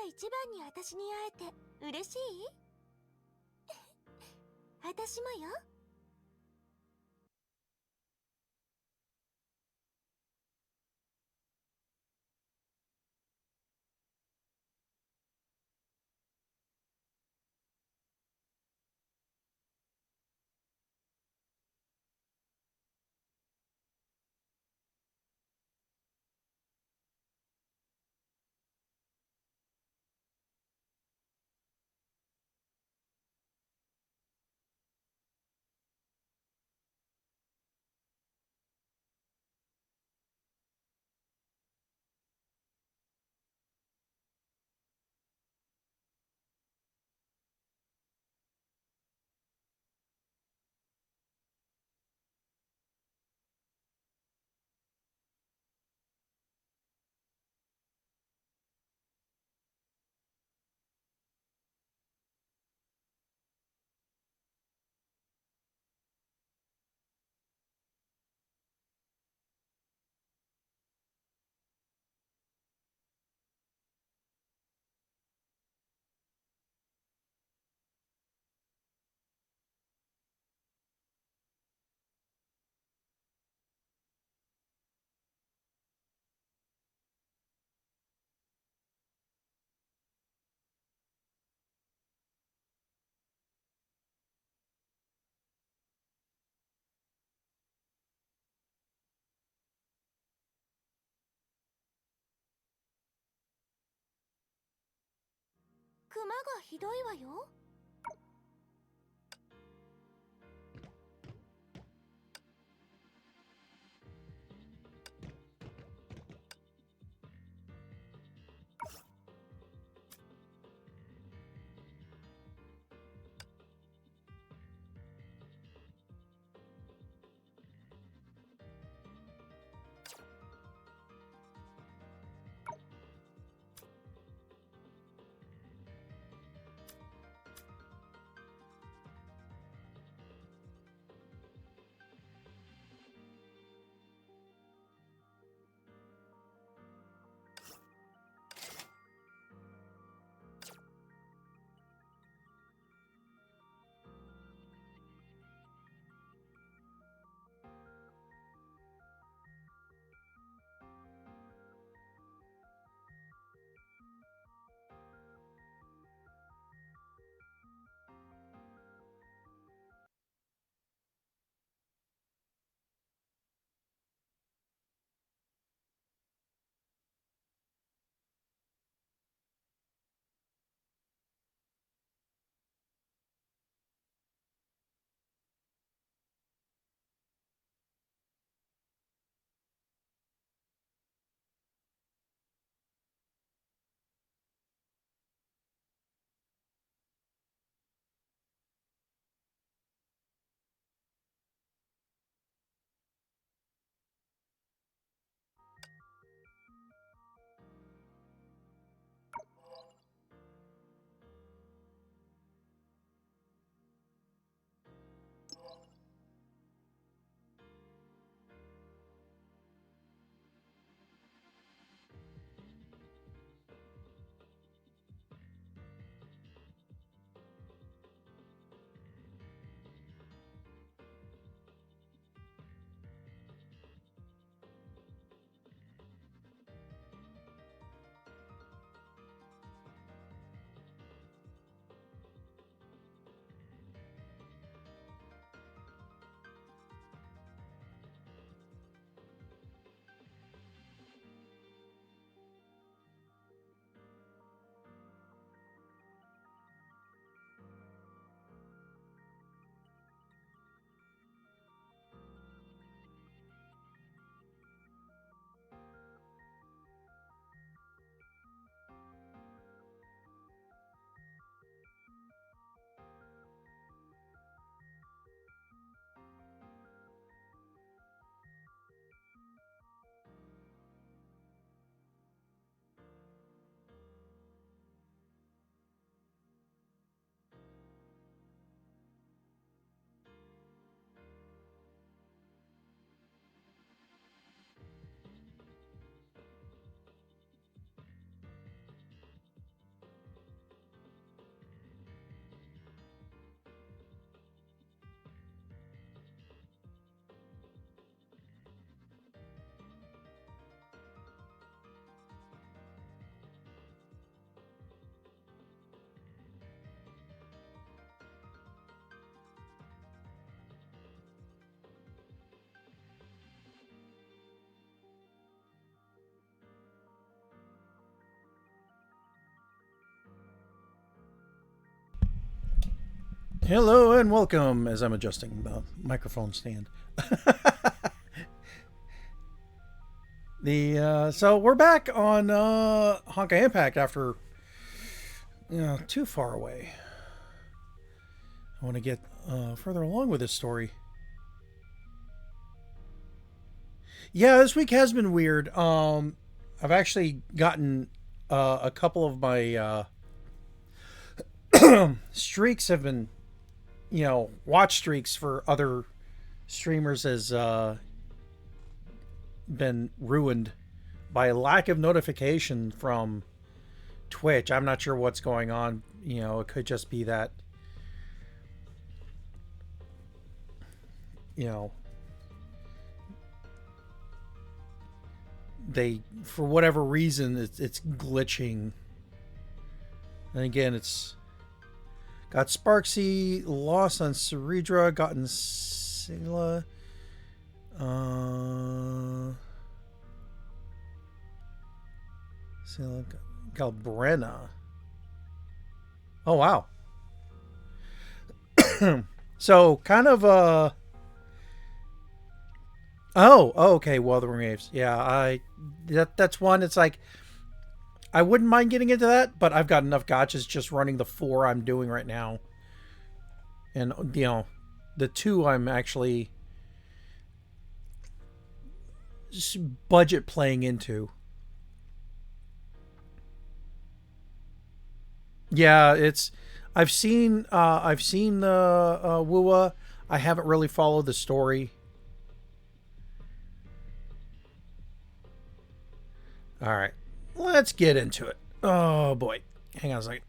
一番に私に会えて嬉しい？私もよ。クマがひどいわよ。Hello and welcome as I'm adjusting the microphone stand. So we're back on Honkai Impact after too far away. I want to get further along with this story. Yeah, this week has been weird. I've actually gotten a couple of my streaks have been, watch streaks for other streamers has been ruined by lack of notification from Twitch. I'm not sure what's going on. It could just be that, they, for whatever reason, it's glitching. And again, it's got Sparksy, lost on Ceredra, gotten Sela. Galbrena. Oh wow. So kind of okay, Wuthering Waves. Yeah, that's one. It's like I wouldn't mind getting into that, but I've got enough gotchas just running the 4 I'm doing right now. And the 2 I'm actually just budget playing into. Yeah, it's. I've seen the Wua. I haven't really followed the story. All right, let's get into it. Oh boy, hang on a second.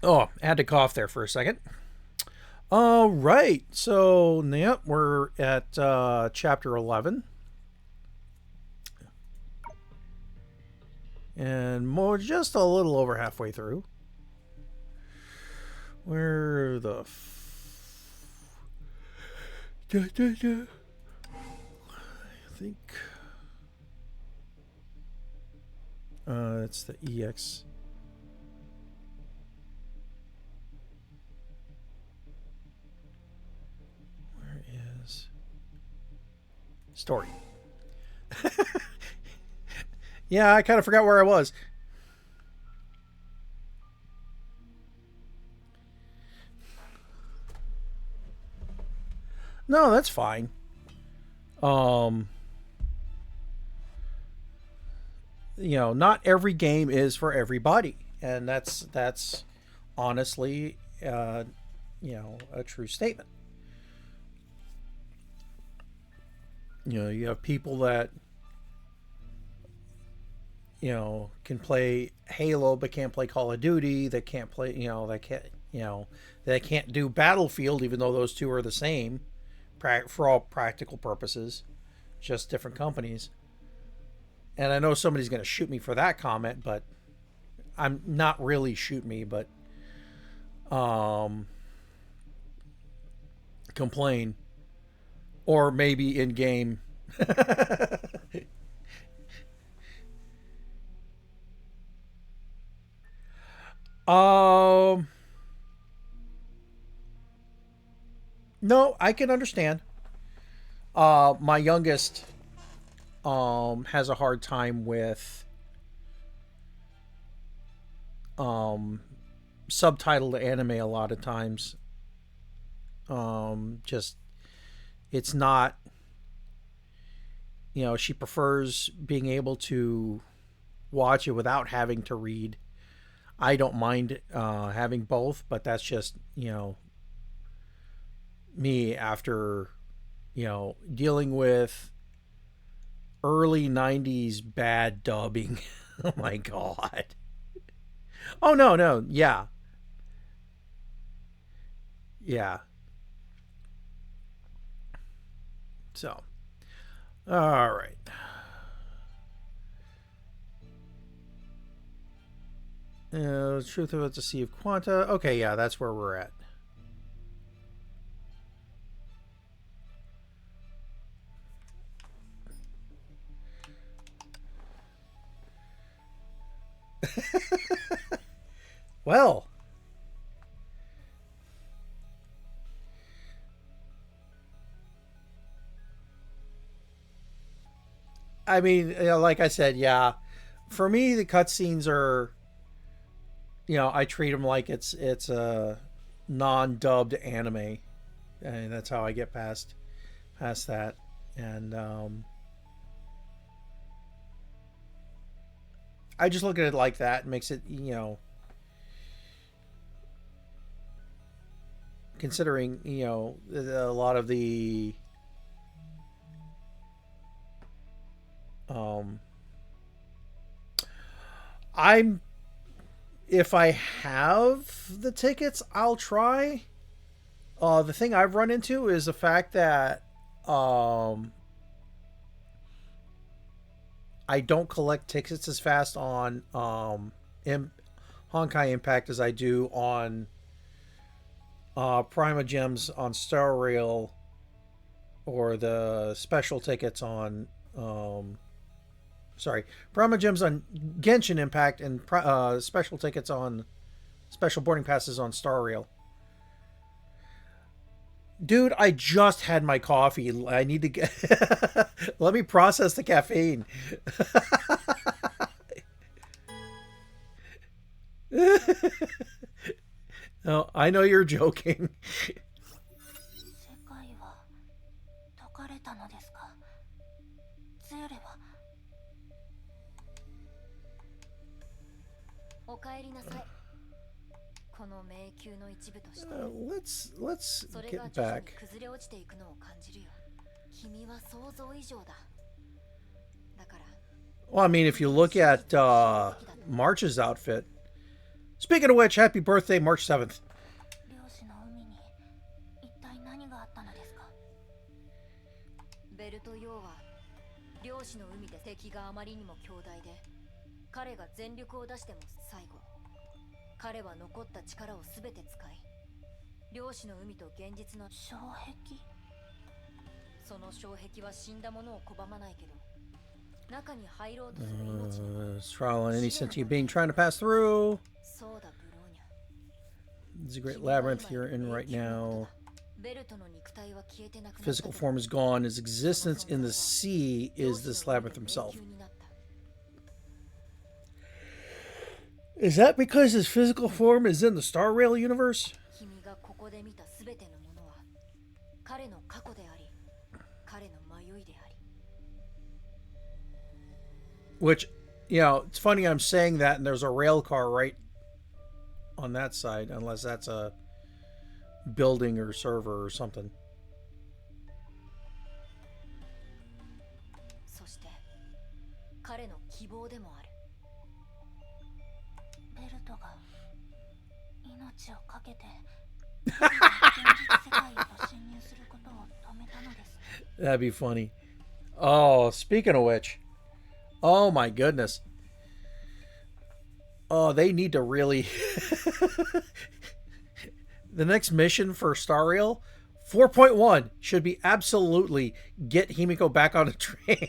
Oh, I had to cough there for a second. All right, so yep, we're at chapter 11. And more, just a little over halfway through. Where the I think it's the EX. Where is story? Yeah, I kind of forgot where I was. No, that's fine. Not every game is for everybody, and that's honestly, a true statement. You have people that can play Halo but can't play Call of Duty. That can't play, that can't do Battlefield, even though those two are the same, for all practical purposes, just different companies. And I know somebody's going to shoot me for that comment, but I'm not really shoot me, but complain, or maybe in game. Um, no, I can understand. My youngest has a hard time with um subtitled anime a lot of times. Just it's not. She prefers being able to watch it without having to read. I don't mind having both, but that's just me after dealing with early 90s bad dubbing. Oh my god. Oh no, no. Yeah. Yeah. So, all right. Truth about the Sea of Quanta. Okay, yeah, that's where we're at. Well, I mean, like I said, yeah. For me, the cutscenes are, I treat them like it's a non-dubbed anime, and that's how I get past that. And I just look at it like that. It makes it, considering a lot of the um, I'm if I have the tickets, I'll try. The thing I've run into is the fact that I don't collect tickets as fast on Honkai Impact as I do on Prima Gems on Star Rail, or the special tickets on Prima Gems on Genshin Impact, and special tickets on special boarding passes on Star Rail. Dude, I just had my coffee. I need to get. Let me process the caffeine. No, I know you're joking. 世界は解かれたのですか。ゼーレは。お帰りなさい。この迷宮の一部として。Let's それ get が徐々に back. 崩れ落ちていくのを感じるよ。君は想像以上だ。だから。Well, I mean, if you look at March's outfit. Speaking of which, happy birthday, March 7th. 漁師の海に一体何があったのですか。ベルト用は漁師の海で敵があまりにも強大で、彼が全力を出しても最後、彼は残った力をすべて使い、漁師の海と現実の障壁。その障壁は死んだ者を拒まないけど、中に入ろうとする命の。Trial on any sentient being trying to pass through. そうだブローニャ。There's a great labyrinth you're in right now. ベルトの肉体は消えてなくなった。 Physical form is gone. His existence in the sea is this labyrinth himself. Is that because his physical form is in the Star Rail universe? 君がここで見たすべてのものは彼の過去であり、彼の迷いであり。 Which, it's funny I'm saying that, and there's a rail car right on that side, unless that's a building or server or something. そして彼の希望でもある。ベルトが命をかけて現実世界へと侵入することを止めたのです。 That'd be funny. Oh, speaking of which, oh my goodness. Oh, they need to really. The next mission for Star Rail 4.1 should be absolutely get Himiko back on a train.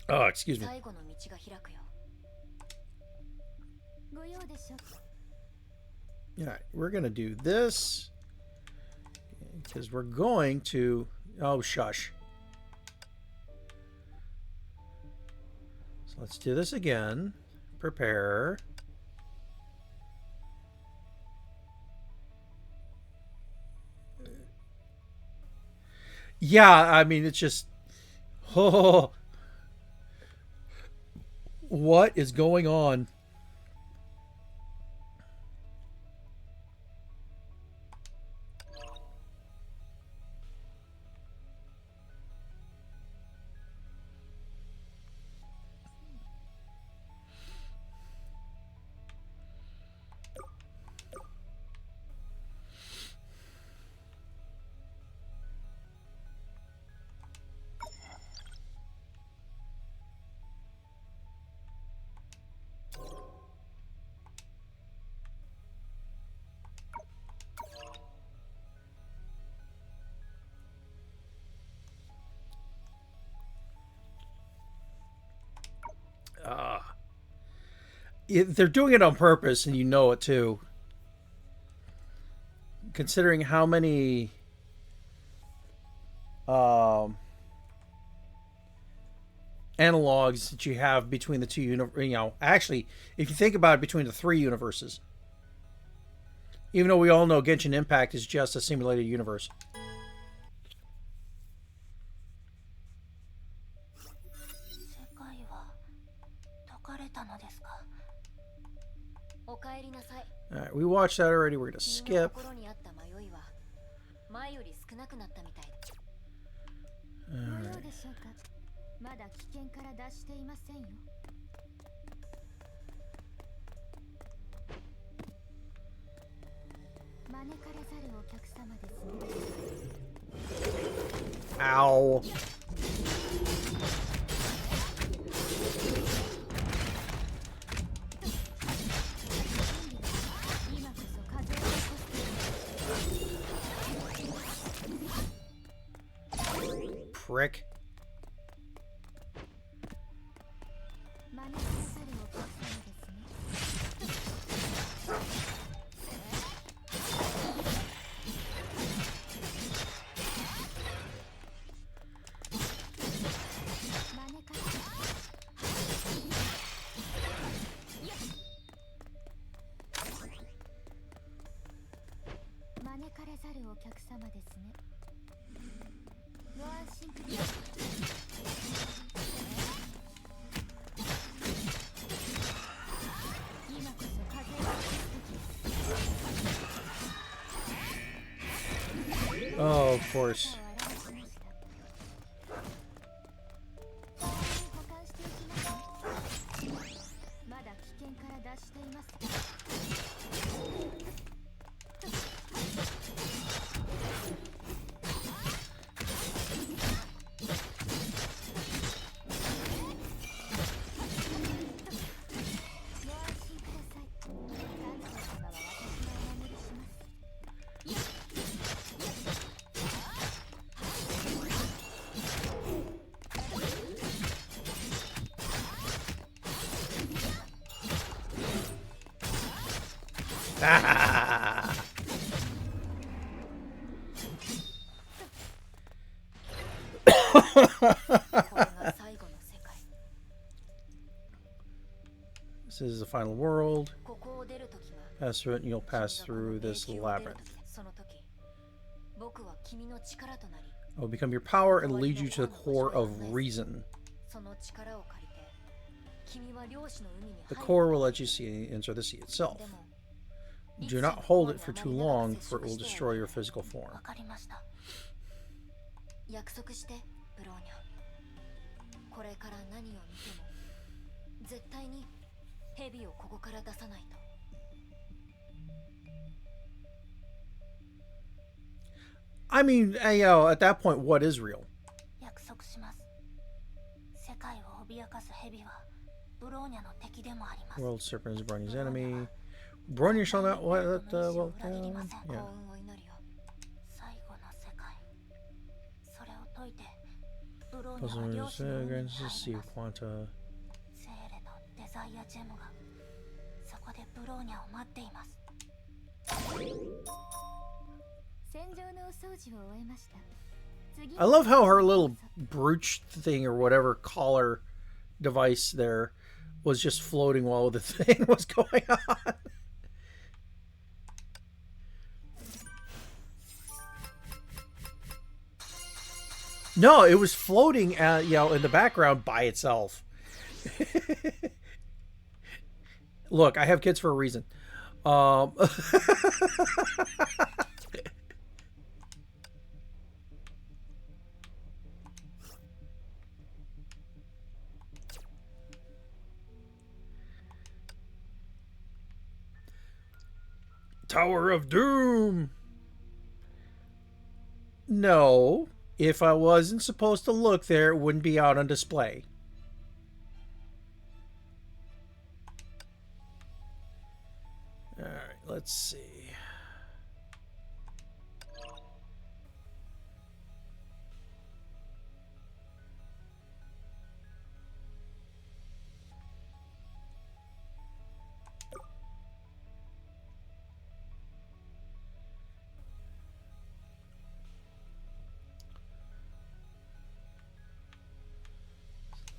Oh, excuse me. All right, we're going to do this because we're going to. Oh, shush. So let's do this again. Prepare. Yeah, I mean, it's just. Oh. What is going on? they're doing it on purpose, and you know it too. Considering how many analogs that you have between the two actually, if you think about it, between the three universes. Even though we all know Genshin Impact is just a simulated universe. 世界は解かれたのですか。お帰りなさい。 Alright, we watched that already. We're gonna 君の skip. 心にあった迷いは前より少なくなったみたい。のようでしょうか。まだ危険から脱していませんよ。招かれざるお客様ですね。 Ow. Prick. Oh, of course. This is the final world. Pass through it and you'll pass through this labyrinth. I will become your power and lead you to the core of reason. The core will let you see enter the sea itself. Do not hold it for too long, for it will destroy your physical form. I mean, at that point, what is real? World Serpent is Brony's enemy. Bronya shall not let well down. Yeah. Puzzles, sea Quanta. I love how her little brooch thing or whatever collar device there was just floating while the thing was going on. No, it was floating, in the background by itself. Look, I have kids for a reason. Tower of Doom. No. If I wasn't supposed to look there, it wouldn't be out on display. Alright, let's see.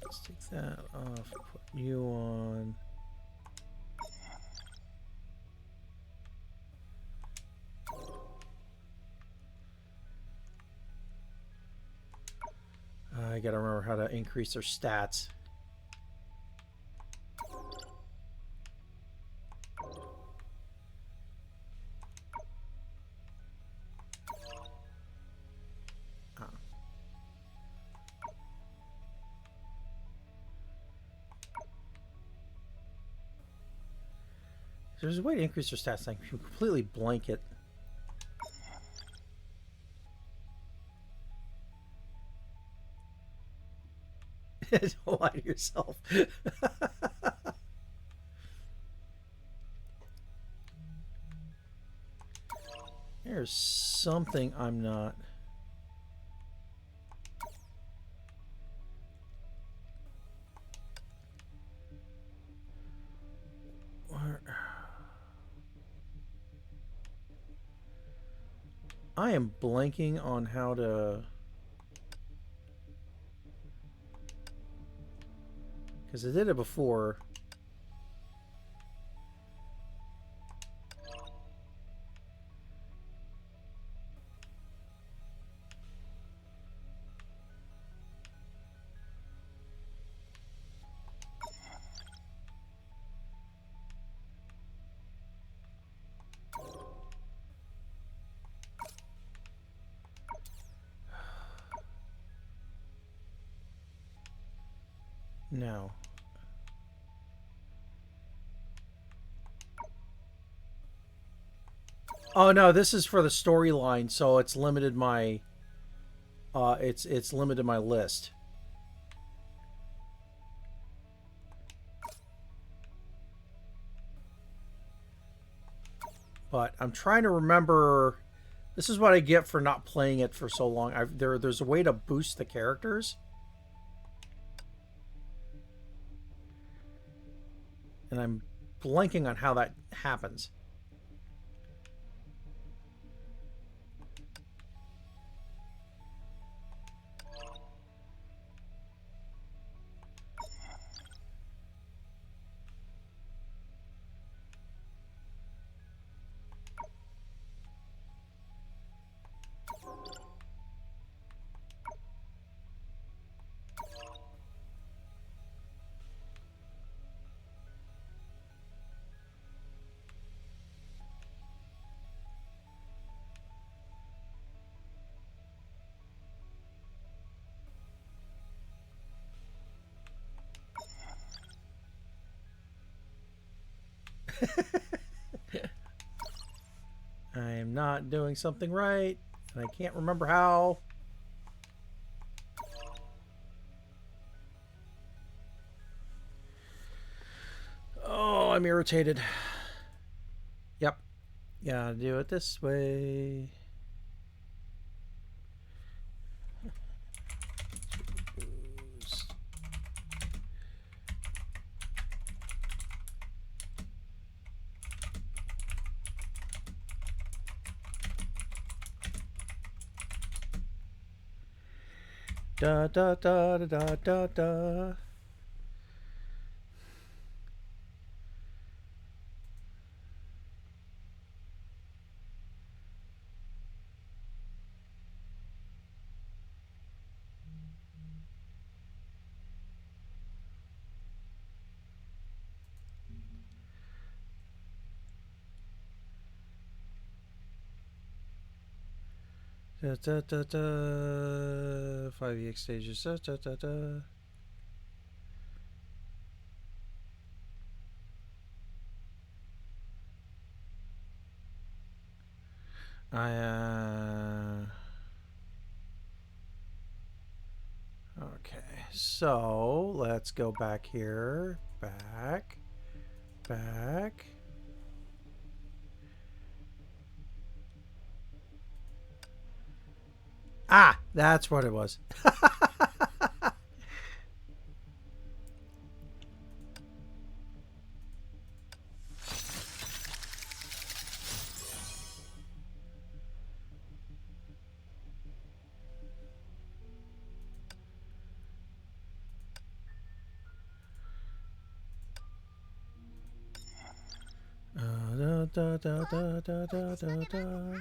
Let's take that off. Put you on. I gotta remember how to increase their stats. There's a way to increase their stats. Like, you completely blank it. Don't lie to yourself. There's something I'm not. Where? I am blanking on how to. Because I did it before. No. Oh no, this is for the storyline, so it's limited my it's limited my list. But I'm trying to remember. This is what I get for not playing it for so long. There's a way to boost the characters. And I'm blanking on how that happens. I am not doing something right, and I can't remember how. Oh, I'm irritated. Yep. Gotta do it this way. Da da da da da da da. Da da da da. 5EX stages. Da da da da. Okay, so let's go back here. Back. Back. Ah, that's what it was. da, da, da, da, da, da, da.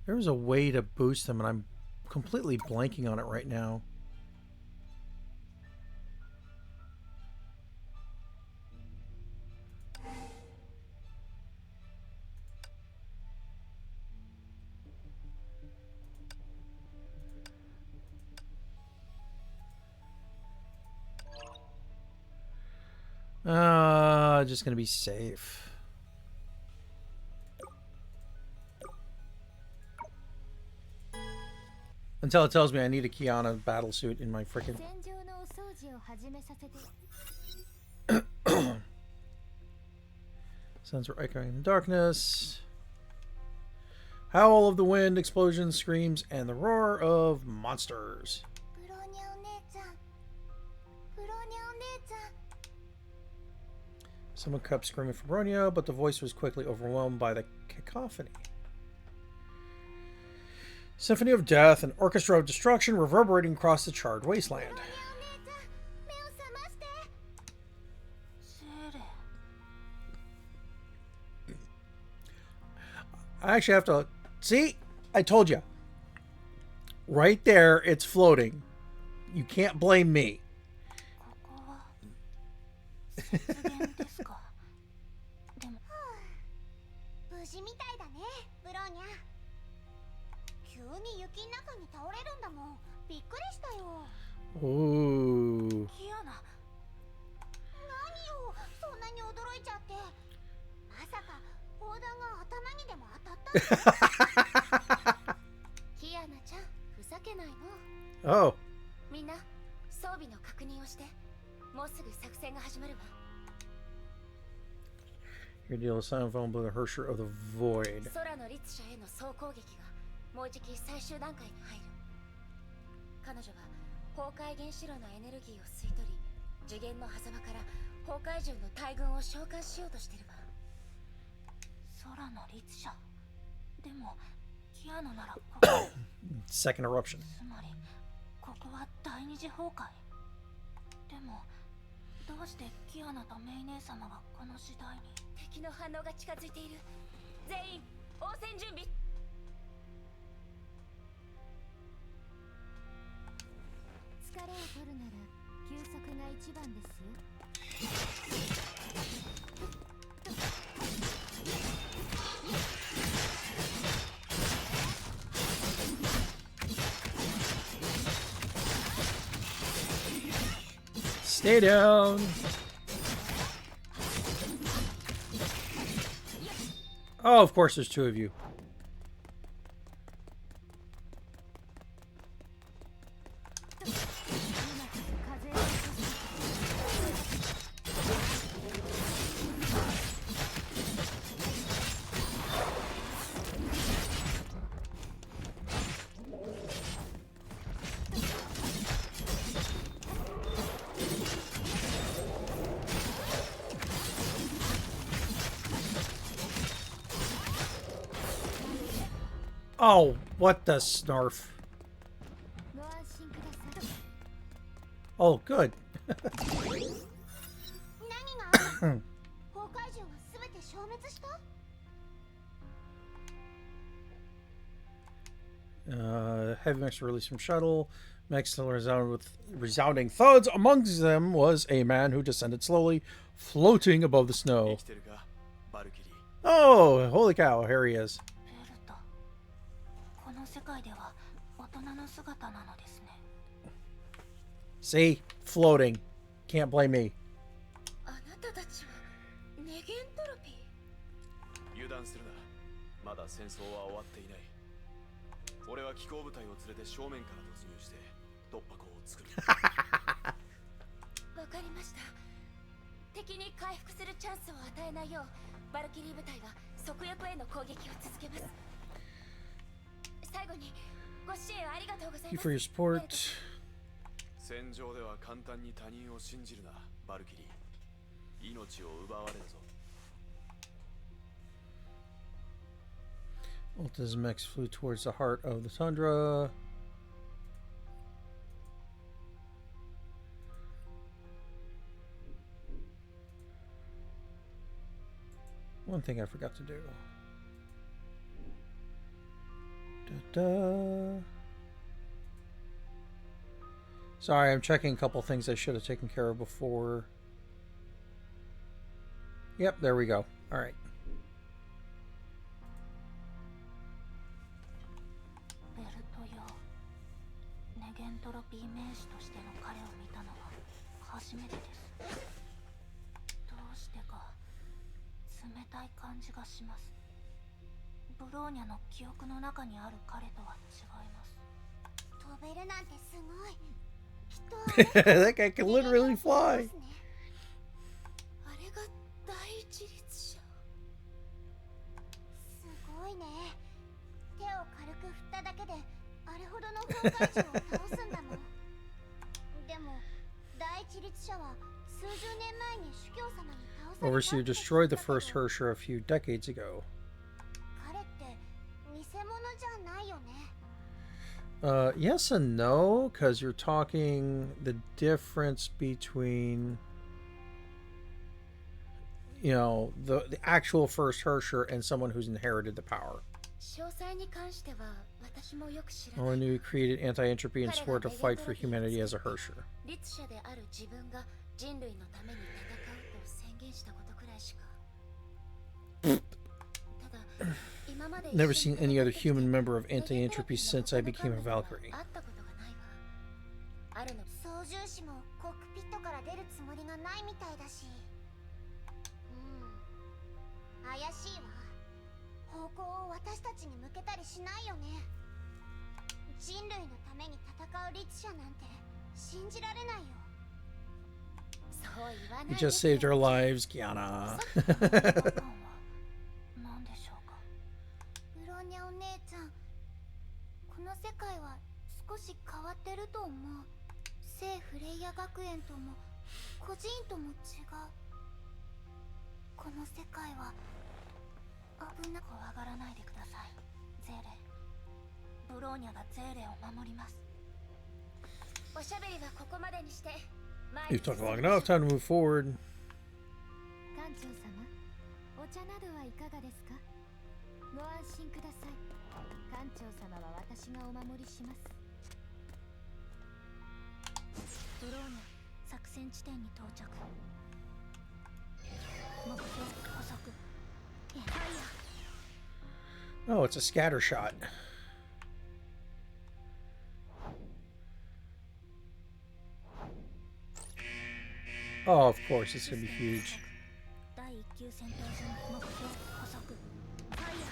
There was a way to boost them, and I'm completely blanking on it right now. Just gonna be safe. Until it tells me I need a Kiana battle suit in my freaking. 戦場のお掃除を始めさせて Sounds were echoing in the darkness. Howl of the wind, explosions, screams, and the roar of monsters. ブローニャお姉ちゃんブローニャお姉ちゃん Someone kept screaming for Bronio, but the voice was quickly overwhelmed by the cacophony. Symphony of death, an orchestra of destruction reverberating across the charred wasteland. お姉ちゃん目を覚まして I actually have to... See? I told you. Right there, it's floating. You can't blame me. ここは雪原ですかでも無事みたいだねブローニャ急に雪の中に倒れるんだもんびっくりしたよ Ooh. キアナ何よそんなに驚いちゃってまさか砲弾が頭にでも当たったのキアナちゃんふざけないの Oh. みんな装備の確認をしてもうすぐ作戦が始まるわ Your deal is silent vulnerable to the Hersher of the Void. 空の律者への総攻撃がもうじき最終段階に入る彼女は崩壊原子炉のエネルギーを吸い取り次元の狭間から崩壊獣の大軍を召喚しようとしてるわ空の律者でもキアナならここ Second eruption. つまりここは第二次崩壊でもどうしてキアナとメイ姉様がこの時代に敵の反応が近づいている全員応戦準備疲れを取るなら休息が一番ですよ Stay down. Oh, of course there's two of you. Oh, what the snarf. ご安心ください Oh, good. 何があった崩壊獣が全て消滅した Heavy mechs were released from shuttle. Mechs still resounded with resounding thuds. Amongst them was a man who descended slowly, floating above the snow. Oh, holy cow, here he is. ベルトこの世界では大人の姿なのですね See? Floating. Can't blame me. あなたたちはネゲントロピー油断するな。まだ戦争は終わっていない。俺は機甲部隊を連れて正面から突入して突破口を作る。わかりました敵に回復するチャンスを与えないようバルキリー部隊が側翼への攻撃を続けます最後にご支援ありがとうござい Thank you ます for your support. 戦場では簡単に他人を信じるな、バルキリー。命を奪われるぞ。Ulta's mechs flew towards the heart of the tundra. One thing I forgot to do. Da-da. Sorry, I'm checking a couple things I should have taken care of before. Yep, there we go. All right. ベルトよ。ネゲントロピー名士としての彼を見たのは初めてです。どうしてか冷たい感じがします。ブローニャの記憶の中にある彼とは違います。飛べるなんてすごい。That guy can literally fly. あれが第一律者。すごいね。手を軽く振っただけであれほどの崩壊獣を倒すんだもん。でも第一律者は数十年前に主教様に倒された。 Overseer destroyed the first Hersher a few decades ago. 彼って偽物じゃないよね。Yes and no, because you're talking the difference between, you know, the actual first Hersher and someone who's inherited the power. 詳細に関しては私もよく知らない。 One who created anti-entropy and swore to fight for humanity as a Hersher. 律者である自分が人類のために戦うと宣言したことくらいしか。ただ今まで Never seen any other human member of anti-entropy since I became a Valkyrie. 会ったことがないわ。あるの。操縦士もコックピットから出るつもりがないみたいだし。怪しいわ。方向を私たちに向けたりしないよね。人類のために戦う律者なんて信じられないよ。そう言わない You で。 just saved our lives, Kiana. 何でしょうか。ブローニャお姉ちゃん、この世界は少し変わってると思う。聖フレイヤ学園とも孤児院とも違う。この世界は危な。怖がらないでください、ゼーレ。ブローニャがゼーレを守ります。おしゃべりはここまでにして。 You've talked long enough. Time to move forward. 館長様、お茶などはいかがですか？ご安心ください。館長様は私がお守りします。ブローニャ作戦地点に到着。目標捕捉。ファイヤー。 Oh, it's a scatter shot. Oh, of course, it's gonna be huge. 第一級戦闘陣目標捕捉。ファイヤー。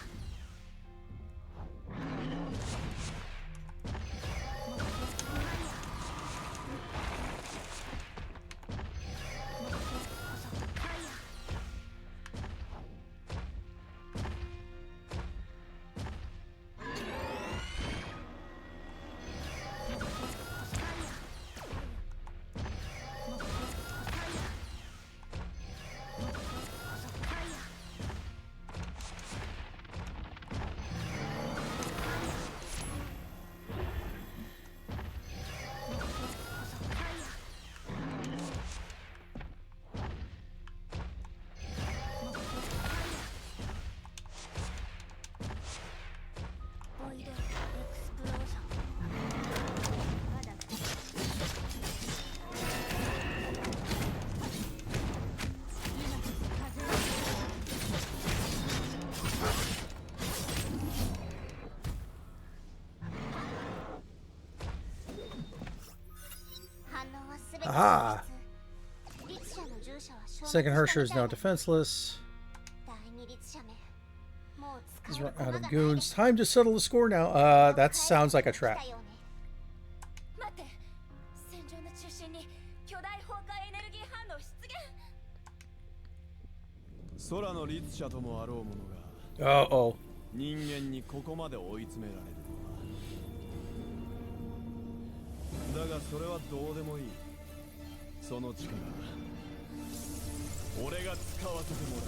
Ah. Second Hersher is now defenseless. He's run out of goons. Time to settle the score now. That sounds like a trap. 待って、戦場の中心に巨大崩壊エネルギー反応出現。空の律者ともあろうものが Uh-oh. 人間にここまで追い詰められるとは。だがそれはどうでもいい。その力俺が使わせてもらう。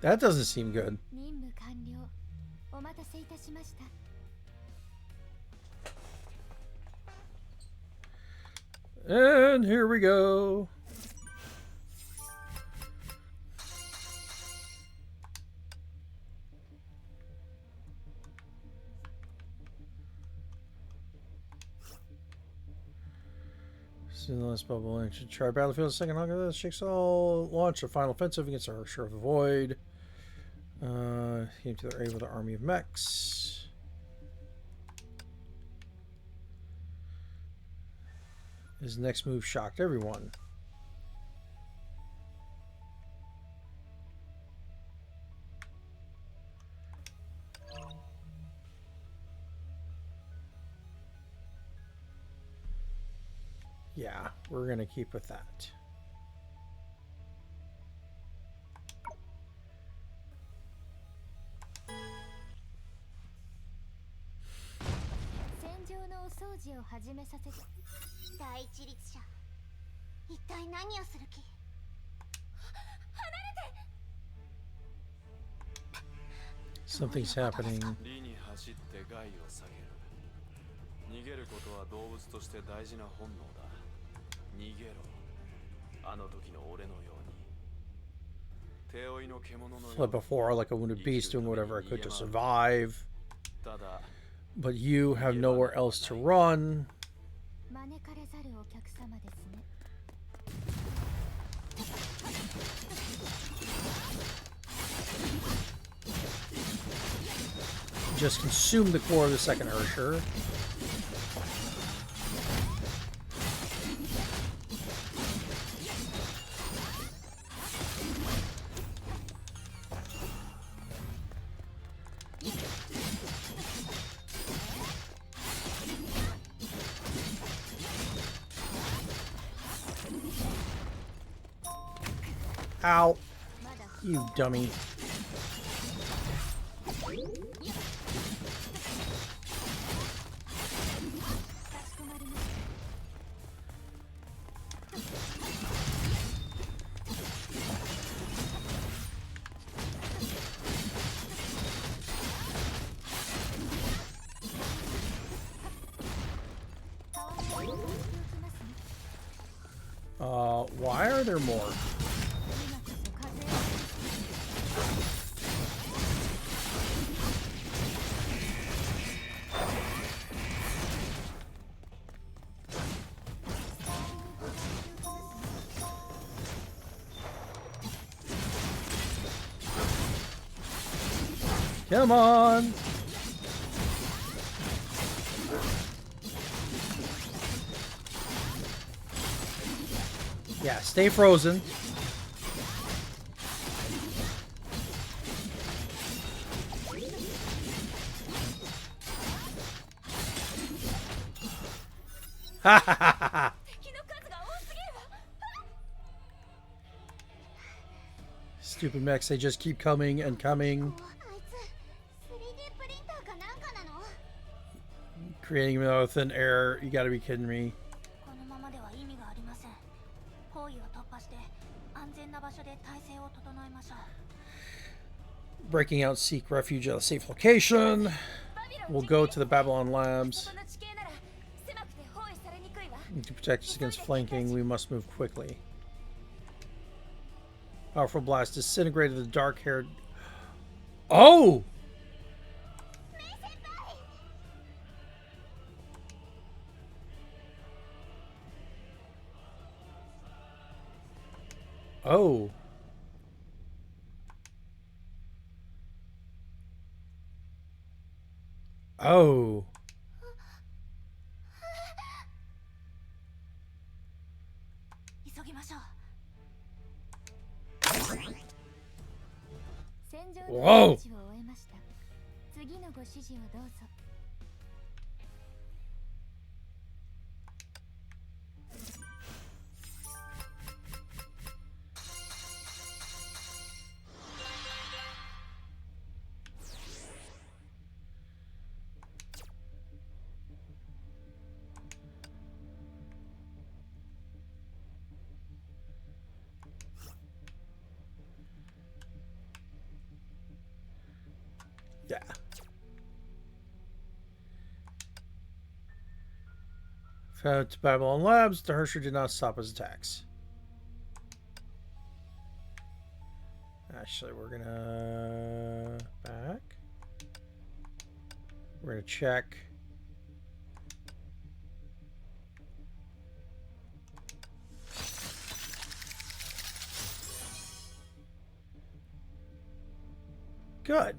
That doesn't seem good. 任務完了。お待たせいたしました。And here we go. Sinless bubble and should try Battlefield second hunk of this. Jigsaw launch a final offensive against our Shore of the Void. Came to their aid with an army of mechs. His next move shocked everyone. Yeah, we're going to keep with that. Something's happening. 理に走って害を避ける。逃げることは動物として大事な本能だ。逃げろ。あの時の俺のように。手負いの獣のように。 Fled before like a wounded beast doing whatever I could to survive. ただ But you have nowhere else to run. 招かれざるお客様ですね。 Just consume the core of the second Ursher. Ow. You dummy. Why are there more? Come on! Yeah, stay frozen. Ha ha ha ha! Stupid mechs, they just keep coming and coming. Creating them out of thin air. You gotta be kidding me. Breaking out, seek refuge at a safe location. We'll go to the Babylon Labs. To protect us against flanking, we must move quickly. Powerful blast disintegrated the dark-haired... Oh! Oh. Oh. Whoa. 次のご指示をどうぞ。Yeah. Found to Babylon Labs, the Hersher did not stop his attacks. Actually, we're gonna back. We're gonna check. Good.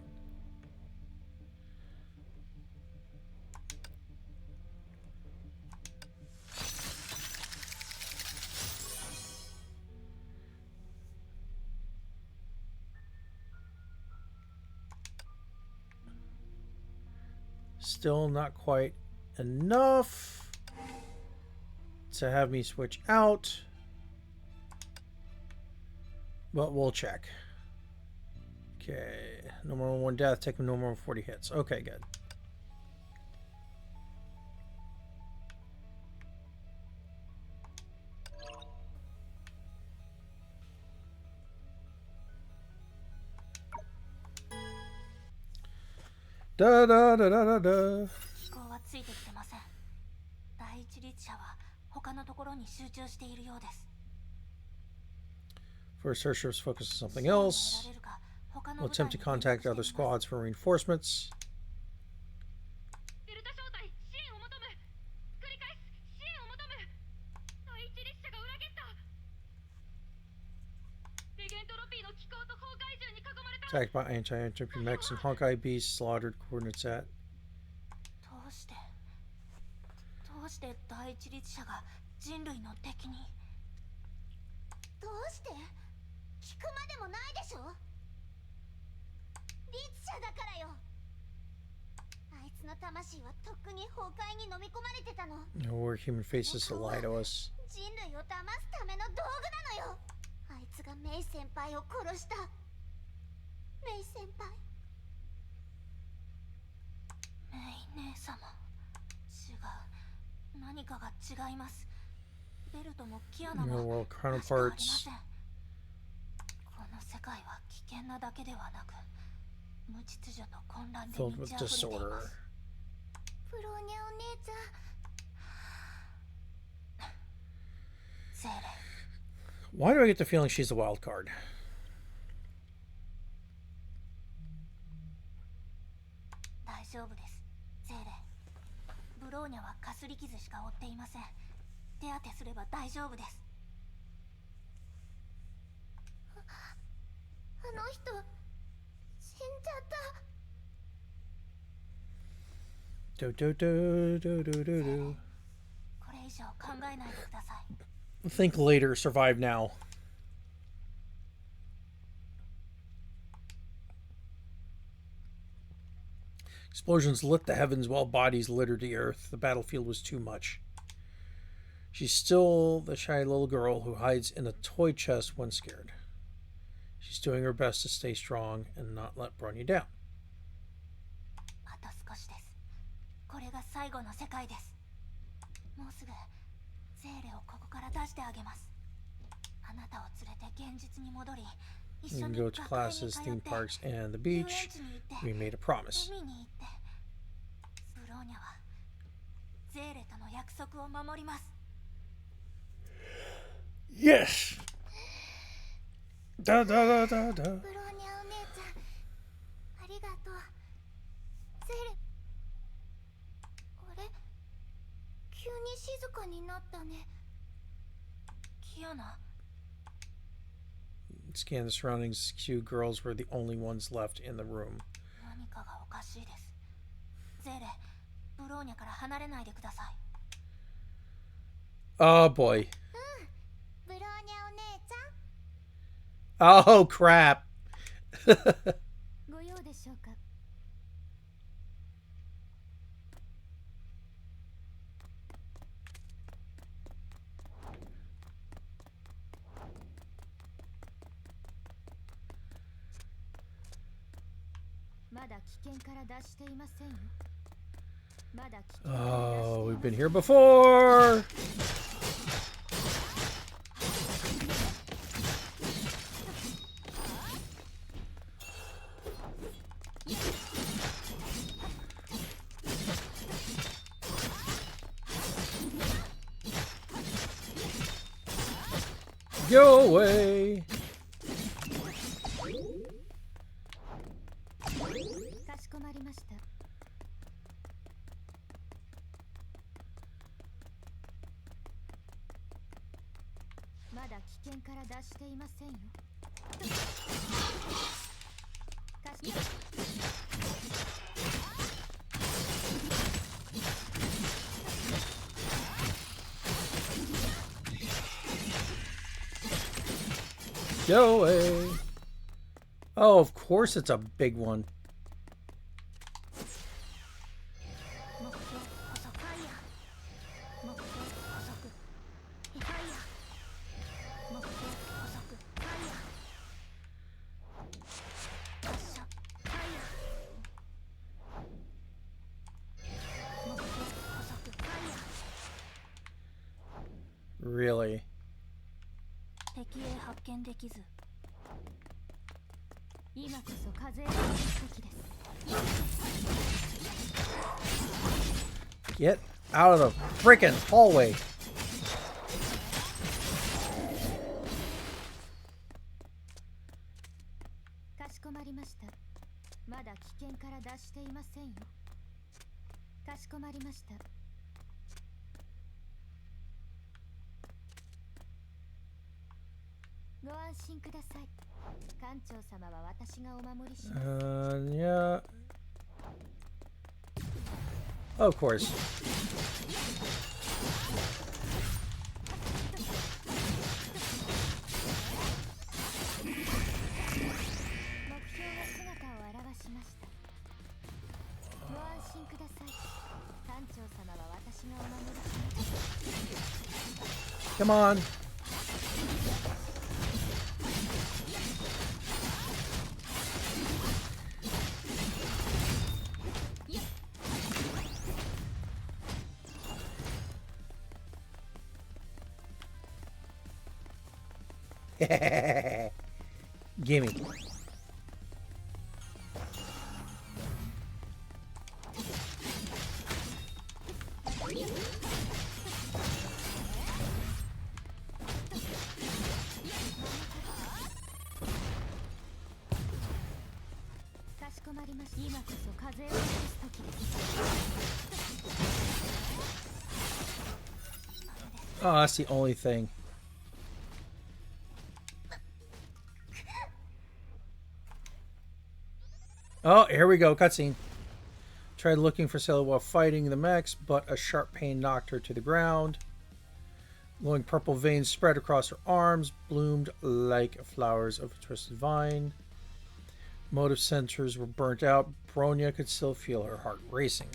Still not quite enough to have me switch out, but we'll check. Okay, no more than 1 death, take no more than 40 hits. Okay, good. Da da da da da da. 飛行はついてきてません。第一律者は他のところに集中しているようです。 First, searchers focus on something else. We'll attempt to contact other squads for reinforcements. デルタ小隊支援を求む。繰り返す支援を求む。第一律者が裏切った。レゲントロピーの機構と崩壊獣に囲まれた。 Attacked by anti-entropy mechs and Honkai beasts, slaughtered. Coordinates at. どうして第一律者が人類の敵に。どうして聞くまでもないでしょ。律者だからよ。あいつの魂はとっくに崩壊に飲み込まれてたの。 We're human faces to lie to us. 人類を騙すための道具なのよ。あいつがメイ先輩を殺した。メイ先輩。メイ姉様。違う。何かが違います。ベルトもキアナ Real も world 確かありま counterparts. せん。この世界は危険なだけではなく、無秩序と混乱で Filled 満 with ち溢れてい disorder. ます。ブローニャお姉ちゃん。ゼーレ。 Why do I get the feeling she's the wild card? 大丈夫です、ゼーレ。ブローニャはかすり傷しか負っていません。手当てすれば大丈夫です。あの人死んじゃった。 Do do do do do do do. これ以上考えないでください。 Think later, survive now. Explosions lit the heavens while bodies littered the earth. The battlefield was too much. She's still the shy little girl who hides in a toy chest when scared. She's doing her best to stay strong and not let run you down. あと少しです。これが最後の世界です。もうすぐゼーレをここから出してあげます。あなたを連れて現実に戻り、一 We 緒 can に go 学 to 園に classes, 通っ theme て parks, and the 遊園 beach. 地に行って We made a promise. 海に行ってブローニャはゼーレとの約束を守ります。 Yes! Da da da da da. ブローニャお姉ちゃん、ありがとう。ゼーレ、あれ、急に静かになったね。キアナ。 Scan the surroundings. Two girls were the only ones left in the room. 何かがおかしいです。ゼーレ、ブローニャから離れないでください。 Oh boy. ブローニャお姉ちゃん。 Oh crap. ご用でしょうか。まだ危険から脱していませんよ。まだ危険から脱していません。 Oh, we've been here before. Go away. かしこまりました。まだ危険から脱していませんよ。かしこ Go away. Oh, of course it's a big one. 目標補足ファイヤー。目標補足ファイヤー。目標補足ファイヤー。発射ファイヤー。目標補足ファイヤー。 Really? 敵へ発見できず。今こそ風を吹く時です。 Get out of the freaking hallway. かしこまりました。まだ危険から脱していませんよ。かしこまりました。ご安心ください。館長様は私がお守りします。Yeah. Of course. 目標が姿を現しました。ご安心ください。館長様は私がお守りします。 Come on. Gimme. Oh, that's the only thing. Oh, here we go, cutscene. Tried looking for Sailor while fighting the mechs, but a sharp pain knocked her to the ground. Glowing purple veins spread across her arms, bloomed like flowers of a twisted vine. Motive sensors were burnt out. Bronya could still feel her heart racing.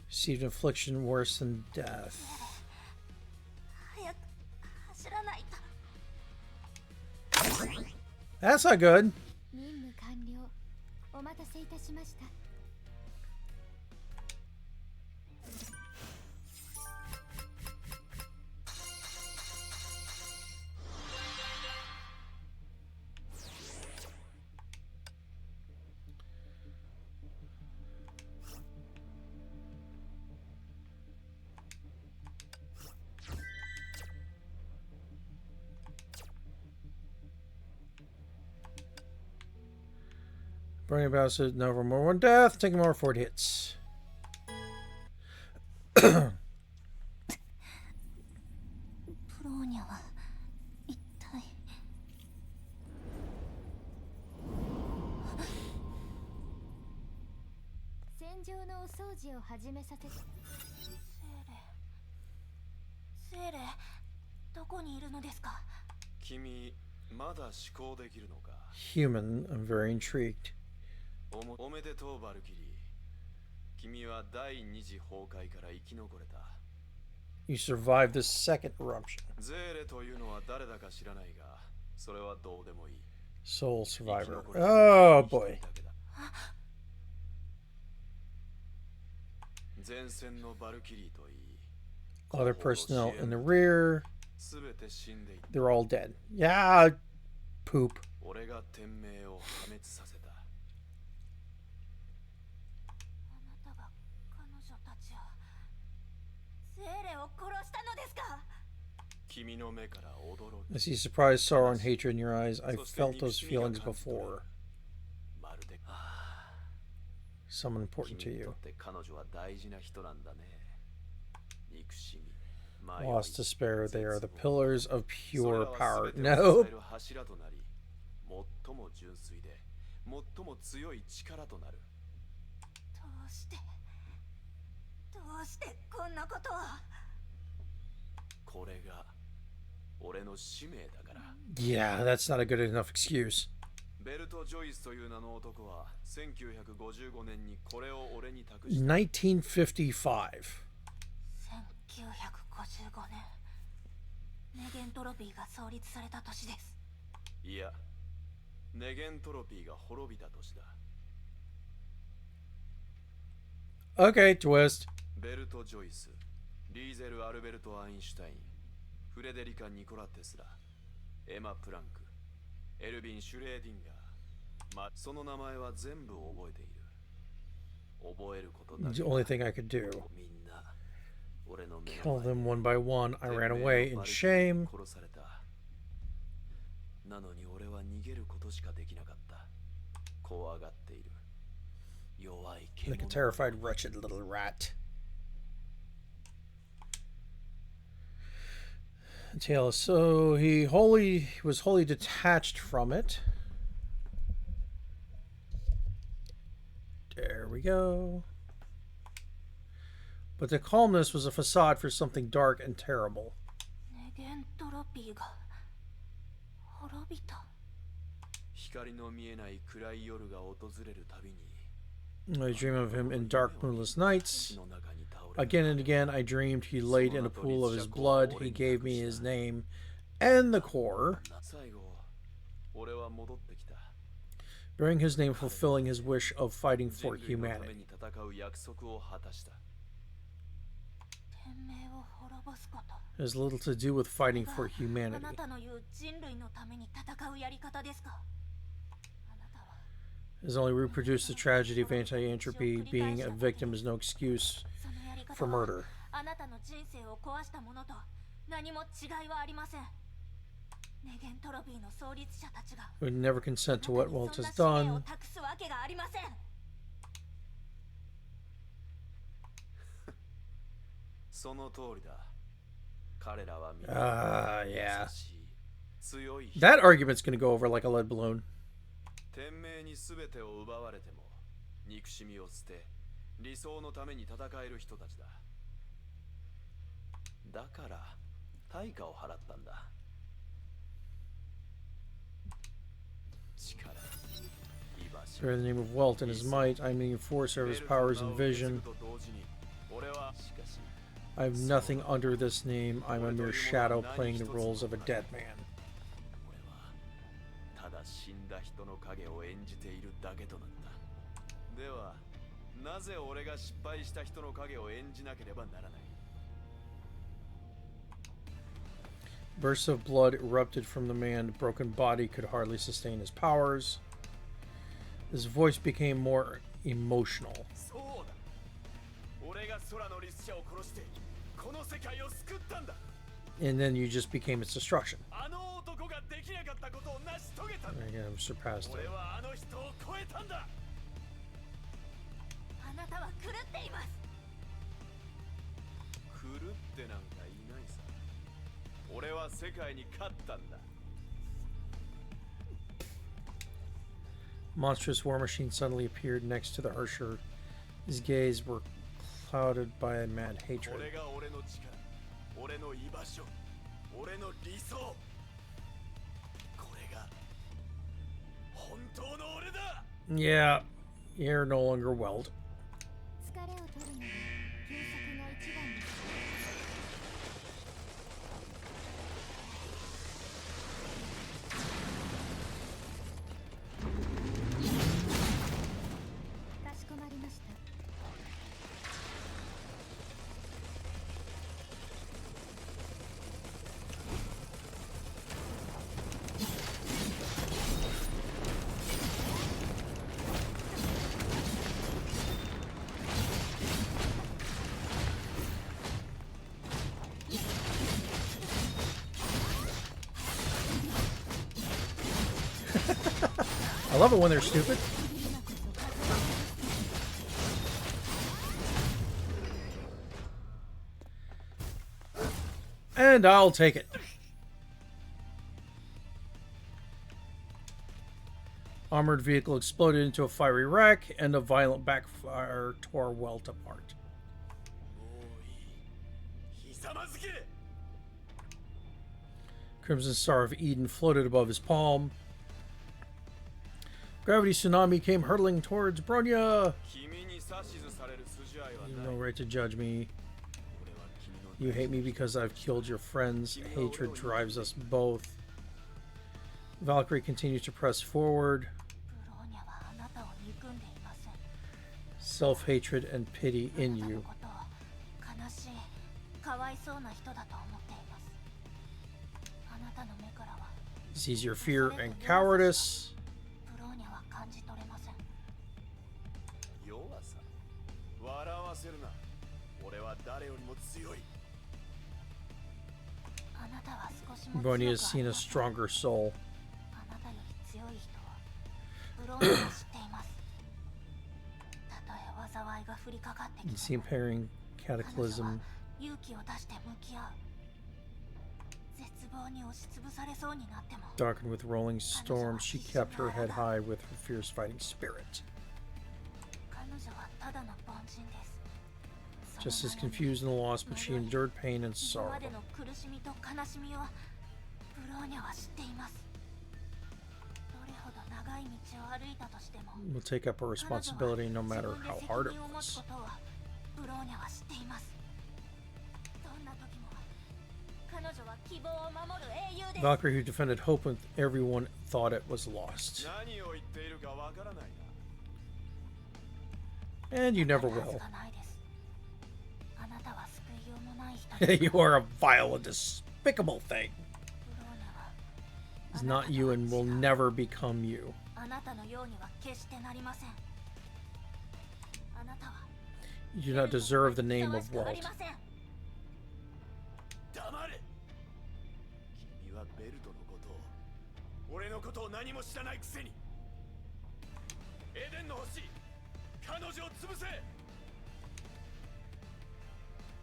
Received an affliction worse than death. 早く走らないと。 That's not good. 任務完了。お待たせいたしました。 Burning about said no more one death, taking more 40 hits. プローニャは一体。戦場のお掃除を始めさせて。セーレ、どこにいるのですか？君まだ思考できるのか？ Human, I'm very intrigued. おめでとうバルキリー。君は第二次崩壊から生き残れた。 You survived the second eruption. ゼーレというのは誰だか知らないが、それはどうでもいい。 Soul survivor. Oh boy. 前線のバルキリーといい。 Other personnel in the rear. すべて死んでいた。 They're all dead. Yeah, poop. 俺が天命を破滅させた。あなたが彼女たちを。セーレを殺したのですか？君の目から驚 I き see surprise, sorrow, and hatred in your eyes. I felt those feelings before. まるで Someone important 君 to にと you. って彼女は大事な人なんだね。憎しみ、迷い、 Lost despair, they are the pillars of それ pure らは power. 全てを支 No. える柱となり、最も純粋で最も強い力となる。どうしてこんなことを。これが俺の使命だから。 Yeah, that's not a good enough excuse. ベルト・ジョイスという名の男は1955年にこれを俺に託した。 1955. 1955年、ネゲントロピーが創立された年です。いや、ネゲントロピーが滅びた年だ。 Okay, twist. ベルト・ジョイス、リーゼル・アルベルト・アインシュタイン、フレデリカ・ニコラ・テスラ、エマ・プランク、エルビン・シュレーディンガー、その名前は全部覚えている。覚えることだけ The only thing I could do. みんな俺の目 Kill の前 them で one by one. I ran away in shame. 殺された。なのに俺は逃げることしかできなかった。怖がっている。弱い Like a 獣 terrified, wretched little rat. Tail. So he was wholly detached from it. There we go. But the calmness was a facade for something dark and terrible. ネゲントロピーが滅びた。光の見えない暗い夜が訪れるたびに I dream of him in dark, moonless nights. 血の中に倒れ Again and again, I dreamed he laid in a pool of his blood. He gave me his name and the core, 最後俺は戻ってきた。 bearing his name, fulfilling his wish of fighting 人 for 類のため humanity. に戦う約束を果たした。天命を滅ぼすこと。 It has little to do with fighting for あ humanity. なたの言う人類のために戦うやり方ですか。あなたは It has only reproduced the tragedy of anti-entropy. Being a victim is no excuse そのやり方 for は murder. あなたの人生を壊したものと何も違いはありません。ネゲントロビーの創立者たちが Would never consent to あ what な Walt たに has そんな使命を done. 託すわけがありません。その通りだ。彼らはみん Yeah. 優しい、強い人。 That argument's going to go over like a lead balloon. 天命に全てを奪われても憎しみを捨て理想のために戦える人たちだ。だから対価を払ったんだ。力、居場所。 Bear the name of Walt and his might. I'm the enforcer of his powers and vision. 俺はしかし I have nothing under this name. I'm a mere shadow playing the roles of a dead man. 俺はただ死んだ人の影を演じているだけとなった。ではなぜ俺が失敗した人の影を演じなければならない。 Bursts of blood erupted from the man. The broken body could hardly sustain his powers. His voice became more emotional. そうだ。俺が空のリス者を殺してこの世界を救ったんだ。 And then you just became its destruction. あの男ができなかったことを成し遂げたんだ。 Again, I've surpassed 俺 it. はあの人を超えたんだ。あなたは狂っています。狂ってなんかいないさ。俺は世界に勝ったんだ。 Monstrous war machine suddenly appeared next to the Ursher. His gaze were clouded by a mad こ hatred. れが俺の力、俺の居場所、俺の理想。これが本当の俺だ。 Yeah, you're no longer Weld. 疲れを取るのに休息が一番です。かしこまりました。I love it when they're stupid. And I'll take it. Armored vehicle exploded into a fiery wreck, and a violent backfire tore Welt apart. Crimson Star of Eden floated above his palm. Gravity tsunami came hurtling towards Bronya. You have no right to judge me. You hate me because I've killed your friends. Hatred drives us both. Valkyrie continues to press forward. Self-hatred and pity in you. Sees your fear and cowardice. Bronya has seen a stronger soul. You see impairing cataclysm. Darkened with rolling storms, she kept her head high with her fierce fighting spirit. Just as confused and lost, but she endured pain and sorrow. Will take up her responsibility no matter how hard it was. Valkyrie, who defended hope when everyone thought it was lost. And you never will. You are a vile and despicable thing. It's not you and will never become you. You do not deserve the name of Walt.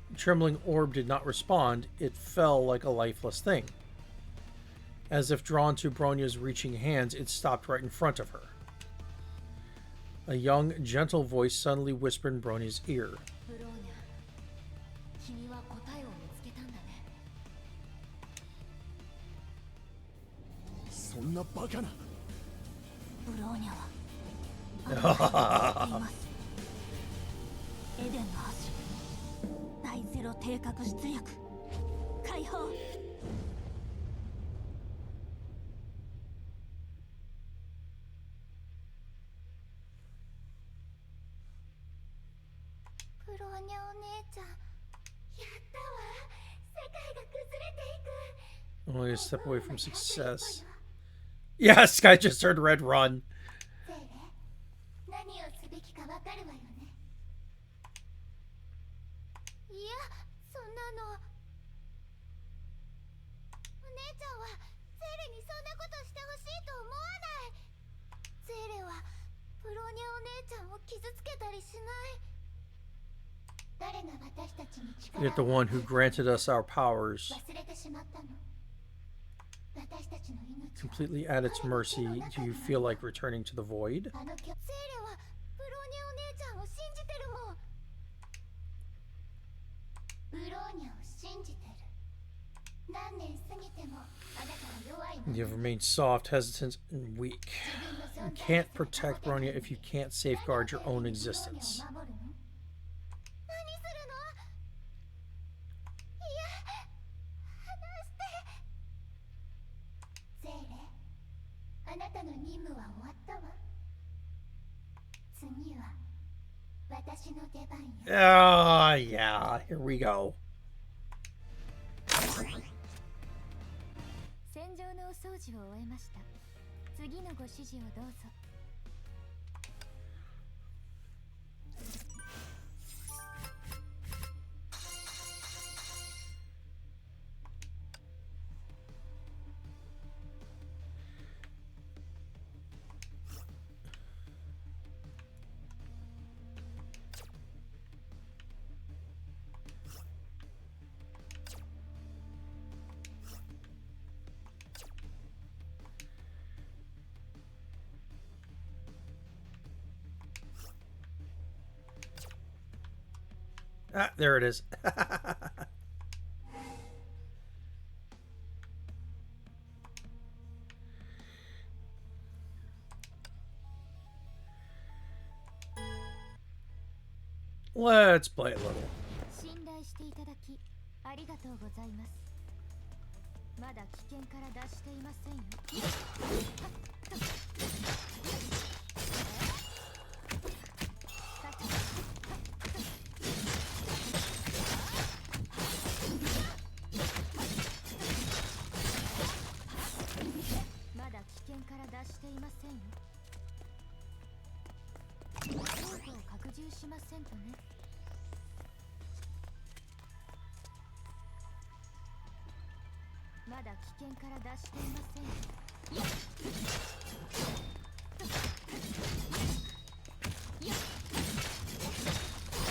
The trembling orb did not respond. It fell like a lifeless thing. As if drawn to Bronya's reaching hands, it stopped right in front of her. A young, gentle voice suddenly whispered in Bronya's ear. Only a step away from success. Yeah, Sky just turned red. Run. Forget the one who granted us our powers. Completely at its mercy, do you feel like returning to the void? You have remained soft, hesitant, and weak. You can't protect Bronya if you can't safeguard your own existence. Oh, yeah, here we go. 戦場のお掃除を終えました。次のご指示をどうぞ。Ah, there it is. Let's play a little. 信頼していただきありがとうございます。まだ危険から脱していませんよ。まだ危険から脱していませんよ。強度を拡充しませんとね。まだ危険から脱していませんよ。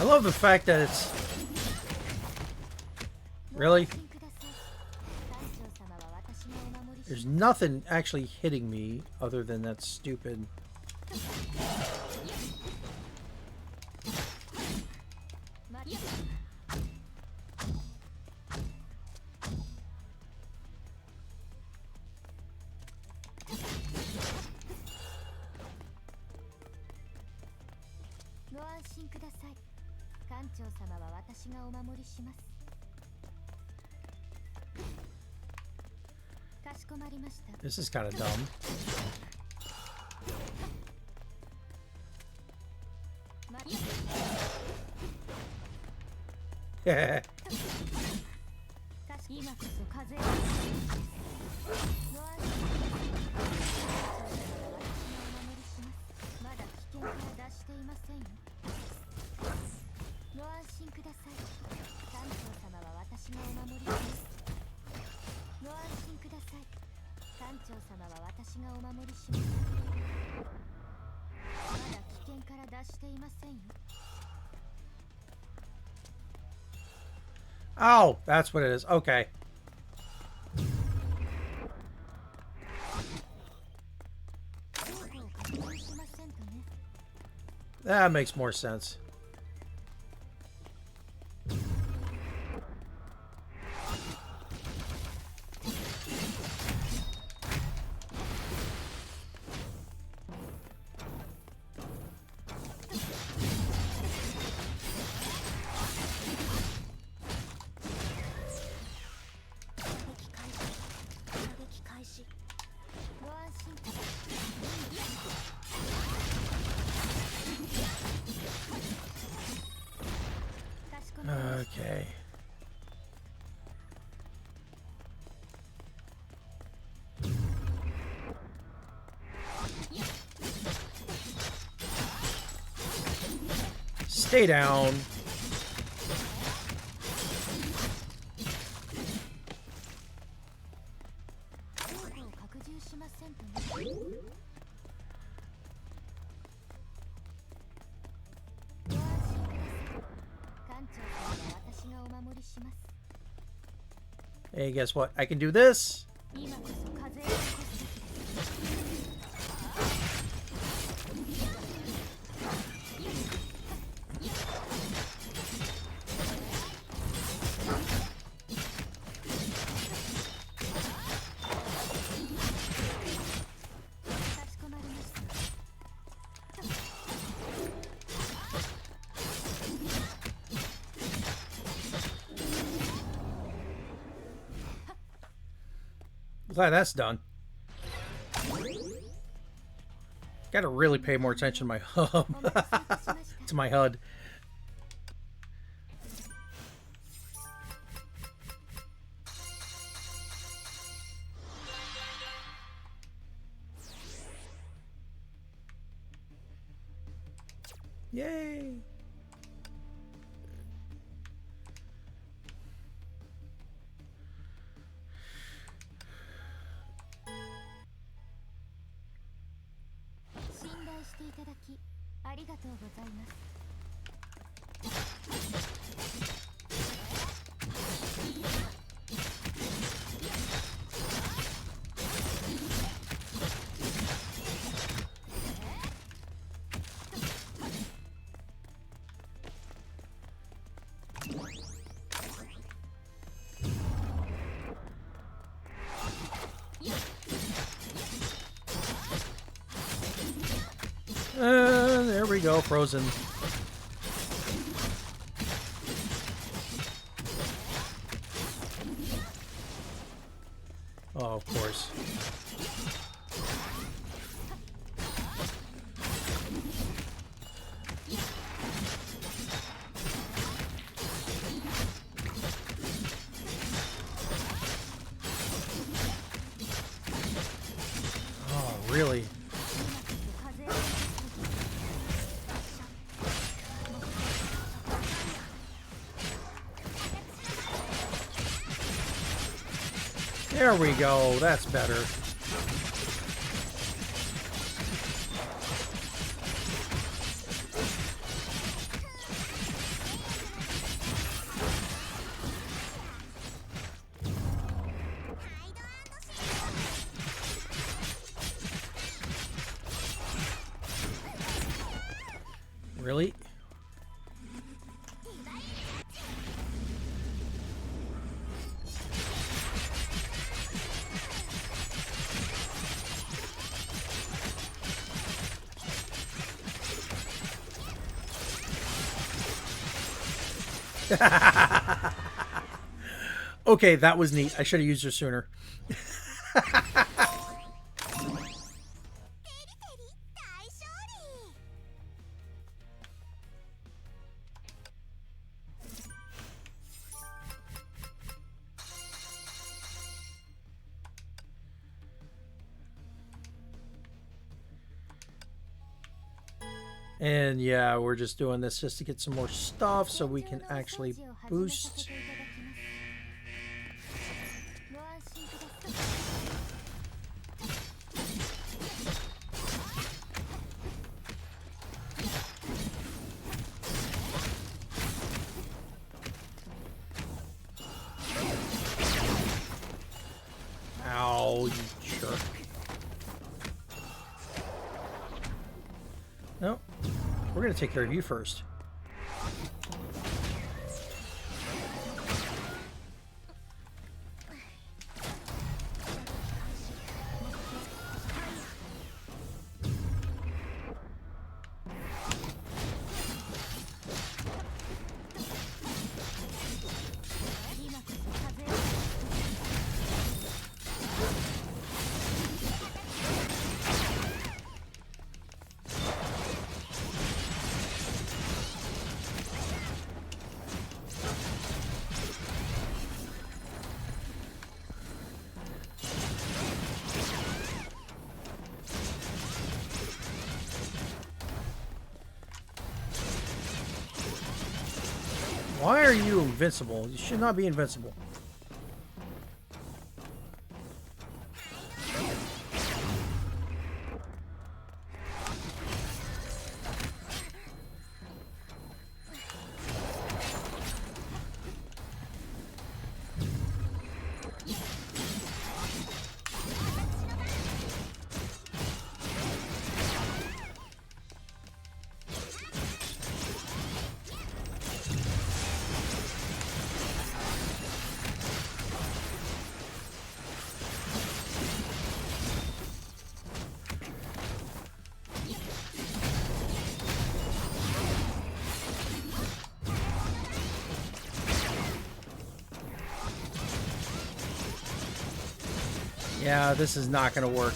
I love the fact that it's really ご安心ください。艦長様は私がお守りし there's nothing actually hitting me other than that stupid. ま ご安心ください。艦長様は私がお守りします。かしこまりました。 This is kind of dumb. ま Yeah. 今こそ風を。ご安心まだ危険から脱していませんよ。ご安心ください。艦長様は私がお守りします。ご安心ください。艦長様は私がお守りします。まだ危険から脱していませんよ。 Oh, that's what it is. Okay. That makes more sense. Okay. Stay down. Hey, guess what? I can do this. Glad that's done. Gotta really pay more attention to my to my HUD. Yay! we go, frozen. Oh, of course. Oh, really? There we go. That's better. Really? Okay, that was neat. I should have used her sooner. And yeah, we're just doing this just to get some more stuff so we can actually boost. Ow, you jerk. No, we're going to take care of you first. Why are you invincible? You should not be invincible. Yeah, this is not going to work.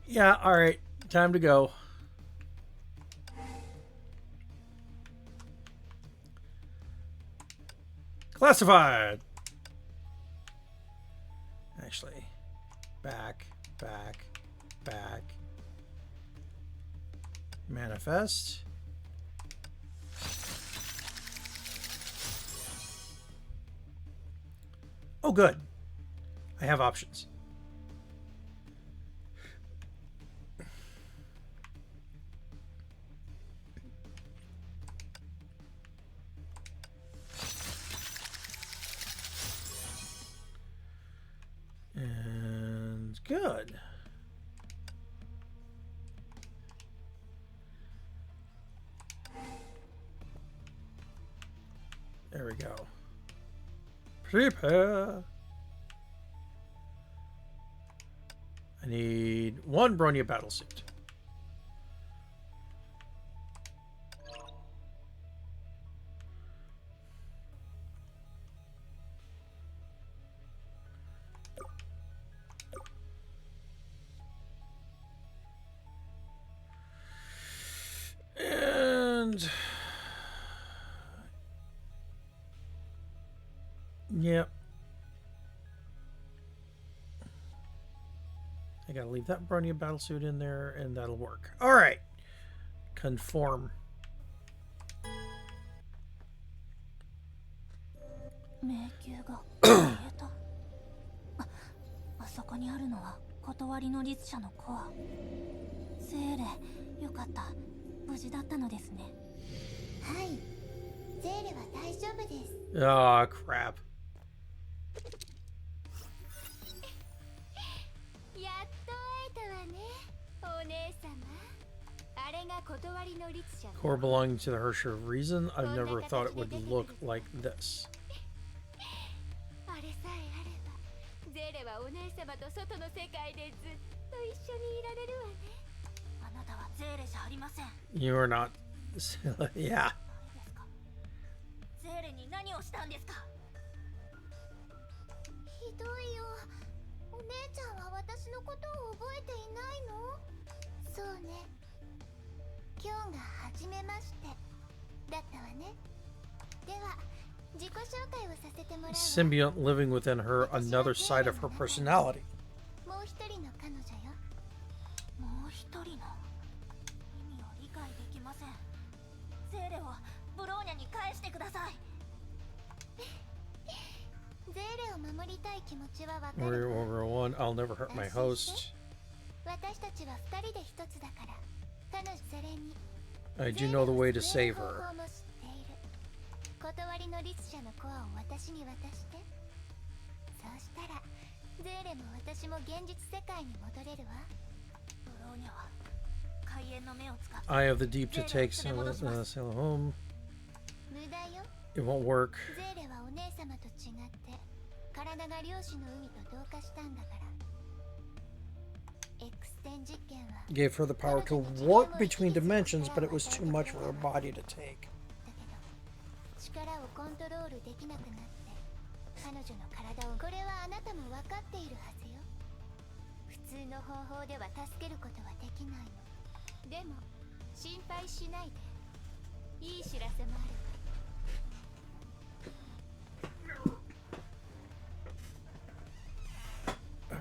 Yeah, all right. Time to go. Classified. Actually, back. Manifest. Oh, good. I have options. good. There we go. Prepare. I need one Bronya battlesuit. And yep. I gotta leave that Bronya battlesuit in there, and that'll work. All right. Conform. 迷宮が消えた。あそこにあるのは断りの律者のコア。セーレ、よかった。無事だったのですね。はい。ゼーレは大丈夫です。Ah, crap. やっと会えたわね、お姉様。あれが断りの律者。 Core belonging to the Hersher of Reason. I've never thought it would look like this. あれさえあれば、ゼーレはお姉様と外の世界でずっと一緒にいられるわね。あなたはゼーレじゃありません。 You are not. Yeah. 誰ですか？ゼーレに何をしたんですか？ひどいよ。お姉ちゃんは私のことを覚えていないの？そうね。今日が初めましてだったわね。では自己紹介をさせてもらうわ。 Symbiont living within her, another side of her personality. もう一人の彼女よ。もう一人の意味を理解できません。ゼーレをブローニャに返してください。ゼーレを守りたい気持ちはわか Warrior るわ。 Warrior 1, I'll never hurt my host. 私たちは二人で一つだから。彼女それに I do know the way to save 方 her. 法も知っている。断りの律者のコアを私に渡して。そうしたらゼーレも私も現実世界に戻れるわ。ブローニャは開眼の目を使って Eye of the Deep to take sail home. 無駄よ。 It won't work. ゼーレはお姉様と違って体が漁師の海と同化したんだから。X 線実験は Gave her the power to warp between dimensions, but it was too much for her body to take. だけど力をコントロールできなくなって彼女の体を。これはあなたも分かっているはずよ。普通の方法では助けることはできないの。でも心配しないで。いい知らせもあるわ。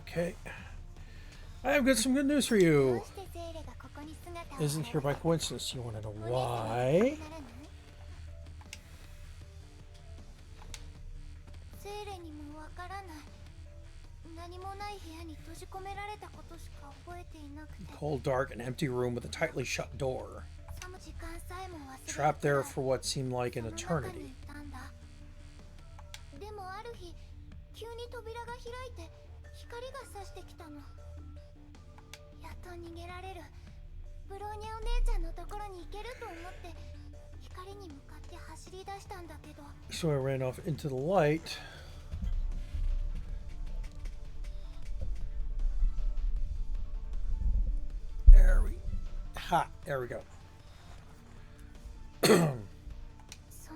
Okay. I have got some good news for ど you. うしてゼーレがここに姿を Isn't here by coincidence. You want to know お姉様は why? ならない？ゼーレにもわからない。何もない部屋に閉じ込められたことしか覚えていなくて。 Cold, dark, and empty room with a tightly shut door. 寒時間さえも忘れて Trapped there for what seemed like an その中 eternity. にいたんだ。でもある日急に扉が開いて光が差してきたの。やっと逃げられる。ブローニャお姉ちゃんのところに行けると思って光に向かって走り出したんだけど。 So I ran off into the light. There we go. そ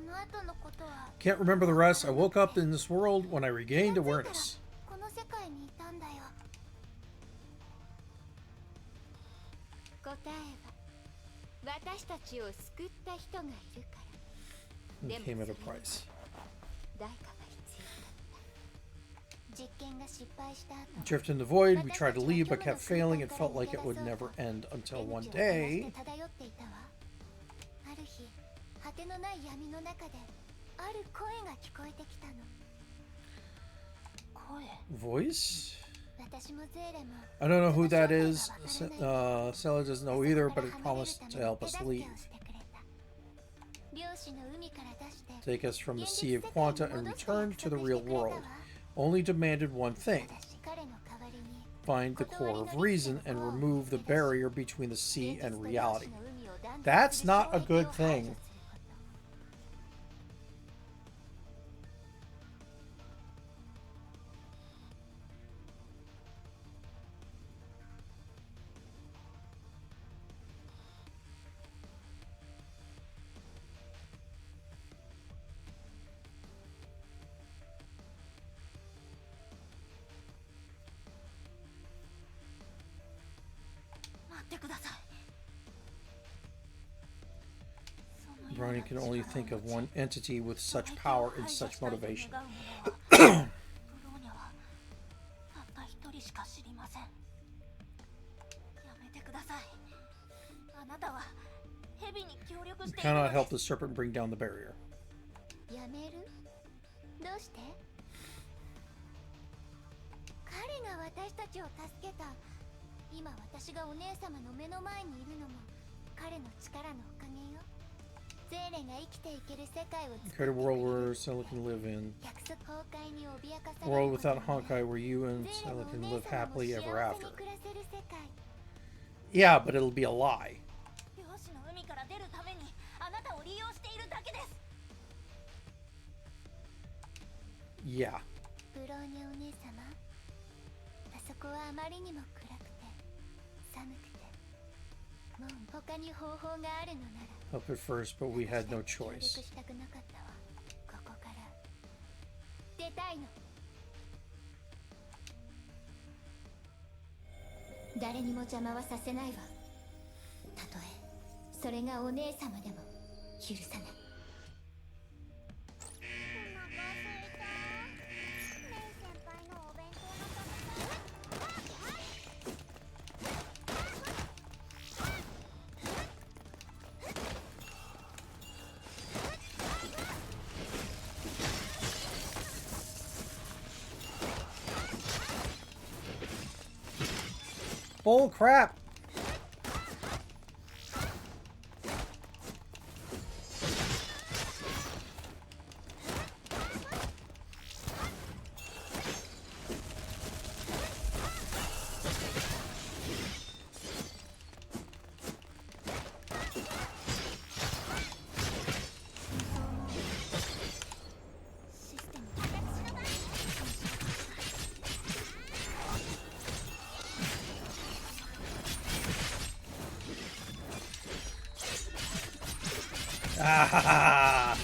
の後のことは Can't remember the rest. I woke up in this world when I regained 気がついたら awareness. この世界にいたんだよ。答えは私たちを救った人がいるから。 It came at a price. 代価が必要だった。実験が失敗した後 Drift in the void. We tried to leave but kept failing. It felt like it would never end until one day. 漂っていたわ。ある日果てのない闇の中である声が聞こえてきたの。声。 Voice? 私もゼーレも I don't know who that is. Sella doesn't know either, but it promised to help us leave. 漁師の海から出して Take us from the Sea of Quanta and return to the real world. Only demanded one thing. 私彼の代わりに find the core of reason and remove the barrier between the sea and reality. That's not a good thing. Ronnie can only think of one entity with such power and such motivation. You cannot help the serpent bring down the barrier. やめる？どうして？彼が私たちを助けた。今私がお姉様の目の前にいるのも彼の力のおかげよ。ゼーレが生きていける世界を作 Create a world where Stella can live in. 約束崩壊に脅かさ A れる world こと without なく Honkai where you and ゼーレ Stella もお can 姉 live 様も happily 幸 ever せ after. に暮らせる世界。 Yeah, but it'll be a lie. 漁師の海から出るためにあなたを利用しているだけです。 Yeah. ブローニャお姉様、あそこはあまりにも暗くて寒くて、もう他に方法があるのなら Up at first, but we had no 協力 choice. したくなかったわ。ここから出たいの。誰にも邪魔はさせないわ。たとえそれがお姉様でも許さない。Bull crap! Ah!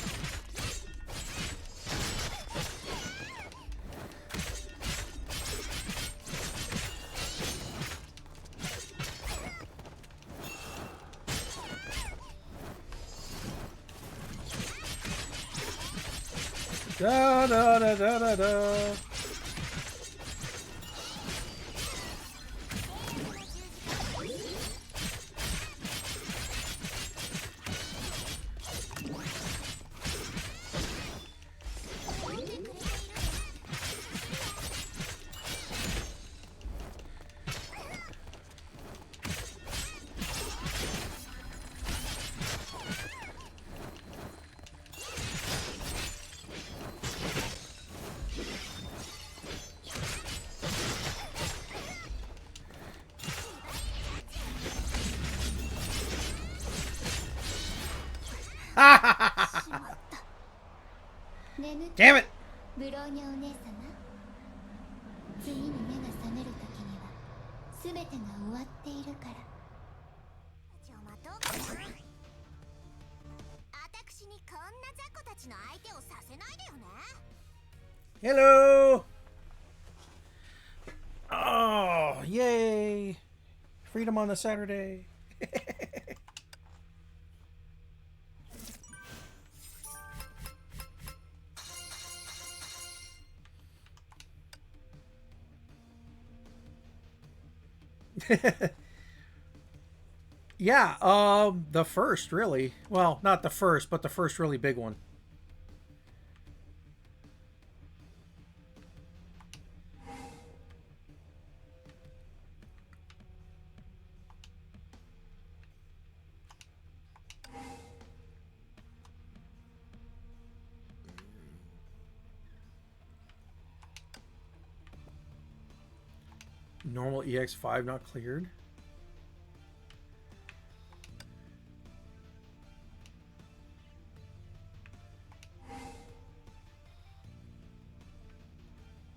Da da da da da da. Damn it! ブローニャお姉様、次に目が覚める時には全てが終わっているから。ちょ待とうかな。私にこんな雑魚たちの相手をさせないでよね。 Hello! Oh, yay! Freedom on a Saturday. Yeah, the first, really. Well, not the first, but the first really big one. Normal EX5 not cleared.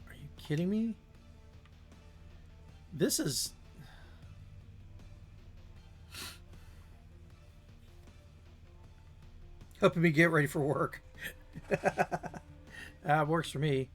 Are you kidding me? This is... helping me get ready for work. Works for me.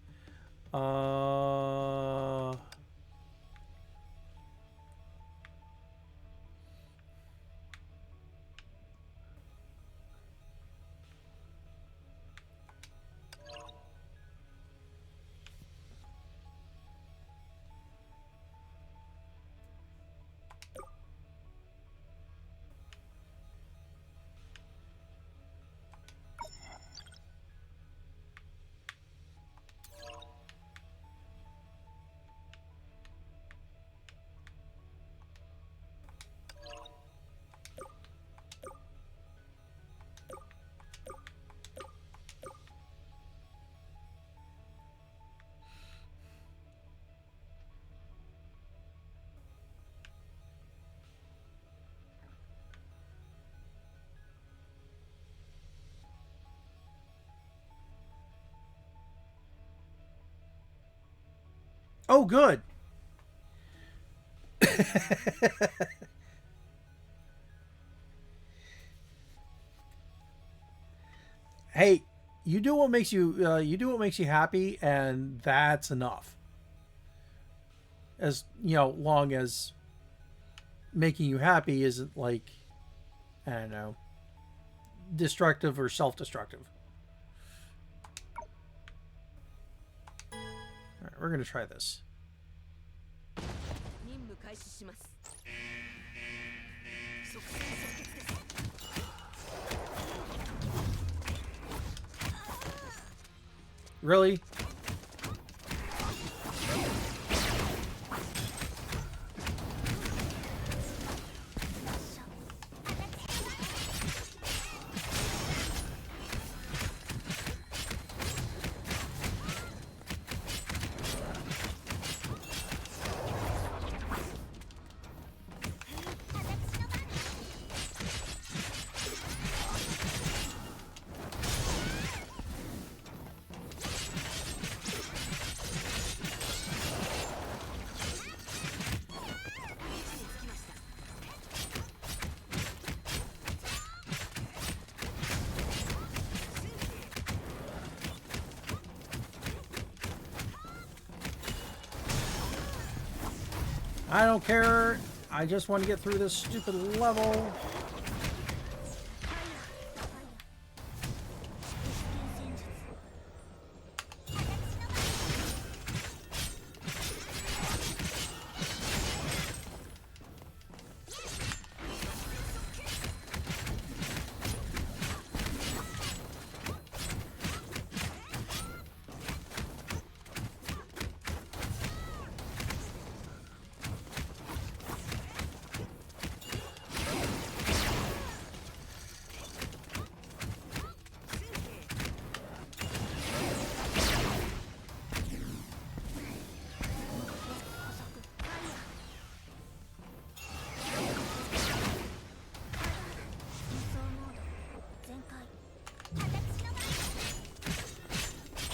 Oh, good. Hey, you do what makes you happy, and that's enough. As you know, long as making you happy isn't like, I don't know, destructive or self-destructive. All right, we're gonna try this. Really? I don't care. I just want to get through this stupid level.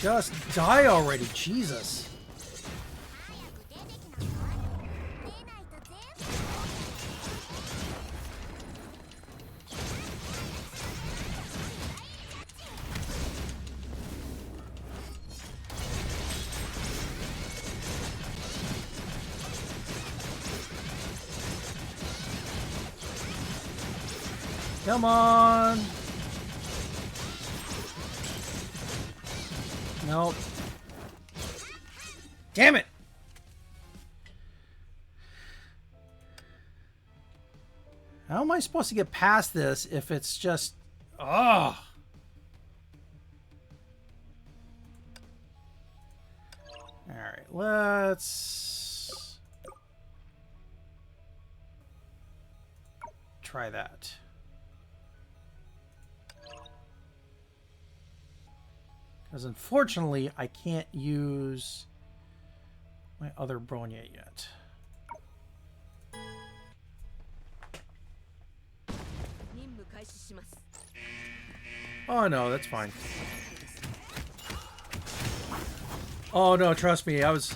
Just die already, Jesus. Come on. Nope. Damn it. How am I supposed to get past this if it's just... Ugh. Alright, let's... try that. Because unfortunately, I can't use my other Bronya yet. Oh no, that's fine. Oh no, trust me, I was...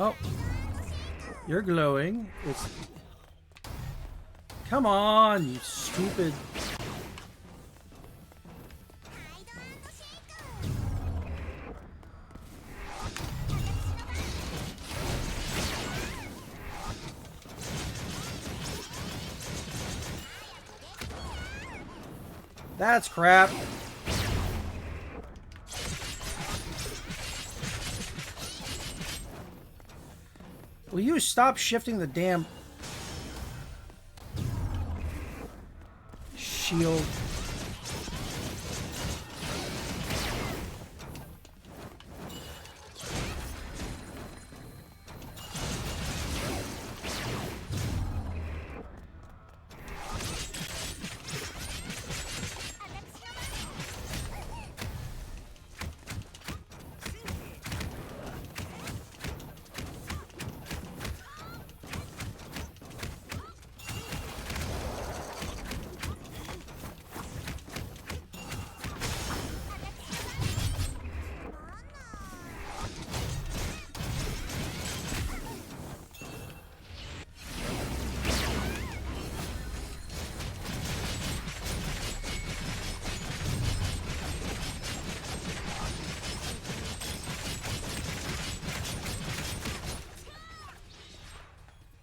Oh, you're glowing. It's... Come on, you stupid... That's crap. Will you stop shifting the damn shield?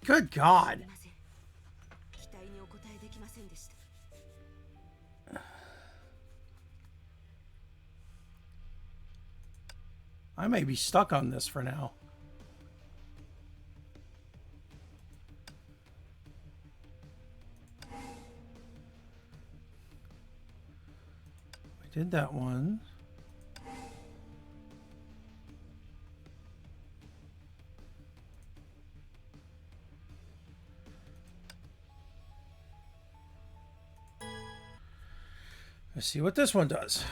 Good God. I may be stuck on this for now. I did that one. Let's see what this one does.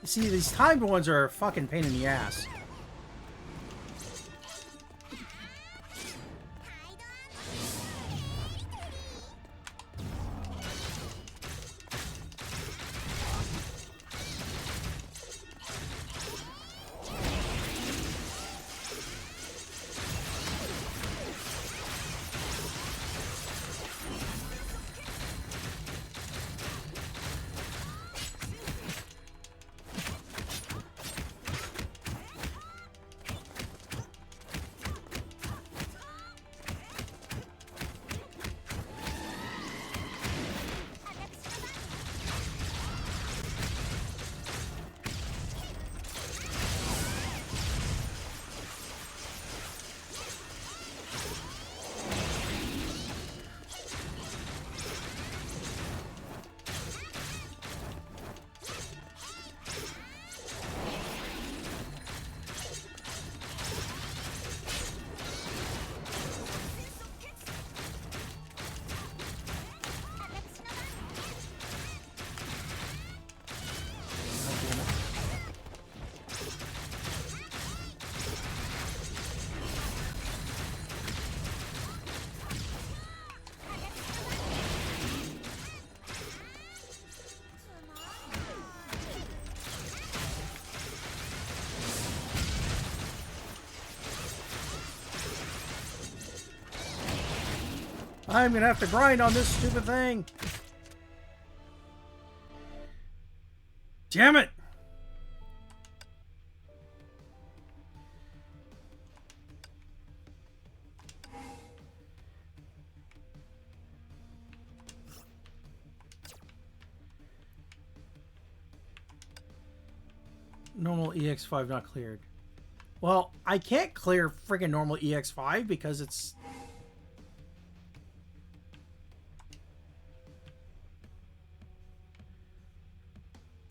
See, these timed ones are a fucking pain in the ass. I'm gonna have to grind on this stupid thing. Damn it! Normal EX5 not cleared. Well, I can't clear friggin' normal EX5 because it's...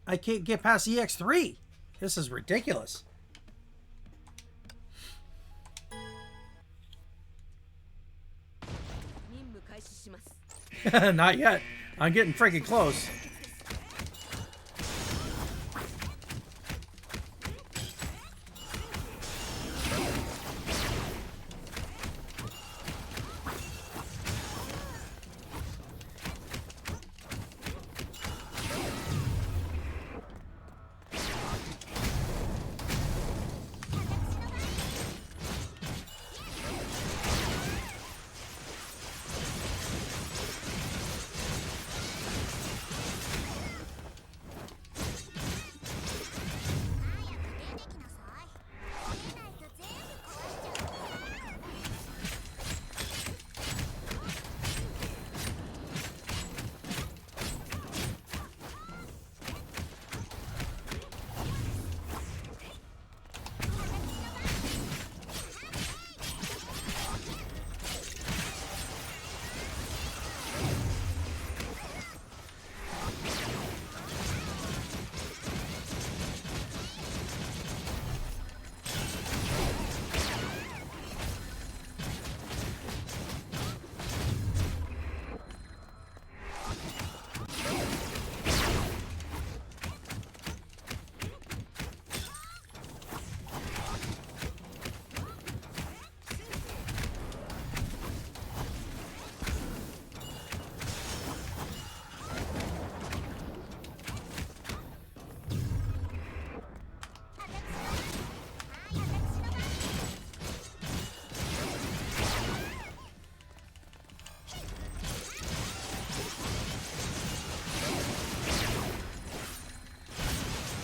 I can't get past EX3. This is ridiculous. Not yet. I'm getting freaking close.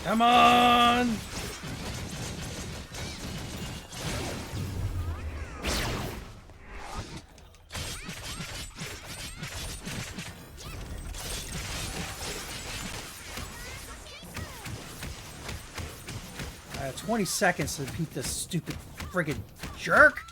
Come on! I have 20 seconds to beat this stupid friggin' jerk.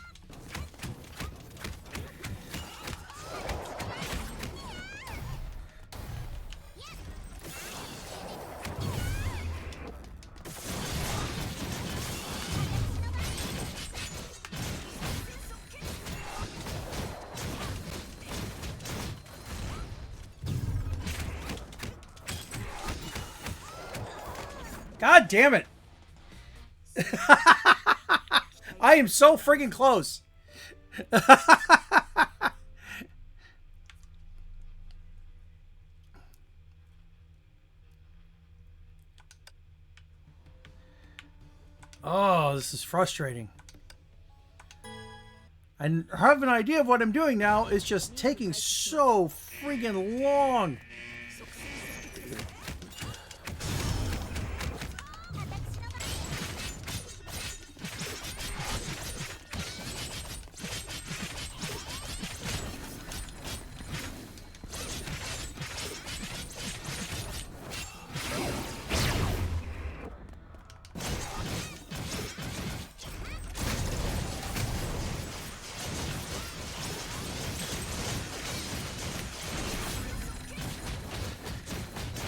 God damn it! I am so friggin' close. Oh, this is frustrating. I have an idea of what I'm doing now. It's just taking so friggin' long.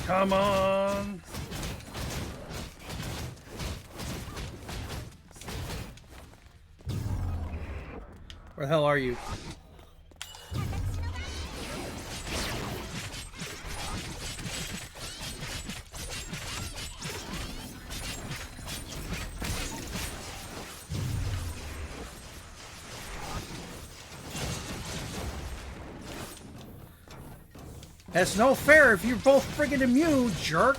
Come on! Where the hell are you? That's no fair if you're both friggin' immune, jerk.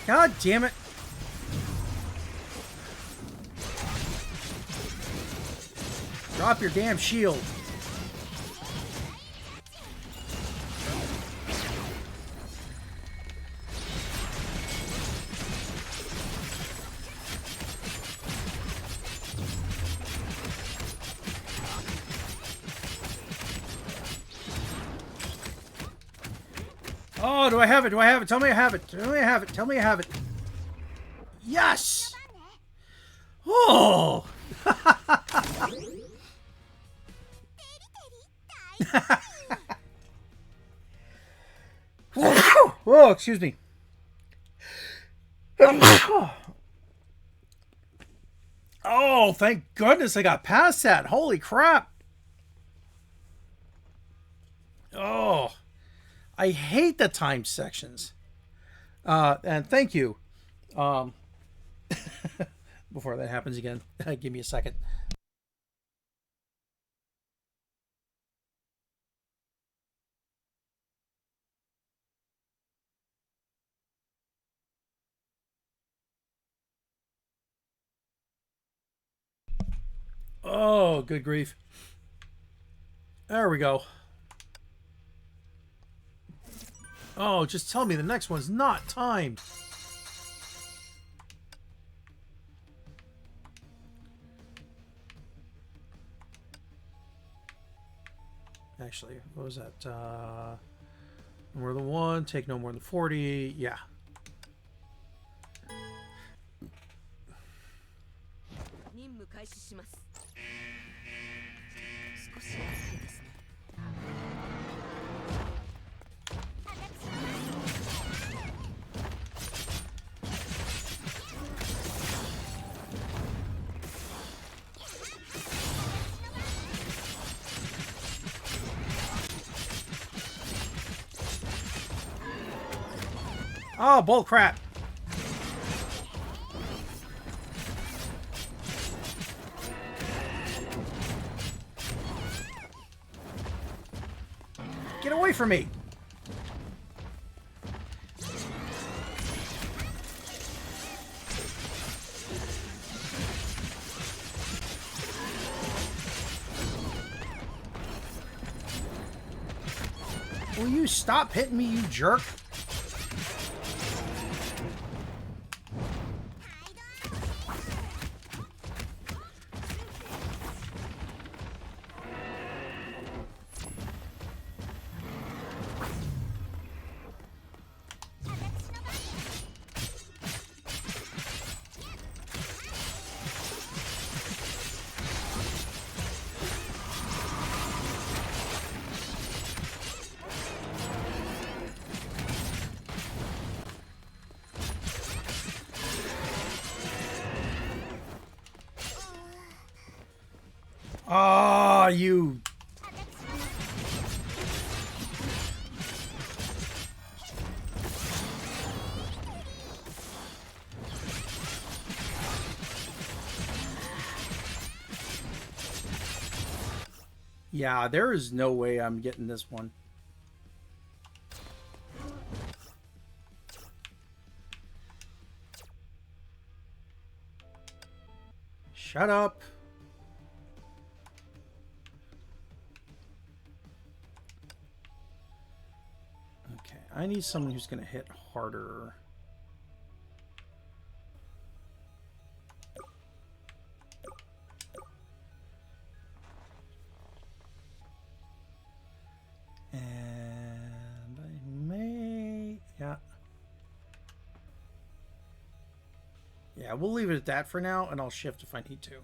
God damn it. Drop your damn shield. Oh, do I have it? Do I have it? Tell me I have it. Tell me I have it. Tell me I have it. Yes! Oh! Whoa, excuse me. Oh, thank goodness I got past that. Holy crap. Oh, I hate the time sections. And thank you. Before that happens again, give me a second. Oh, good grief. There we go. Oh, just tell me the next one's not timed. Actually, what was that? No more than one, take no more than 40. Yeah. Oh, bull crap. Get away from me. Will you stop hitting me, you jerk? Ah, you. Yeah, there is no way I'm getting this one. Shut up. Okay, I need someone who's going to hit harder. And I may... Yeah. Yeah, we'll leave it at that for now, and I'll shift if I need to.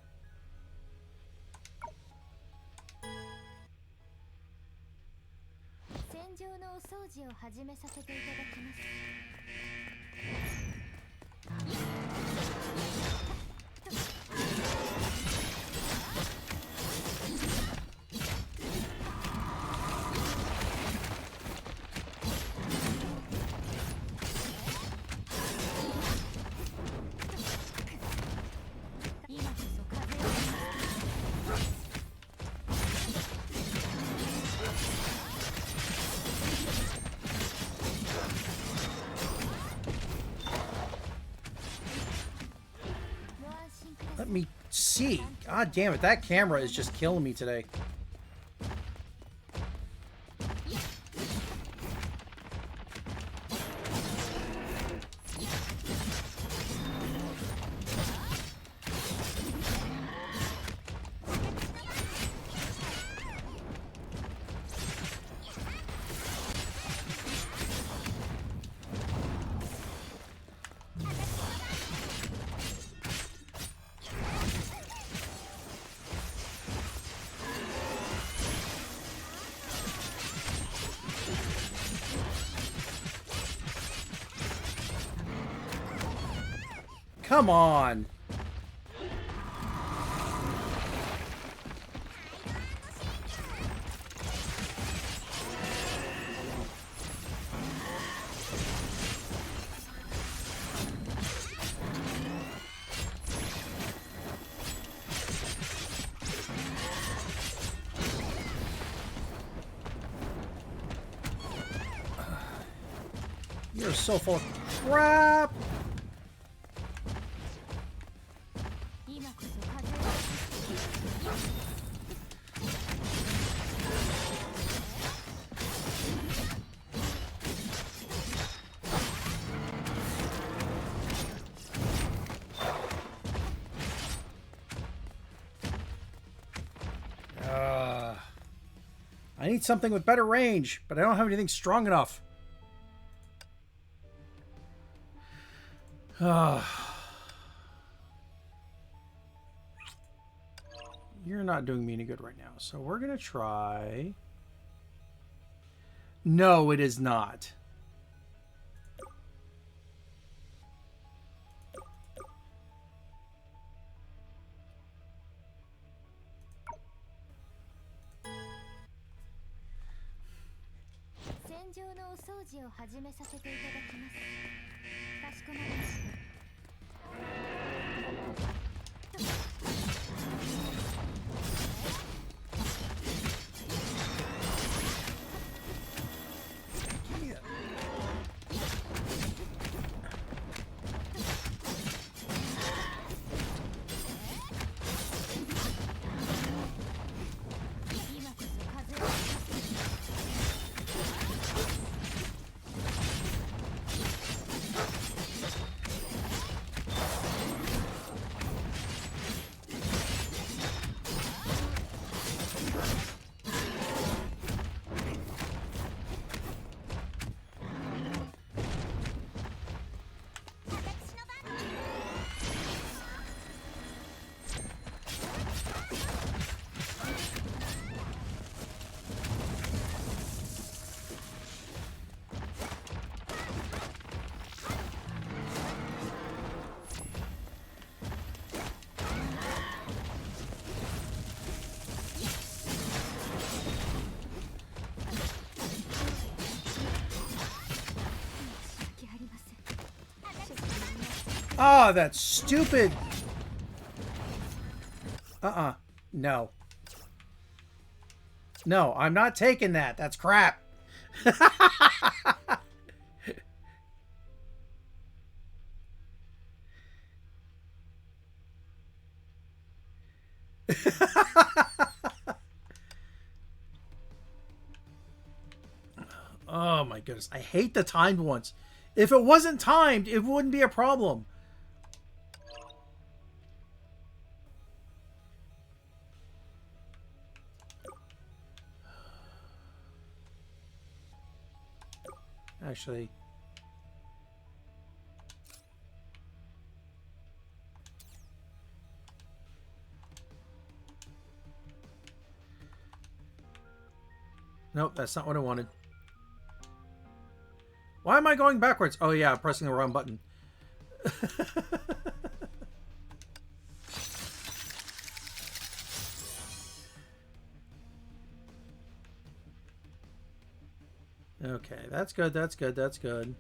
see. God damn it, that camera is just killing me today. Come on. You're so full of crap. I need something with better range, but I don't have anything strong enough. You're not doing me any good right now, so we're gonna try. No, it is not. Oh, that's stupid. No. No, I'm not taking that. That's crap. Oh my goodness. I hate the timed ones. If it wasn't timed, it wouldn't be a problem. Actually, nope, that's not what I wanted. Why am I going backwards? Oh yeah, I'm pressing the wrong button. Okay, that's good, that's good, that's good.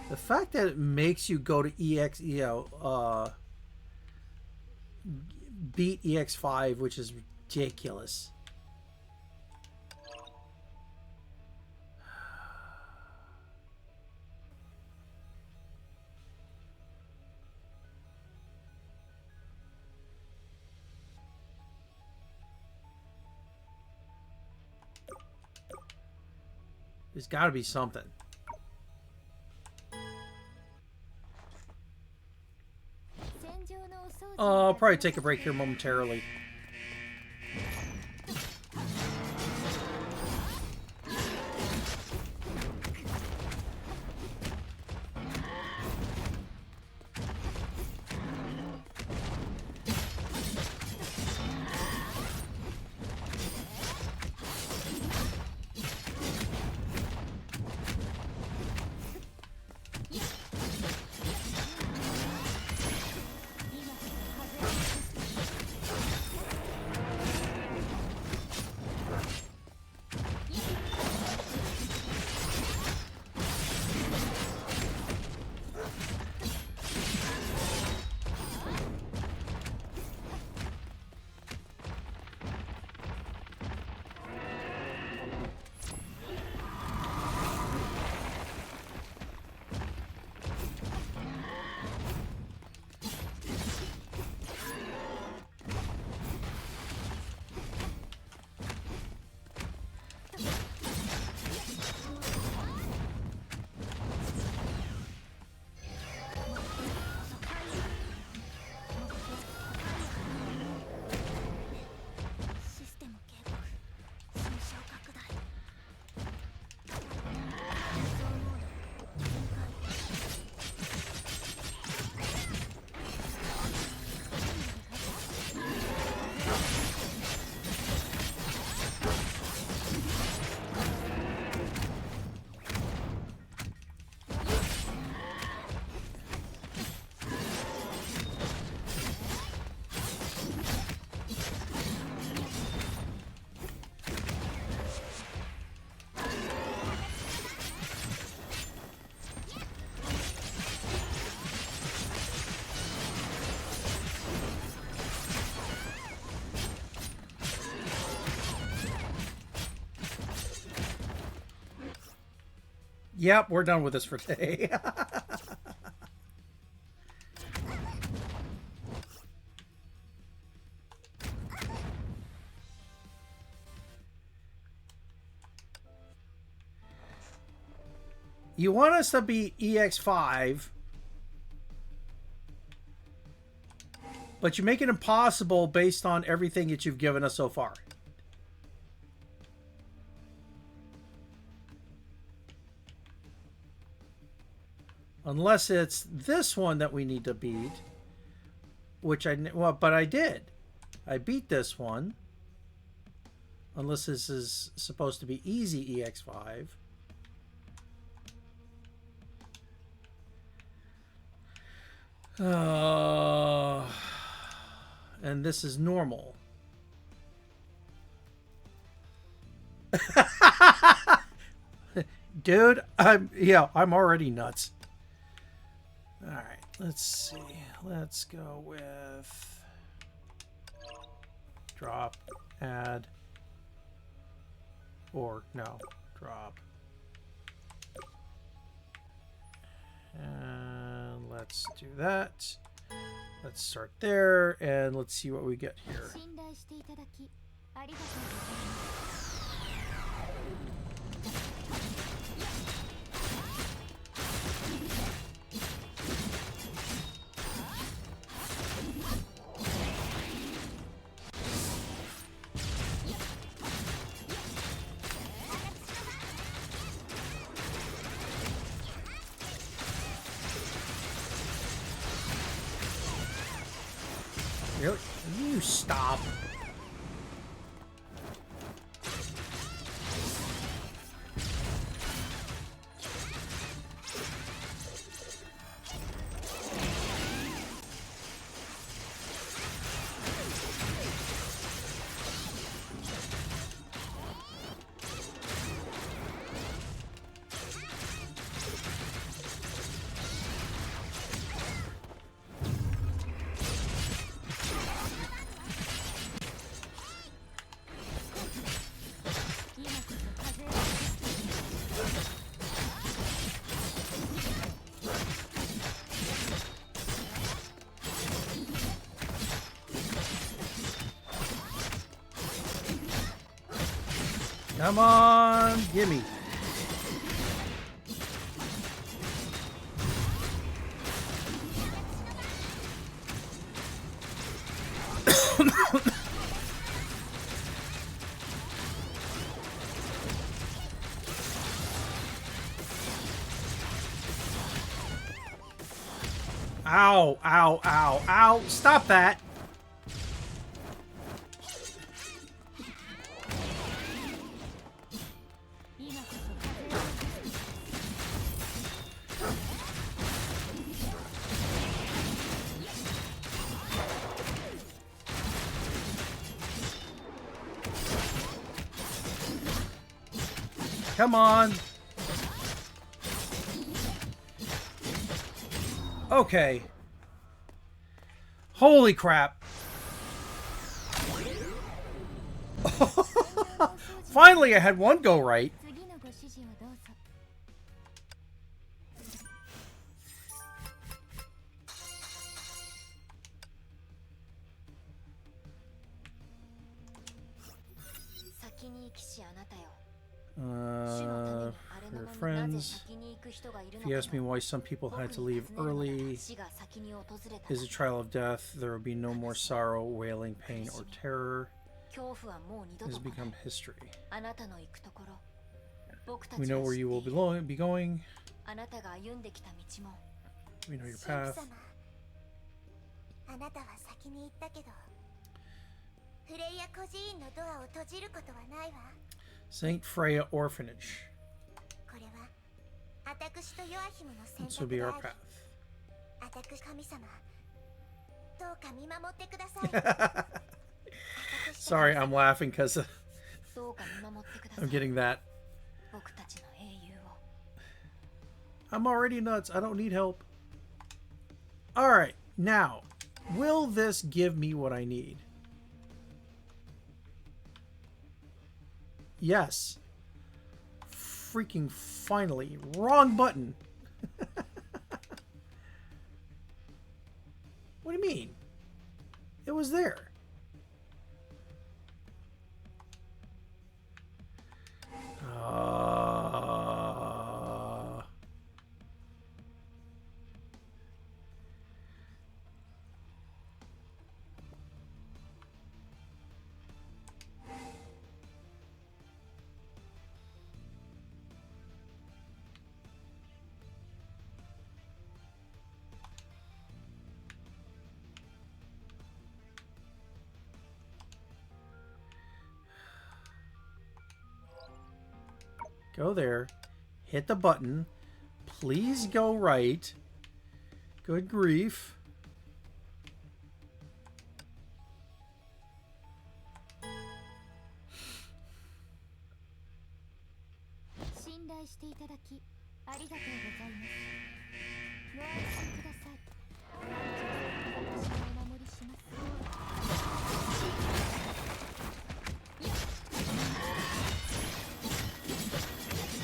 The fact that it makes you go to beat EX5, which is ridiculous. There's got to be something. I'll probably take a break here momentarily. Yep, we're done with this for today. You want us to be EX5, but you make it impossible based on everything that you've given us so far. Unless it's this one that we need to beat, which but I did. I beat this one. Unless this is supposed to be easy EX5. And this is normal. Dude, I'm already nuts. All right, let's see. Let's go with drop, add, or no, drop. And let's do that. Let's start there, and let's see what we get here. Really? You stop. Come on, gimme. Ow, ow, ow, ow. Stop that. Come on. Okay. Holy crap. Finally, I had one go right. 次のご指示をどうぞ。先に行きしあなたよ。 For your friends, if you ask me why some people had to leave early, is a trial of death. There will be no more sorrow, wailing, pain, or terror. It has become history. We know where you will be going. We know your path. あなたは先に行ったけど、フレイヤ孤児院のドアを閉じることはないわ。 Saint Freya Orphanage. これは私とヨアヒムの選 This will 択 be が our ある。 path. 私神様、どうか見守ってください。Sorry, I'm laughing because I'm getting that. I'm already nuts. I don't need help. Alright, now, will this give me what I need? Yes. Freaking finally. Wrong button. What do you mean? It was there. Go there. Hit the button. Please go right. Good grief.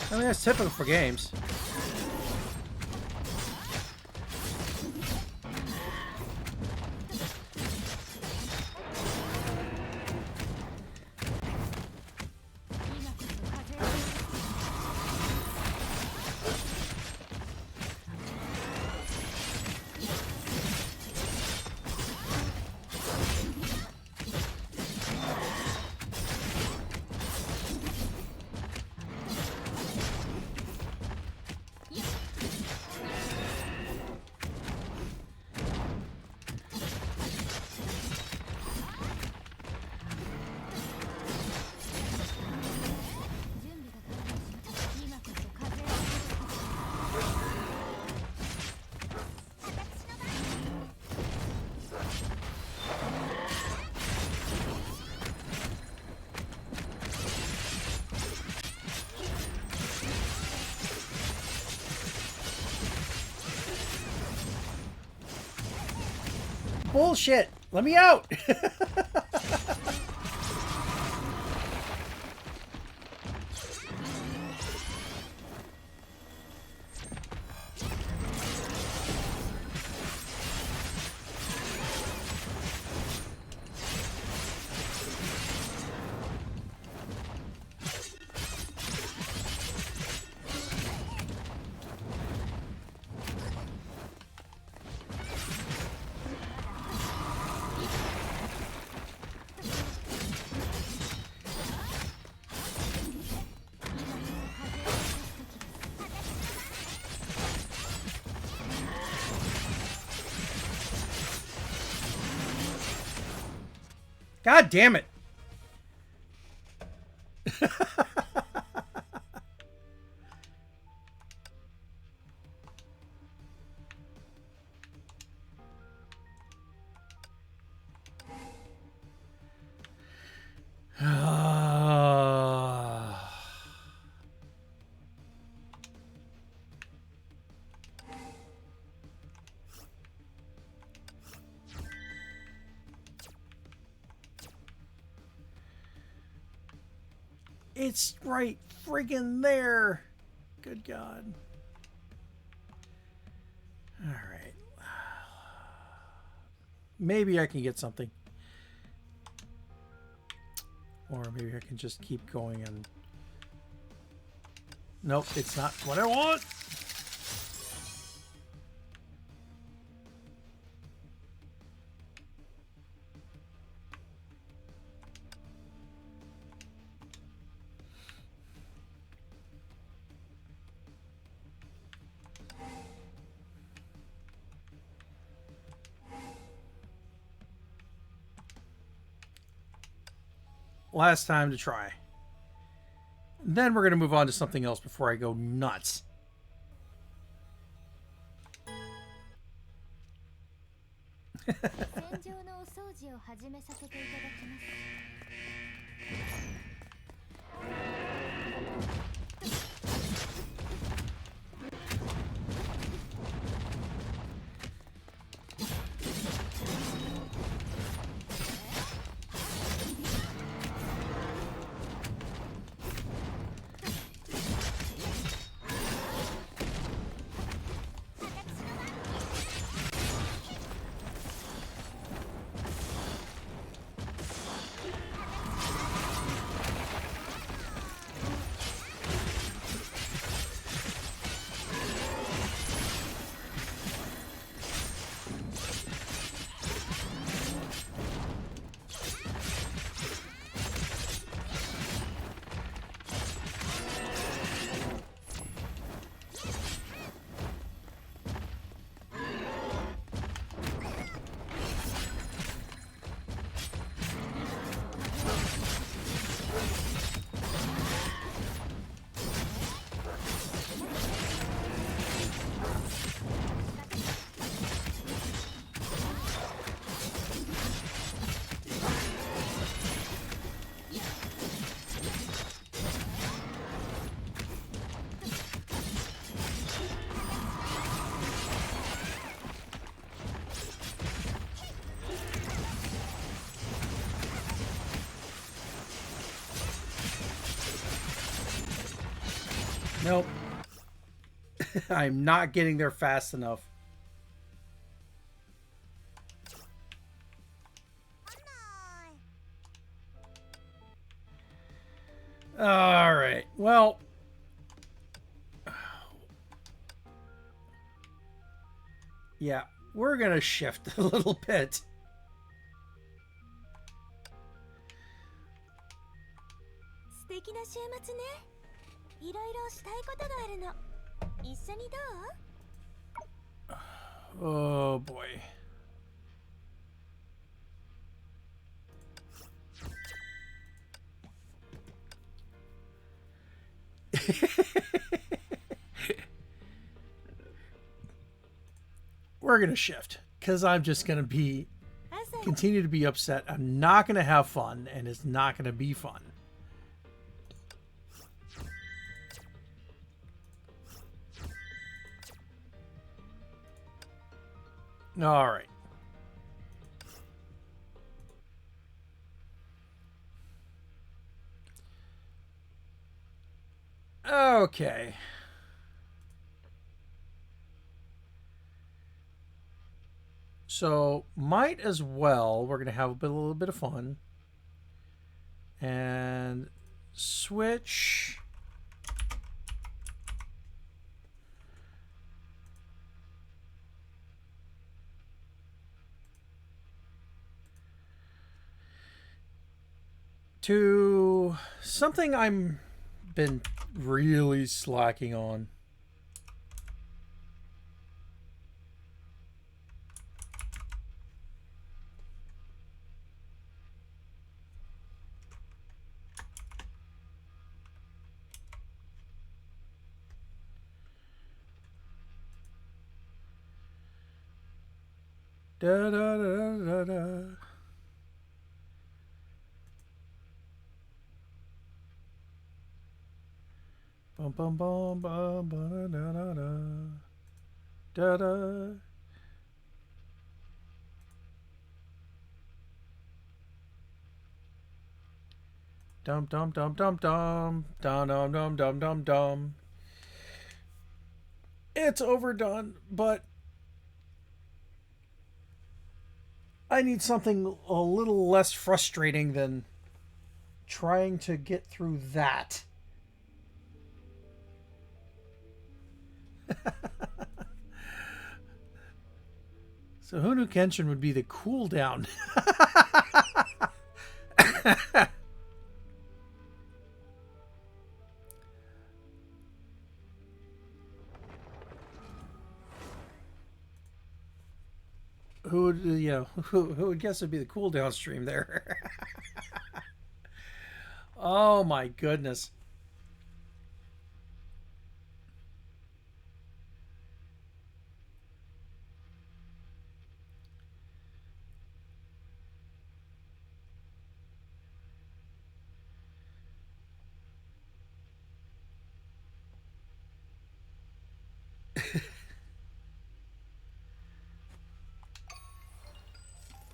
I mean, that's typical for games. Bullshit! Let me out! God damn it. It's right friggin' there. Good God. All right. Maybe I can get something. Or maybe I can just keep going and... Nope, it's not what I want. Last time to try. Then we're going to move on to something else before I go nuts. Nope. I'm not getting there fast enough. All right. Well, yeah, we're going to shift a little bit. Oh boy. We're going to shift because I'm just going to be continue to be upset. I'm not going to have fun, and it's not going to be fun. All right. Okay. So, might as well, we're going to have a little bit of fun. And switch. To something I'm been really slacking on. Da da da da da. Bum bum bum bum ba da da da da da. Dum dum dum dum dum dum dum dum dum dum dum. It's overdone, but I need something a little less frustrating than trying to get through that. So who knew Genshin would be the cooldown? Who would who would guess it'd be the cooldown stream there? Oh my goodness.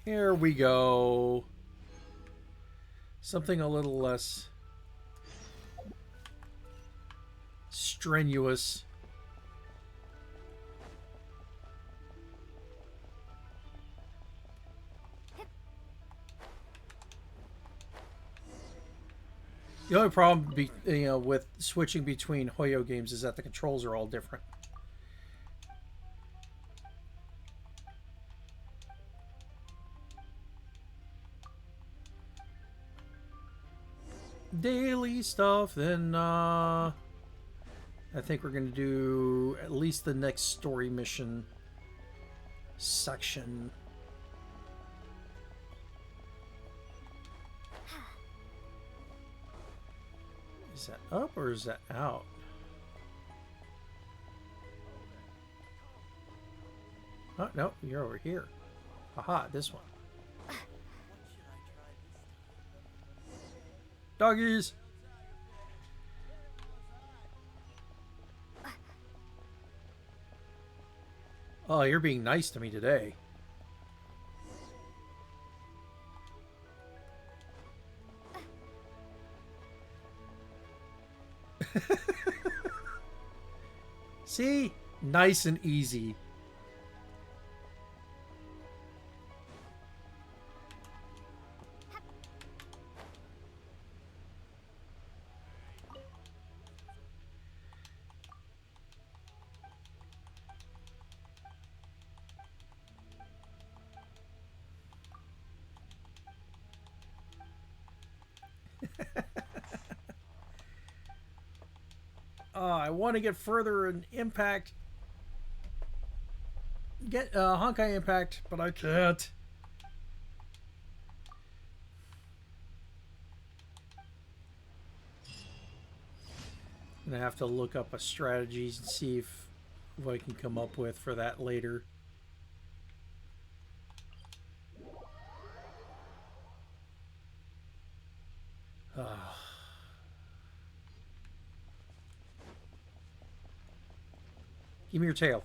Here we go. Something a little less strenuous. The only problem, with switching between Hoyo games is that the controls are all different. Daily stuff, then I think we're gonna do at least the next story mission section. Is that up or is that out? Oh no, you're over here. Aha, this one. Doggies! Oh, you're being nice to me today. See? Nice and easy. I want to get further in Impact. Get Honkai Impact, but I can't. I'm gonna have to look up a strategy and see if what I can come up with for that later. Give me your tail.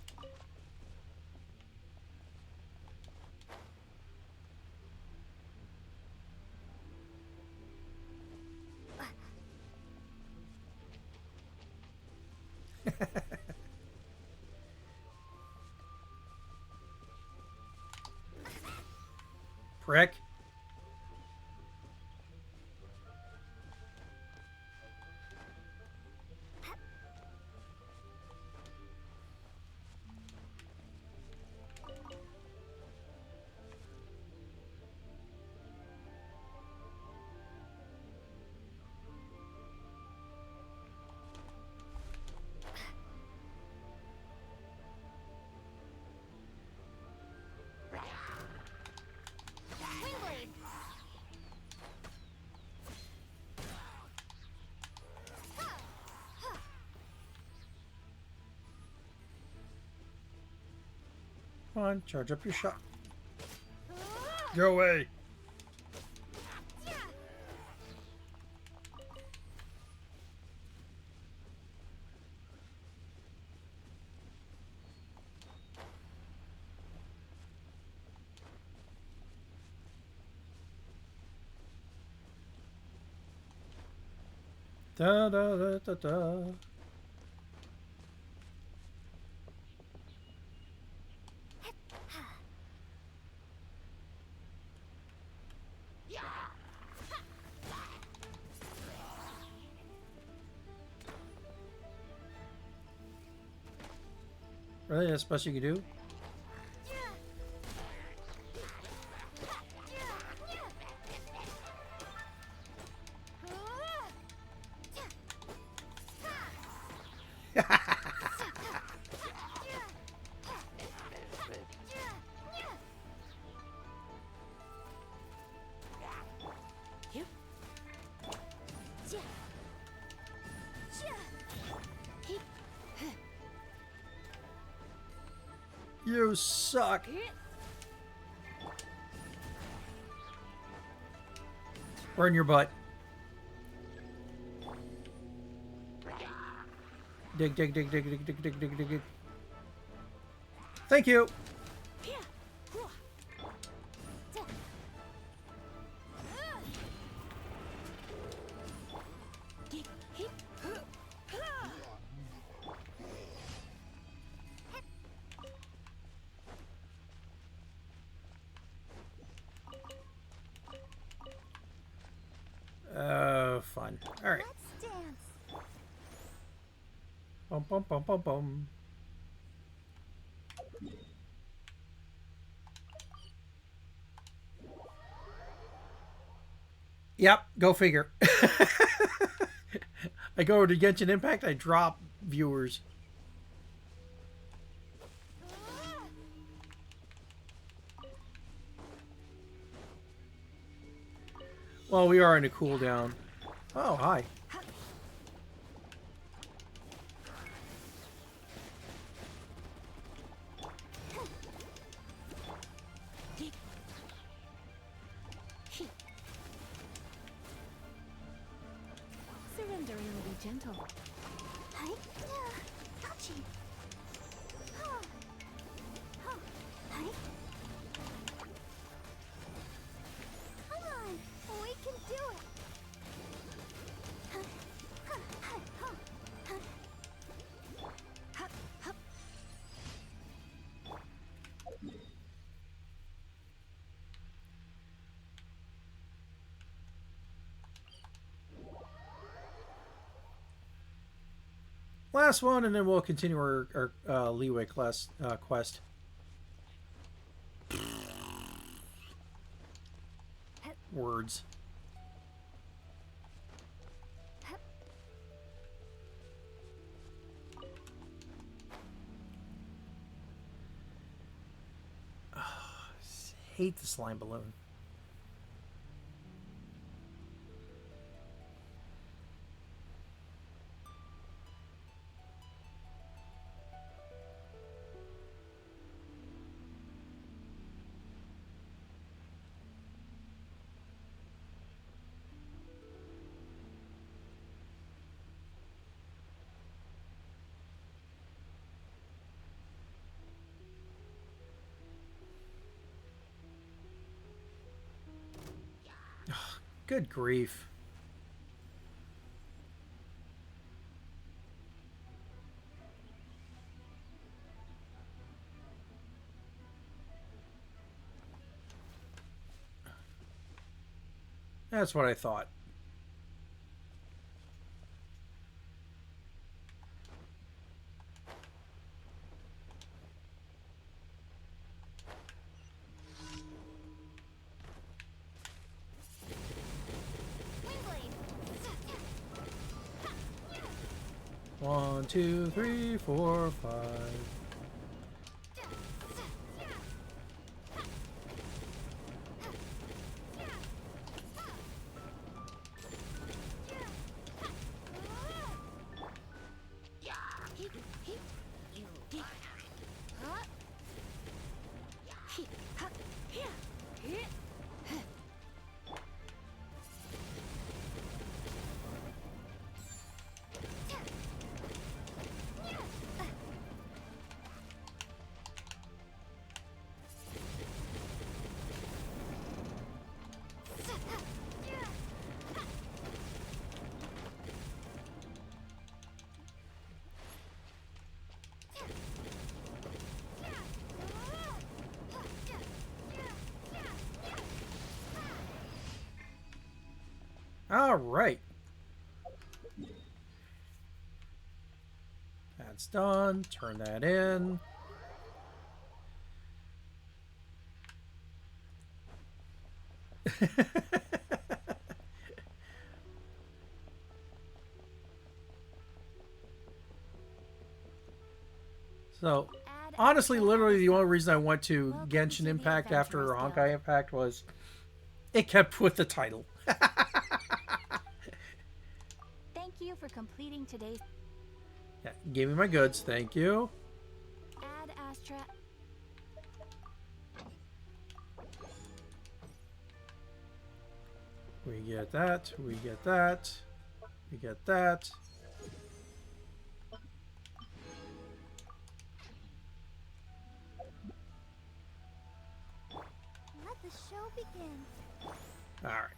Prick. Come on, charge up your shot. Go away. Da da da da da. Really? That's the best you can do? You suck. Burn your butt. Dig, dig, dig, dig, dig, dig, dig, dig, dig, dig. Thank you. Fun. All right. Let's dance. Bum, bum, bum, bum, bum. Yep, go figure. I go to Genshin Impact, I drop viewers. Well, we are in a cooldown. Oh, hi. Surrendering will be gentle. Hi. Touching. Hi. Come on, we can do it. Last one, and then we'll continue our leeway class quest. Words. Hate the slime balloon. Good grief. That's what I thought. One, two, three, four, five. All right. That's done. Turn that in. So, honestly, literally the only reason I went to Genshin Impact after Honkai Impact was it kept with the title. Thank you for completing today's Yeah, give me my goods, thank you. Ad Astra. We get that, we get that, we get that. Let the show begin. All right.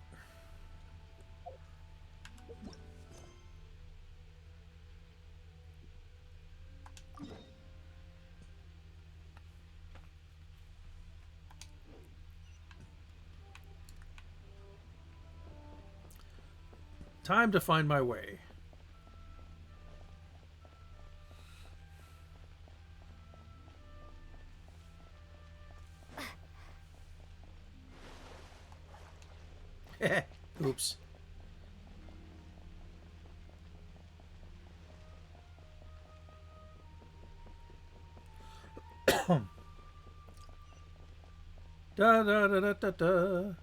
Time to find my way. Oops. Da da da da da da.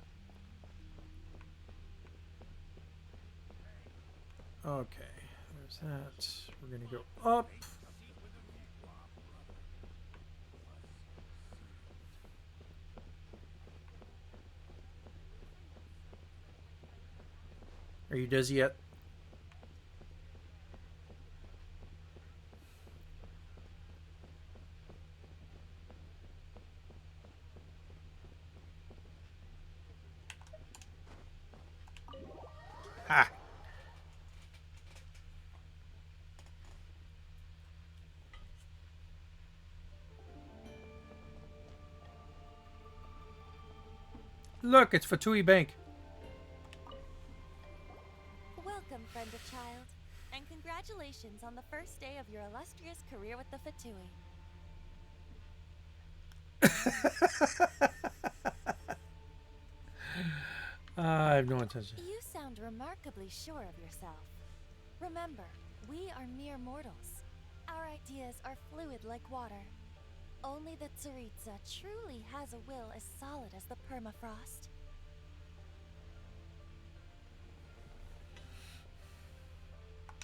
Okay, there's that. We're gonna go up. Are you dizzy yet? Ha! Look, it's Fatui Bank. Welcome, friend of child, and congratulations on the first day of your illustrious career with the Fatui. I have no intention. You sound remarkably sure of yourself. Remember, we are mere mortals. Our ideas are fluid like water. Only the Tsaritsa truly has a will as solid as the permafrost.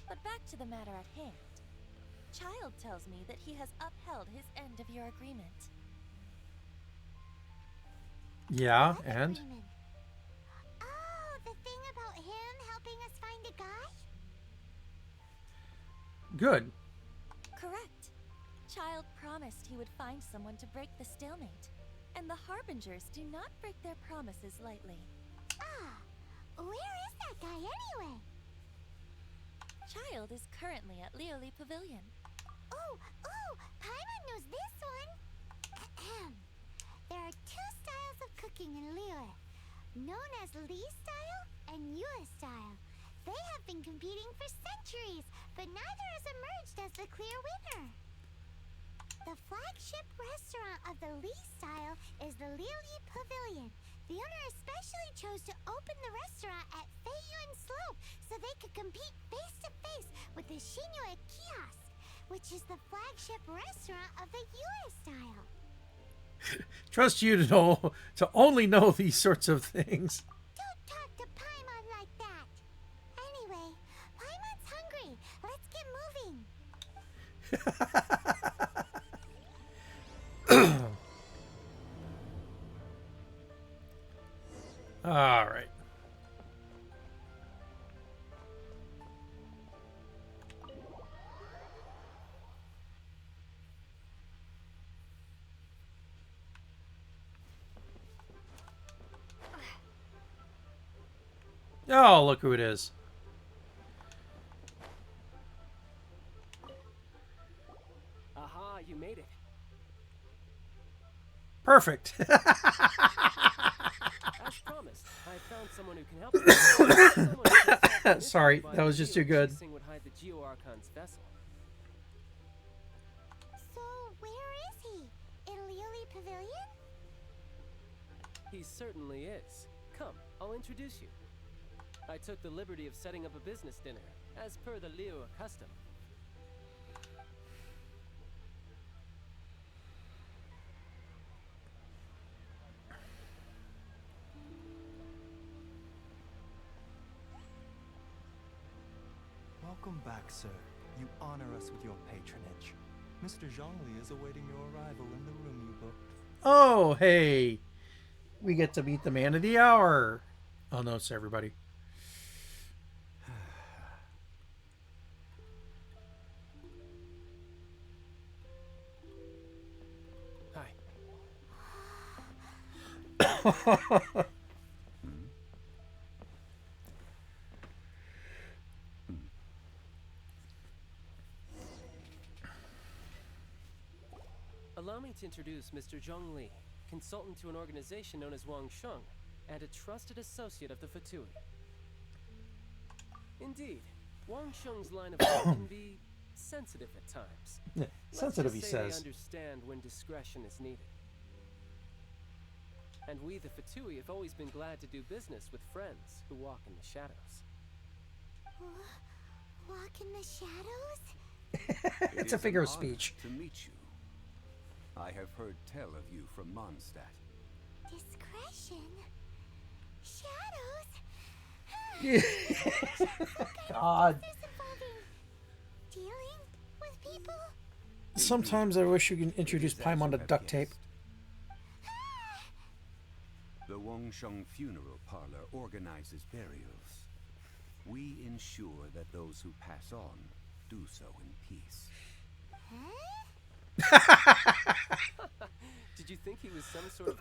But back to the matter at hand. Child tells me that he has upheld his end of your agreement. Yeah, What and? agreement? Oh, the thing about him helping us find a guy? Good. Correct. Child promised he would find someone to break the stalemate. And the Harbingers do not break their promises lightly. Ah, where is that guy anyway? Child is currently at Lioli Pavilion. Oh, Paimon knows this one. Ahem. There are two styles of cooking in Liyue, known as Li style and Yue style. They have been competing for centuries, but neither has emerged as the clear winner. The flagship restaurant of the Li style is the Lioli Pavilion. The owner especially chose to open the restaurant at Feiyuan Slope so they could compete face to face with the Shinyue Kiosk, which is the flagship restaurant of the Yue style. Trust you to know, to only know these sorts of things. Don't talk to Paimon like that. Anyway, Paimon's hungry. Let's get moving. All right. Oh, look who it is. Aha, you made it. Perfect. As promised. honest, I found someone who can help you. Someone who can solve the Sorry, mystery why that was the just too Geo good. chasing would hide the Geo Archon's vessel. So, where is he? In Liuli Pavilion? He certainly is. Come, I'll introduce you. I took the liberty of setting up a business dinner, as per the Liyue custom. Welcome back, sir. You honor us with your patronage. Mr. Zhongli is awaiting your arrival in the room you booked. Oh, hey. We get to meet the man of the hour. Oh, no, it's everybody. Hi. Allow me to introduce Mr. Zhong Li, consultant to an organization known as Wang Sheng, and a trusted associate of the Vtuber. Indeed, Wang Sheng's line of work can be sensitive at times. Yeah, sensitive, he Let's just say says. they understand when discretion is needed. And we, the Fatui, have always been glad to do business with friends who walk in the shadows. Walk in the shadows? It's a figure of speech. To meet you. I have heard tell of you from Mondstadt. Discretion? Shadows? God. Is this involving dealing with people? Sometimes I wish you could introduce It is as Paimon you to have duct tape. guessed. The Wangsheng Funeral Parlor organizes burials. We ensure that those who pass on do so in peace. Did you think he was some sort of...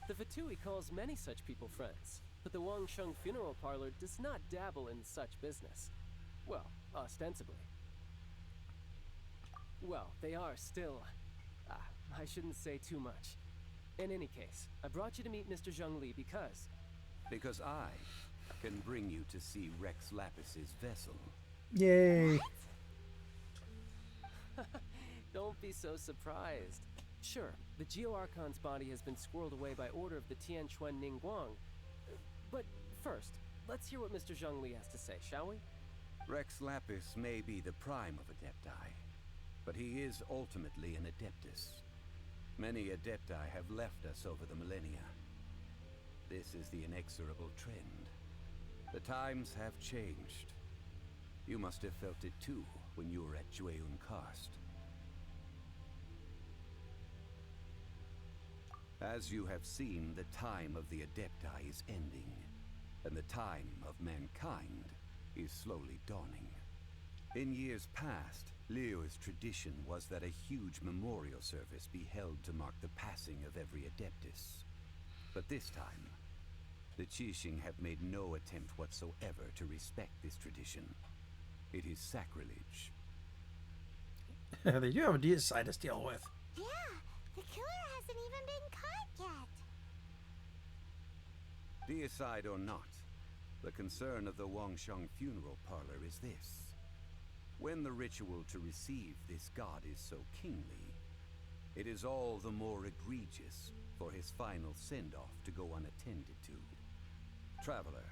The Fatui calls many such people friends, but the Wang Sheng Funeral Parlor does not dabble in such business. Well, ostensibly. Well, they are still... I shouldn't say too much. In any case, I brought you to meet Mr. Zhong Li because... Because I can bring you to see Rex Lapis's vessel. Yay. Don't be so surprised. Sure, the Geo Archon's body has been squirreled away by order of the Tianquan Ningguang. But first, let's hear what Mr. Zhong Li has to say, shall we? Rex Lapis may be the prime of Adepti, but he is ultimately an Adeptus. Many Adepti have left us over the millennia. This is the inexorable trend. The times have changed. You must have felt it too when you were at Jueyun Karst. As you have seen, the time of the Adepti is ending, and the time of mankind is slowly dawning. In years past, Liyue's tradition was that a huge memorial service be held to mark the passing of every Adeptus. But this time, the Qixing have made no attempt whatsoever to respect this tradition. It is sacrilege. They do have a deicide to deal with. Yeah, the killer hasn't even been caught yet. Deicide or not, the concern of the Wangsheng Funeral Parlor is this. When the ritual to receive this god is so kingly, it is all the more egregious for his final send-off to go unattended to. Traveler,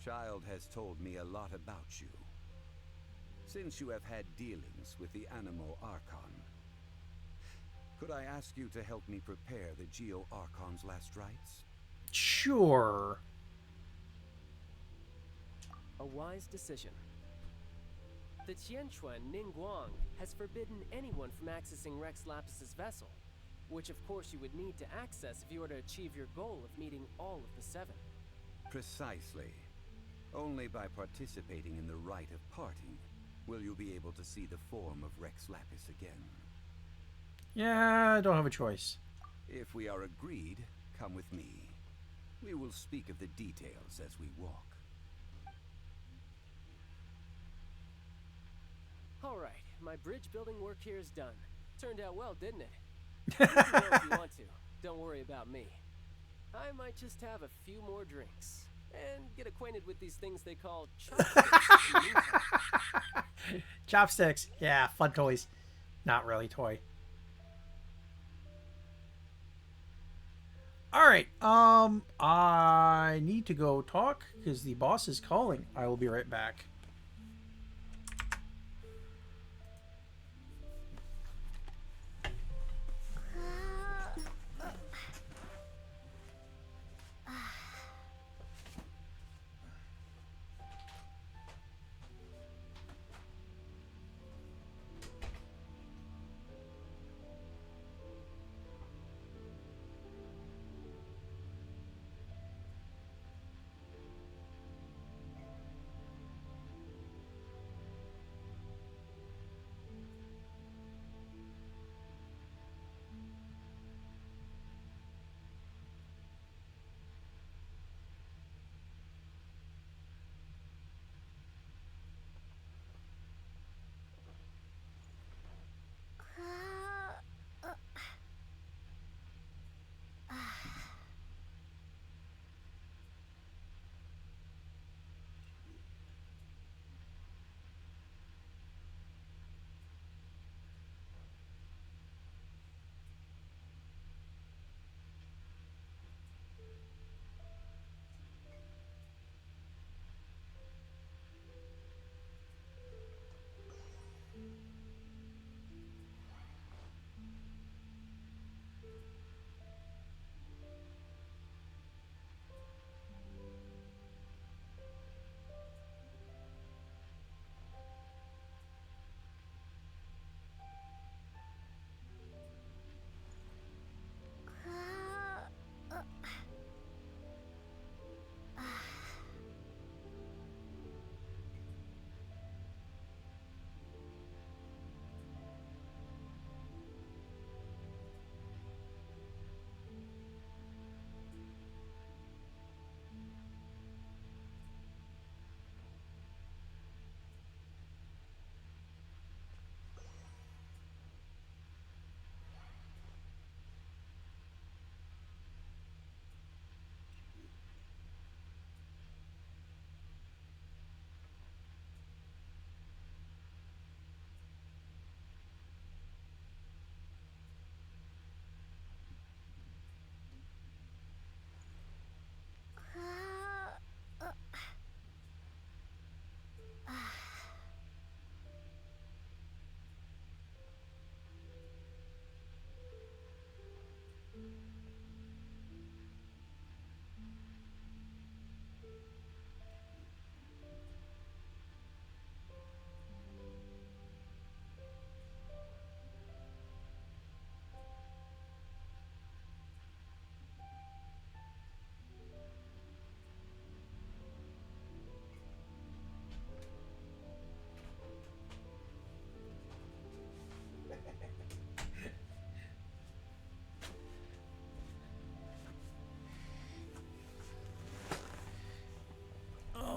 Child has told me a lot about you. Since you have had dealings with the Animo Archon, could I ask you to help me prepare the Geo Archon's last rites? Sure. A wise decision. The Tianquan Ningguang has forbidden anyone from accessing Rex Lapis's vessel, which of course you would need to access if you were to achieve your goal of meeting all of the seven. Precisely. Only by participating in the rite of parting will you be able to see the form of Rex Lapis again. Yeah, I don't have a choice. If we are agreed, come with me. We will speak of the details as we walk. Alright, my bridge building work here is done. Turned out well, didn't it? You can go if you want to. Don't worry about me. I might just have a few more drinks and get acquainted with these things they call chopsticks in the meantime. Chopsticks. Yeah, fun toys. Not really toy. All right. I need to go talk because the boss is calling. I will be right back.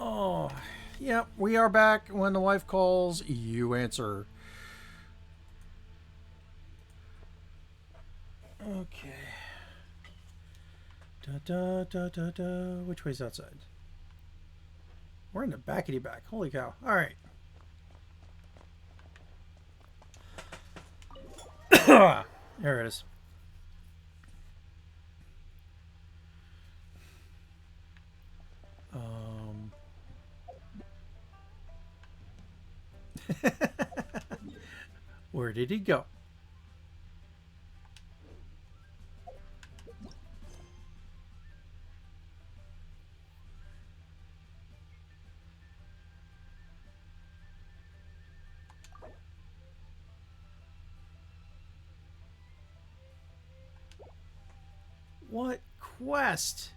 Oh, yep. We are back. When the wife calls, you answer. Okay. Da da da da da. Which way's outside? We're in the backity back. Holy cow. All right. There it is. Where did he go? What quest?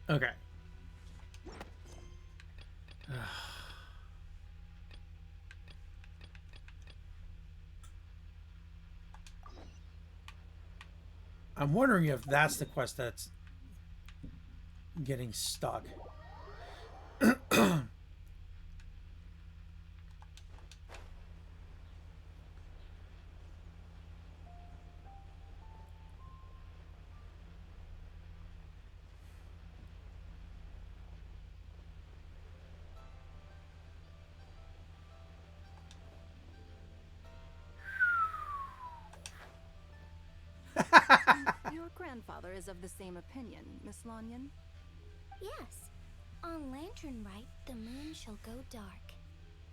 Okay. I'm wondering if that's the quest that's getting stuck. Your grandfather is of the same opinion, Miss Lanyon. Yes. On Lantern Rite, the moon shall go dark.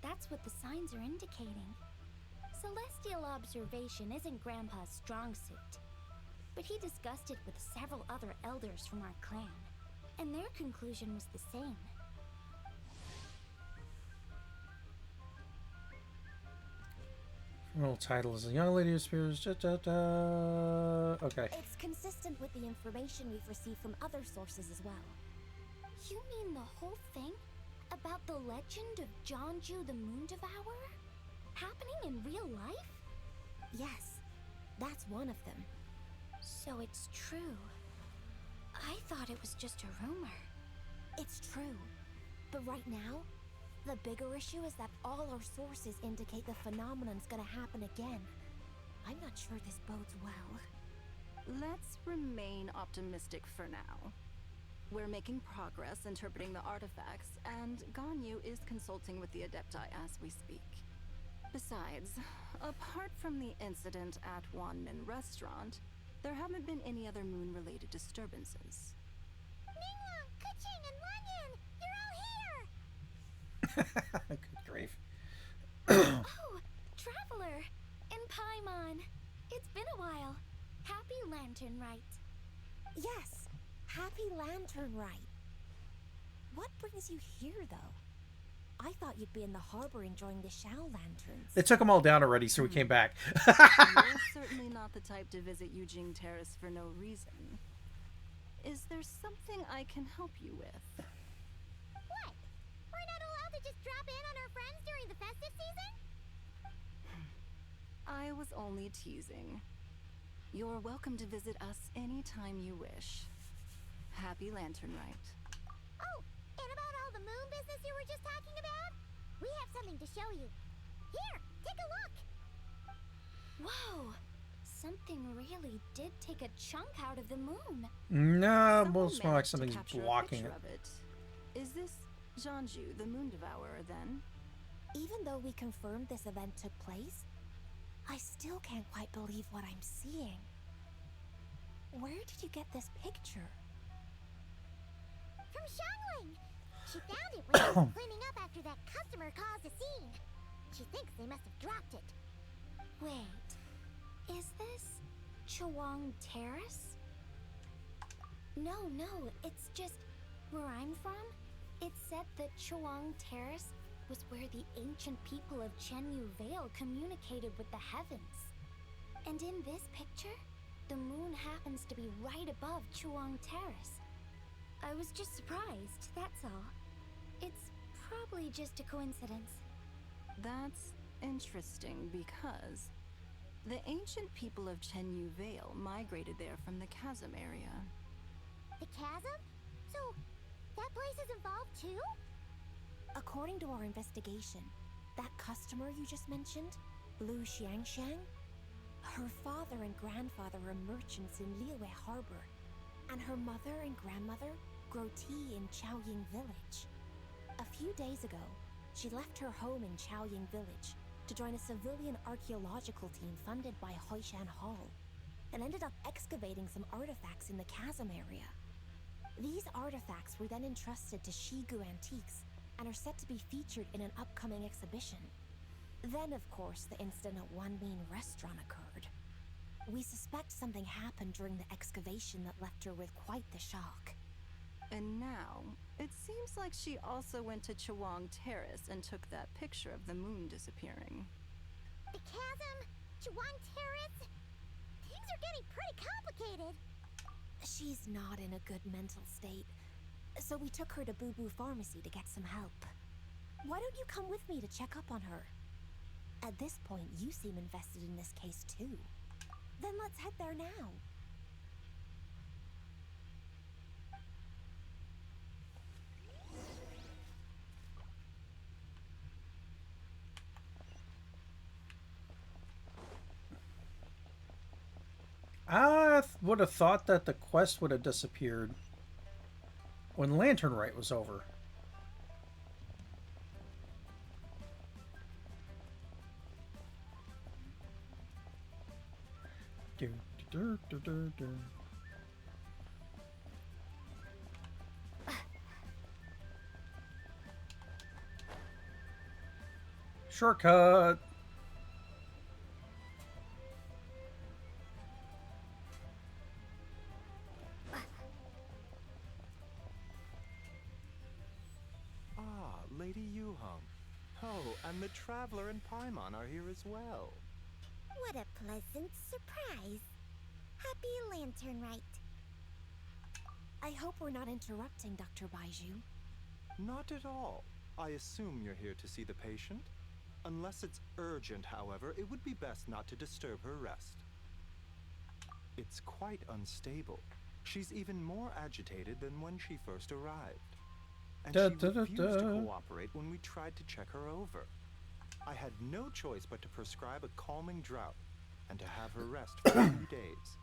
That's what the signs are indicating. Celestial observation isn't Grandpa's strong suit. But he discussed it with several other elders from our clan, and their conclusion was the same. Little title is a young lady who appears. Okay. It's consistent with the information we've received from other sources as well. You mean the whole thing? About the legend of Jonju the Moon Devourer? Happening in real life? Yes, that's one of them. So it's true. I thought it was just a rumor. It's true. But right now, the bigger issue is that all our sources indicate the phenomenon's gonna happen again. I'm not sure this bodes well. Let's remain optimistic for now. We're making progress interpreting the artifacts, and Ganyu is consulting with the Adepti as we speak. Besides, apart from the incident at Wanmin Restaurant, there haven't been any other moon-related disturbances. Ningguang, Keqing, and Lanyan! You're all here! Good grief. Oh, Traveler! And Paimon! It's been a while. Happy Lantern Rite. Yes, Happy Lantern Rite. What brings you here, though? I thought you'd be in the harbor enjoying the Shao Lanterns. They took them all down already, so we came back. You're certainly not the type to visit Yujing Terrace for no reason. Is there something I can help you with? What? We're not allowed to just drop in on our friends during the festive season? I was only teasing. You're welcome to visit us anytime you wish. Happy Lantern Rite. Oh, and about all the moon business you were just talking about? We have something to show you. Here, take a look. Whoa! Something really did take a chunk out of the moon. No, Someone most more like managed to something's capture a blocking picture it. of it. Is this Jonju, the Moon Devourer, then? Even though we confirmed this event took place, I still can't quite believe what I'm seeing. Where did you get this picture? From Xiangling. She found it when she was cleaning up after that customer caused a scene. She thinks they must have dropped it. Wait, is this Chawang Terrace? No, it's just where I'm from. It said that Chawang Terrace was where the ancient people of Chenyu Vale communicated with the heavens. And in this picture, the moon happens to be right above Chawang Terrace. I was just surprised, that's all. It's probably just a coincidence. That's interesting because the ancient people of Chenyu Vale migrated there from the chasm area. The chasm? So, that place is involved too? According to our investigation, that customer you just mentioned, Lu Xiangxiang, her father and grandfather are merchants in Liyue Harbor, and her mother and grandmother grow tea in Chaoying Village. A few days ago, she left her home in Chaoying Village to join a civilian archaeological team funded by Hoishan Hall, and ended up excavating some artifacts in the chasm area. These artifacts were then entrusted to Shigu Antiques and are set to be featured in an upcoming exhibition. Then, of course, the incident at Wanmin Restaurant occurred. We suspect something happened during the excavation that left her with quite the shock. And now, it seems like she also went to Chawang Terrace and took that picture of the moon disappearing. The chasm? Chawang Terrace? Things are getting pretty complicated. She's not in a good mental state. So we took her to Boo Boo Pharmacy to get some help. Why don't you come with me to check up on her? At this point, you seem invested in this case too. Then let's head there now. I would have thought that the quest would have disappeared when Lantern Rite was over. Do, do, do, do, do. Shortcut. Ah, Lady Yuhong. Oh, and the Traveler and Paimon are here as well. What a pleasant surprise. Happy Lantern Rite. I hope we're not interrupting Dr. Baiju. Not at all. I assume you're here to see the patient? Unless it's urgent, however, it would be best not to disturb her rest. It's quite unstable. She's even more agitated than when she first arrived. And she refused to cooperate when we tried to check her over. I had no choice but to prescribe a calming draught and to have her rest for a few days.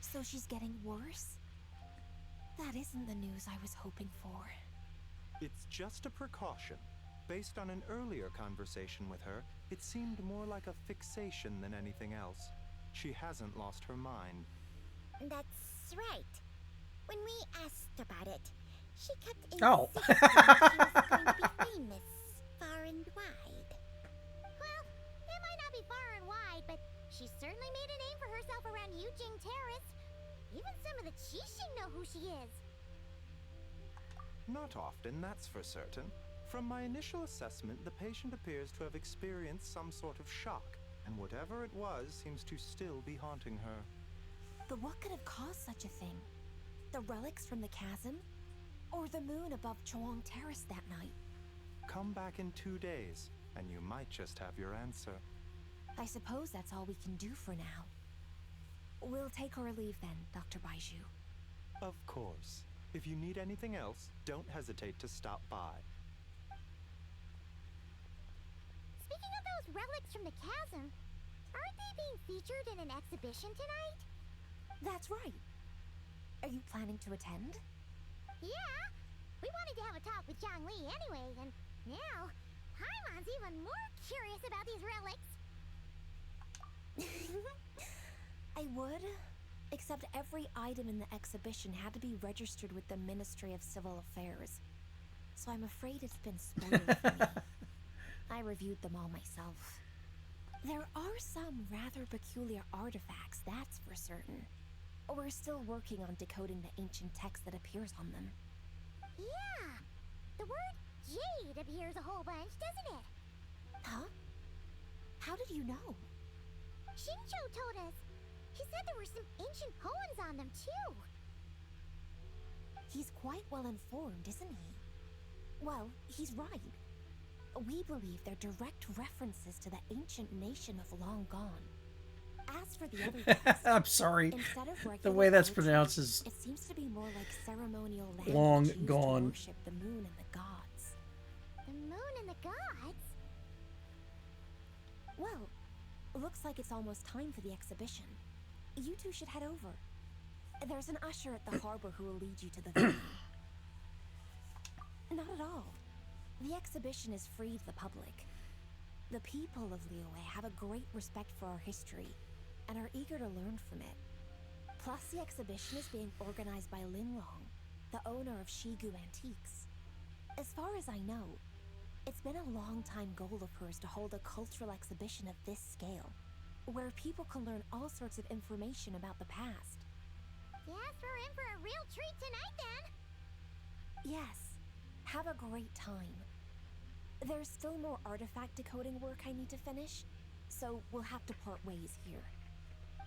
So she's getting worse? That isn't the news I was hoping for. It's just a precaution. Based on an earlier conversation with her, it seemed more like a fixation than anything else. She hasn't lost her mind. That's right. When we asked about it, she kept Oh. insisting she was going to be famous far and wide. Well, it might not be far and wide, but she certainly made a name for herself around Yujing Terrace. Even some of the Qixing know who she is. Not often, that's for certain. From my initial assessment, the patient appears to have experienced some sort of shock, and whatever it was seems to still be haunting her. But what could have caused such a thing? The relics from the chasm? Or the moon above Chuang Terrace that night? Come back in 2 days, and you might just have your answer. I suppose that's all we can do for now. We'll take our leave then, Dr. Baiju. Of course. If you need anything else, don't hesitate to stop by. Speaking of those relics from the chasm, aren't they being featured in an exhibition tonight? That's right. Are you planning to attend? Yeah, we wanted to have a talk with Zhang Li anyway, and now Paimon's even more curious about these relics. I would, except every item in the exhibition had to be registered with the Ministry of Civil Affairs. So I'm afraid it's been spoiled for me. I reviewed them all myself. There are some rather peculiar artifacts, that's for certain. We're still working on decoding the ancient text that appears on them. Yeah, the word jade appears a whole bunch, doesn't it? Huh? How did you know? Shincho told us. He said there were some ancient poems on them too. He's quite well informed, isn't he? Well, he's right. We believe they're direct references to the ancient nation of long gone. As for the other text, I'm sorry. instead of The regular way that's poetry, pronounced is it seems to be more like ceremonial language long used gone. to worship the moon and the gods. The moon and the gods? Well, looks like it's almost time for the exhibition. You two should head over. There's an usher at the harbor who will lead you to the venue. Not at all. The exhibition is free to the public. The people of Liyue have a great respect for our history and are eager to learn from it. Plus, the exhibition is being organized by Linlong, the owner of Shigu Antiques. As far as I know, it's been a long-time goal of hers to hold a cultural exhibition of this scale, where people can learn all sorts of information about the past. Yes, we're in for a real treat tonight then. Yes, have a great time. There's still more artifact decoding work I need to finish, so we'll have to part ways here.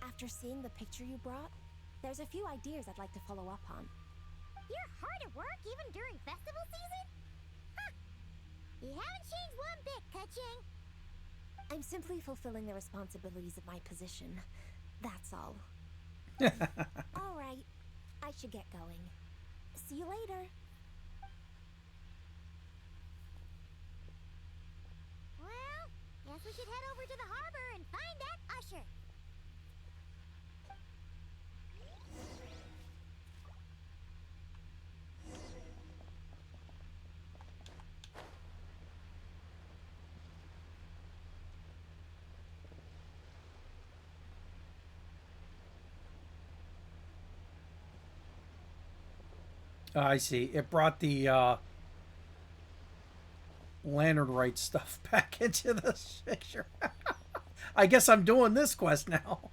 After seeing the picture you brought, there's a few ideas I'd like to follow up on. You're hard at work even during festival season? Huh. You haven't changed one bit, Ka-Ching. I'm simply fulfilling the responsibilities of my position. That's all. All right. I should get going. See you later. Well, guess we should head over to the harbor and find that usher. I see. It brought the lantern right stuff back into this picture. I guess I'm doing this quest now.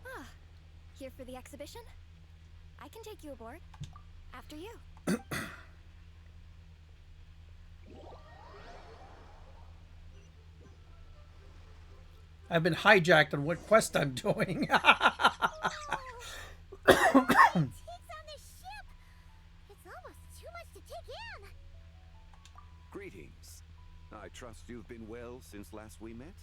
Ah, here for the exhibition? I can take you aboard. After you. I've been hijacked on what quest I'm doing. Antiques on this ship! It's almost too much to take in. Greetings. I trust you've been well since last we met?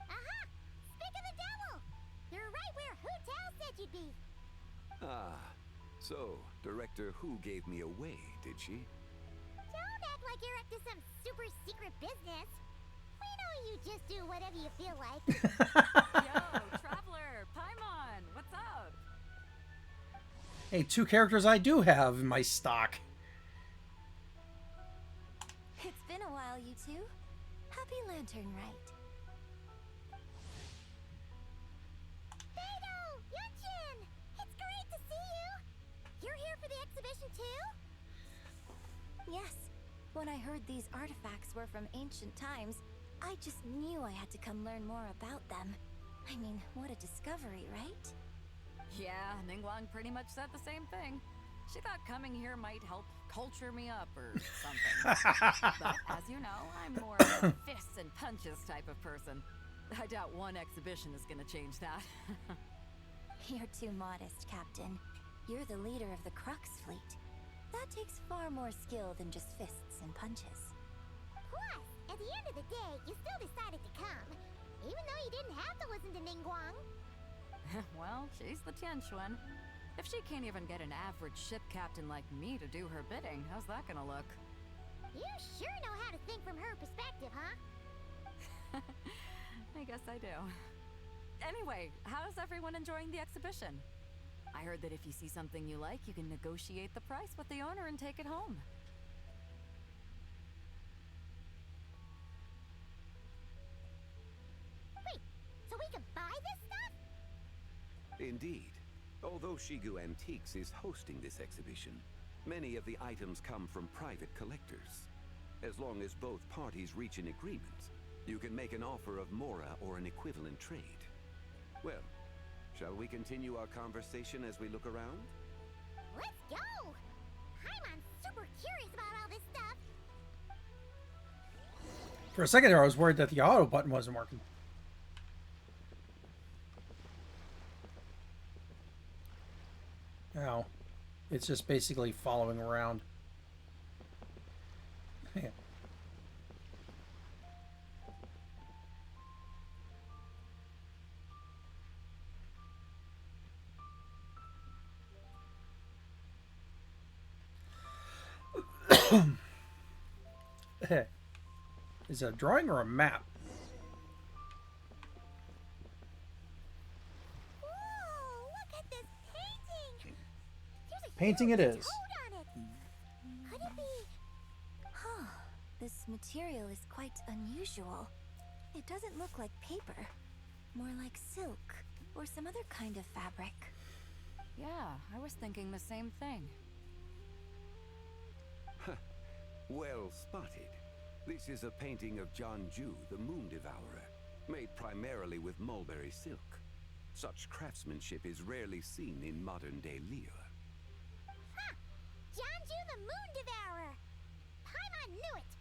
Aha! Speak of the devil! You're right where Hu Tao said you'd be. Ah, so Director Hu gave me away, did she? Don't act like you're up to some super secret business. We know you just do whatever you feel like. Yo, Traveler, Paimon, what's up? Hey, 2 characters I do have in my stock. It's been a while, you two. Happy Lantern Rite. Beidou! Yunchin! It's great to see you! You're here for the exhibition too? Yes. When I heard these artifacts were from ancient times, I just knew I had to come learn more about them. I mean, what a discovery, right? Yeah, Ningguang pretty much said the same thing. She thought coming here might help culture me up or something. But as you know, I'm more of a fists and punches type of person. I doubt one exhibition is gonna change that. You're too modest, Captain. You're the leader of the Crux fleet. That takes far more skill than just fists and punches. Plus, at the end of the day, you still decided to come. Even though you didn't have to listen to Ningguang. Well, she's the Tianquan. If she can't even get an average ship captain like me to do her bidding, how's that gonna look? You sure know how to think from her perspective, huh? I guess I do. Anyway, how's everyone enjoying the exhibition? I heard that if you see something you like, you can negotiate the price with the owner and take it home. Wait, so we can buy this stuff? Indeed. Although Shigu Antiques is hosting this exhibition, many of the items come from private collectors. As long as both parties reach an agreement, you can make an offer of Mora or an equivalent trade. Well, shall we continue our conversation as we look around? Let's go! Paimon's super curious about all this stuff. For a second there, I was worried that the auto button wasn't working. Now, it's just basically following around. Yeah. Is it a drawing or a map? Whoa, look at this painting! There's a Painting huge it is. toad on it. Could it be? Huh. This material is quite unusual. It doesn't look like paper. More like silk or some other kind of fabric. Yeah, I was thinking the same thing. Well spotted. This is a painting of Jianju, the Moon Devourer, made primarily with mulberry silk. Such craftsmanship is rarely seen in modern-day Liyue. Ha! Jianju the Moon Devourer! Paimon knew it!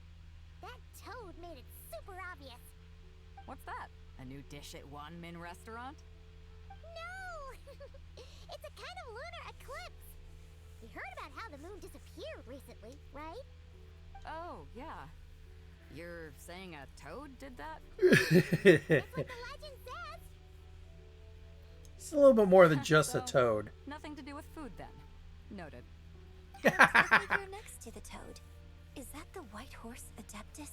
That toad made it super obvious. What's that? A new dish at Wanmin restaurant? No! It's a kind of lunar eclipse. You heard about how the moon disappeared recently, right? Oh, yeah. You're saying a toad did that? That's what the legend says. It's a little bit more than just a So, toad. Nothing to do with food then. Noted. The figure next to the toad. Is that the white horse Adeptus?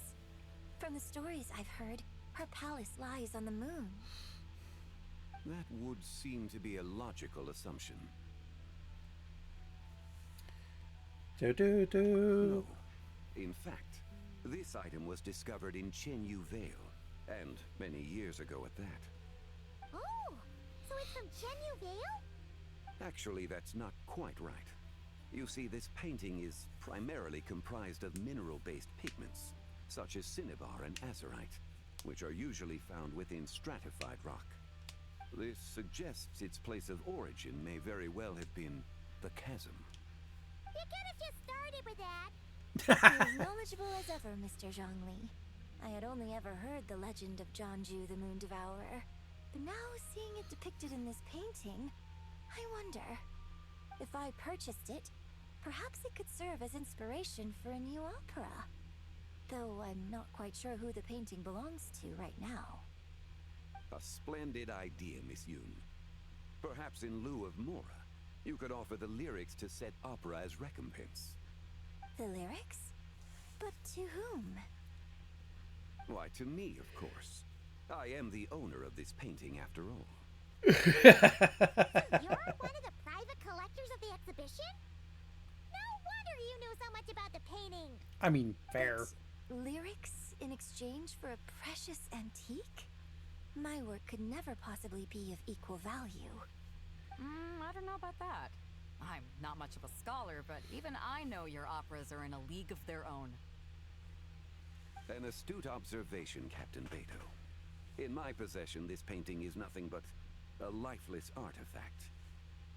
From the stories I've heard, her palace lies on the moon. That would seem to be a logical assumption. Do. No. In fact, this item was discovered in Chenyu Vale, and many years ago at that. Oh, so it's from Chenyu Vale? Actually, that's not quite right. You see, this painting is primarily comprised of mineral-based pigments, such as cinnabar and azurite, which are usually found within stratified rock. This suggests its place of origin may very well have been the chasm. You could have just started with that. You're as knowledgeable as ever, Mr. Zhongli. I had only ever heard the legend of Jianzhu the Moon Devourer, but now seeing it depicted in this painting, I wonder, if I purchased it, perhaps it could serve as inspiration for a new opera. Though I'm not quite sure who the painting belongs to right now. A splendid idea, Miss Yoon. Perhaps in lieu of Mora, you could offer the lyrics to said opera as recompense. The lyrics? But to whom? Why, to me, of course. I am the owner of this painting, after all. You're one of the private collectors of the exhibition? No wonder you knew so much about the painting. I mean, fair. But lyrics in exchange for a precious antique? My work could never possibly be of equal value. I don't know about that. I'm not much of a scholar, but even I know your operas are in a league of their own. An astute observation, Captain Beto. In my possession, this painting is nothing but a lifeless artifact.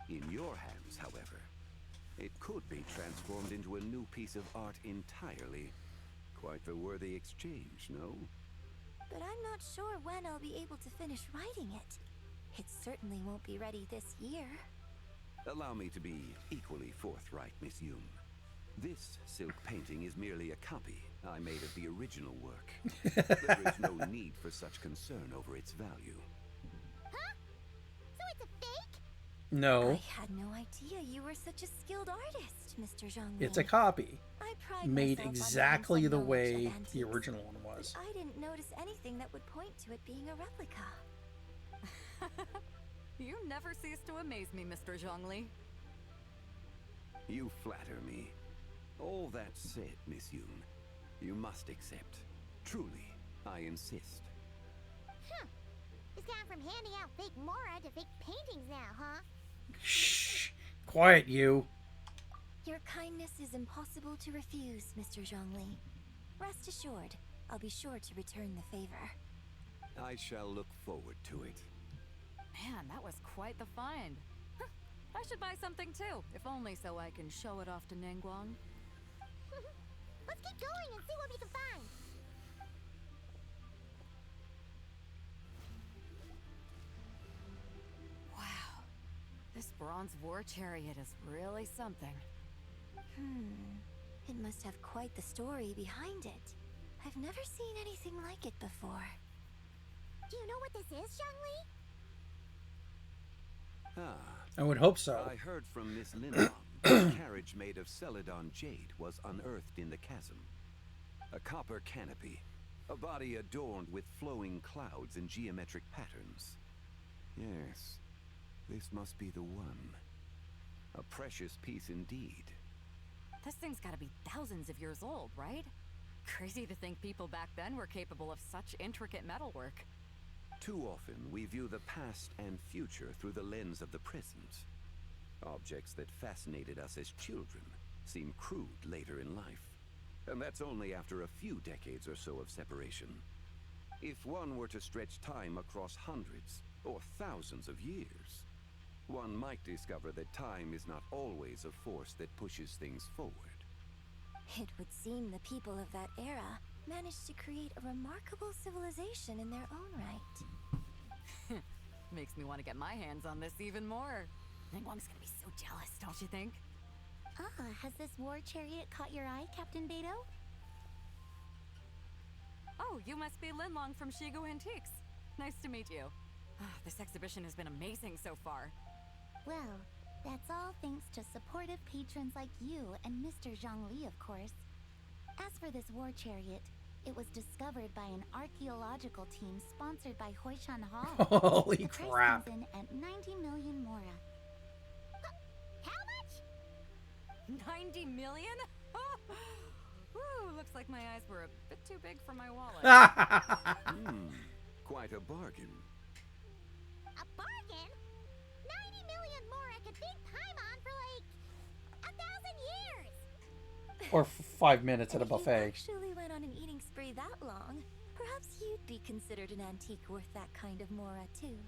In your hands, however, it could be transformed into a new piece of art entirely. Quite the worthy exchange, no? But I'm not sure when I'll be able to finish writing it. It certainly won't be ready this year. Allow me to be equally forthright, Miss Yoon. This silk painting is merely a copy I made of the original work. There is no need for such concern over its value. Huh? So it's a fake? No, I had no idea you were such a skilled artist, Mr. Zhongli. it's a copy. I pride Made myself on exactly having the some knowledge of way antiques, the original one was. but I didn't notice anything that would point to it being a replica. You never cease to amaze me, Mr. Zhongli. You flatter me. All that said, Miss Yoon, you must accept. Truly, I insist. Huh. It's gone from handing out fake Mora to fake paintings now, huh? Shh. Quiet, you. Your kindness is impossible to refuse, Mr. Zhongli. Rest assured, I'll be sure to return the favor. I shall look forward to it. Man, that was quite the find. Huh, I should buy something too, if only so I can show it off to Ningguang. Let's keep going and see what we can find. Wow, this bronze war chariot is really something. It must have quite the story behind it. I've never seen anything like it before. Do you know what this is, Zhongli? Ah, I would hope so. I heard from Miss Lindon that a carriage made of Celadon jade was unearthed in the chasm. A copper canopy, a body adorned with flowing clouds and geometric patterns. Yes, this must be the one. A precious piece indeed. This thing's gotta be thousands of years old, right? Crazy to think people back then were capable of such intricate metalwork. Too often, we view the past and future through the lens of the present. Objects that fascinated us as children seem crude later in life. And that's only after a few decades or so of separation. If one were to stretch time across hundreds or thousands of years, one might discover that time is not always a force that pushes things forward. It would seem the people of that era managed to create a remarkable civilization in their own right. Makes me want to get my hands on this even more. Ningguang's gonna be so jealous, don't you think? Ah, has this war chariot caught your eye, Captain Beto? Oh, you must be Linlong from Shigo Antiques. Nice to meet you. This exhibition has been amazing so far. Well, that's all thanks to supportive patrons like you and Mr. Zhongli, of course. As for this war chariot, it was discovered by an archaeological team sponsored by Hoishan Hall. Holy The price crap. comes in at 90 million mora. How much? 90 million? Woo, looks like my eyes were a bit too big for my wallet. Quite a bargain. A bargain? 90 million mora could beat Paimon for like 1,000 years. Or 5 minutes at a And if you buffet. actually went on an eating spree that long, perhaps you'd be considered an antique worth that kind of mora too.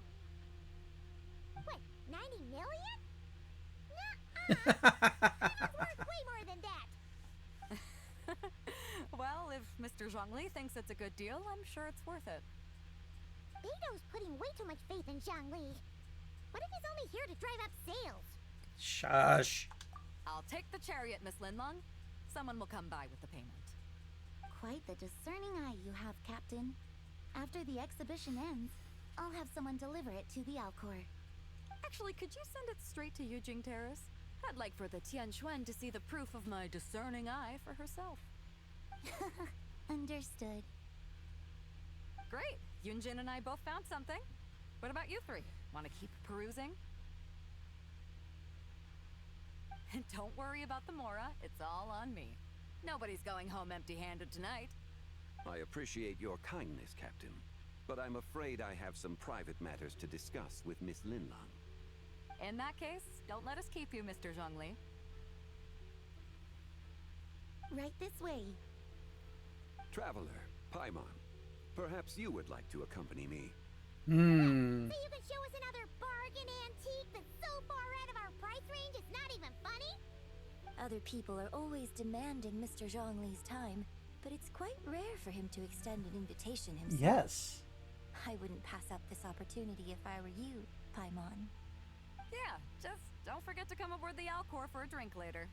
What, 90 million? Nuh-uh. It's worth way more than that. Well, if Mr. Zhongli thinks it's a good deal, I'm sure it's worth it. Beto's putting way too much faith in Zhongli. What if he's only here to drive up sales? Shush. I'll take the chariot, Miss Linlong. Someone will come by with the payment. Quite the discerning eye you have, Captain. After the exhibition ends, I'll have someone deliver it to the Alcor. Actually, could you send it straight to Yujing Terrace? I'd like for the Tianquan to see the proof of my discerning eye for herself. Understood. Great! Yunjin and I both found something. What about you three? Want to keep perusing? And don't worry about the Mora, it's all on me. Nobody's going home empty-handed tonight. I appreciate your kindness, Captain, but I'm afraid I have some private matters to discuss with Miss Linlong. In that case, don't let us keep you, Mr. Zhongli. Right this way. Traveler, Paimon, perhaps you would like to accompany me. So you can show us another bargain antique that's so far out of our price range it's not even funny? Other people are always demanding Mr. Zhongli's time, but it's quite rare for him to extend an invitation himself. Yes. I wouldn't pass up this opportunity if I were you, Paimon. Yeah, just don't forget to come aboard the Alcor for a drink later.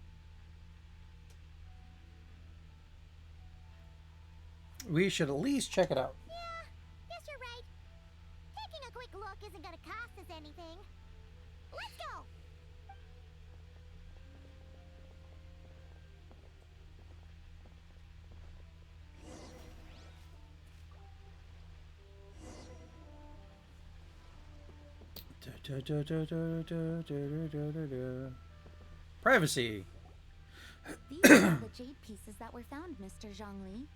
We should at least check it out. Yeah, guess you're right. Taking a quick look isn't gonna cost us anything. Let's go! Privacy. These are the jade pieces that were found, Mr. Zhongli.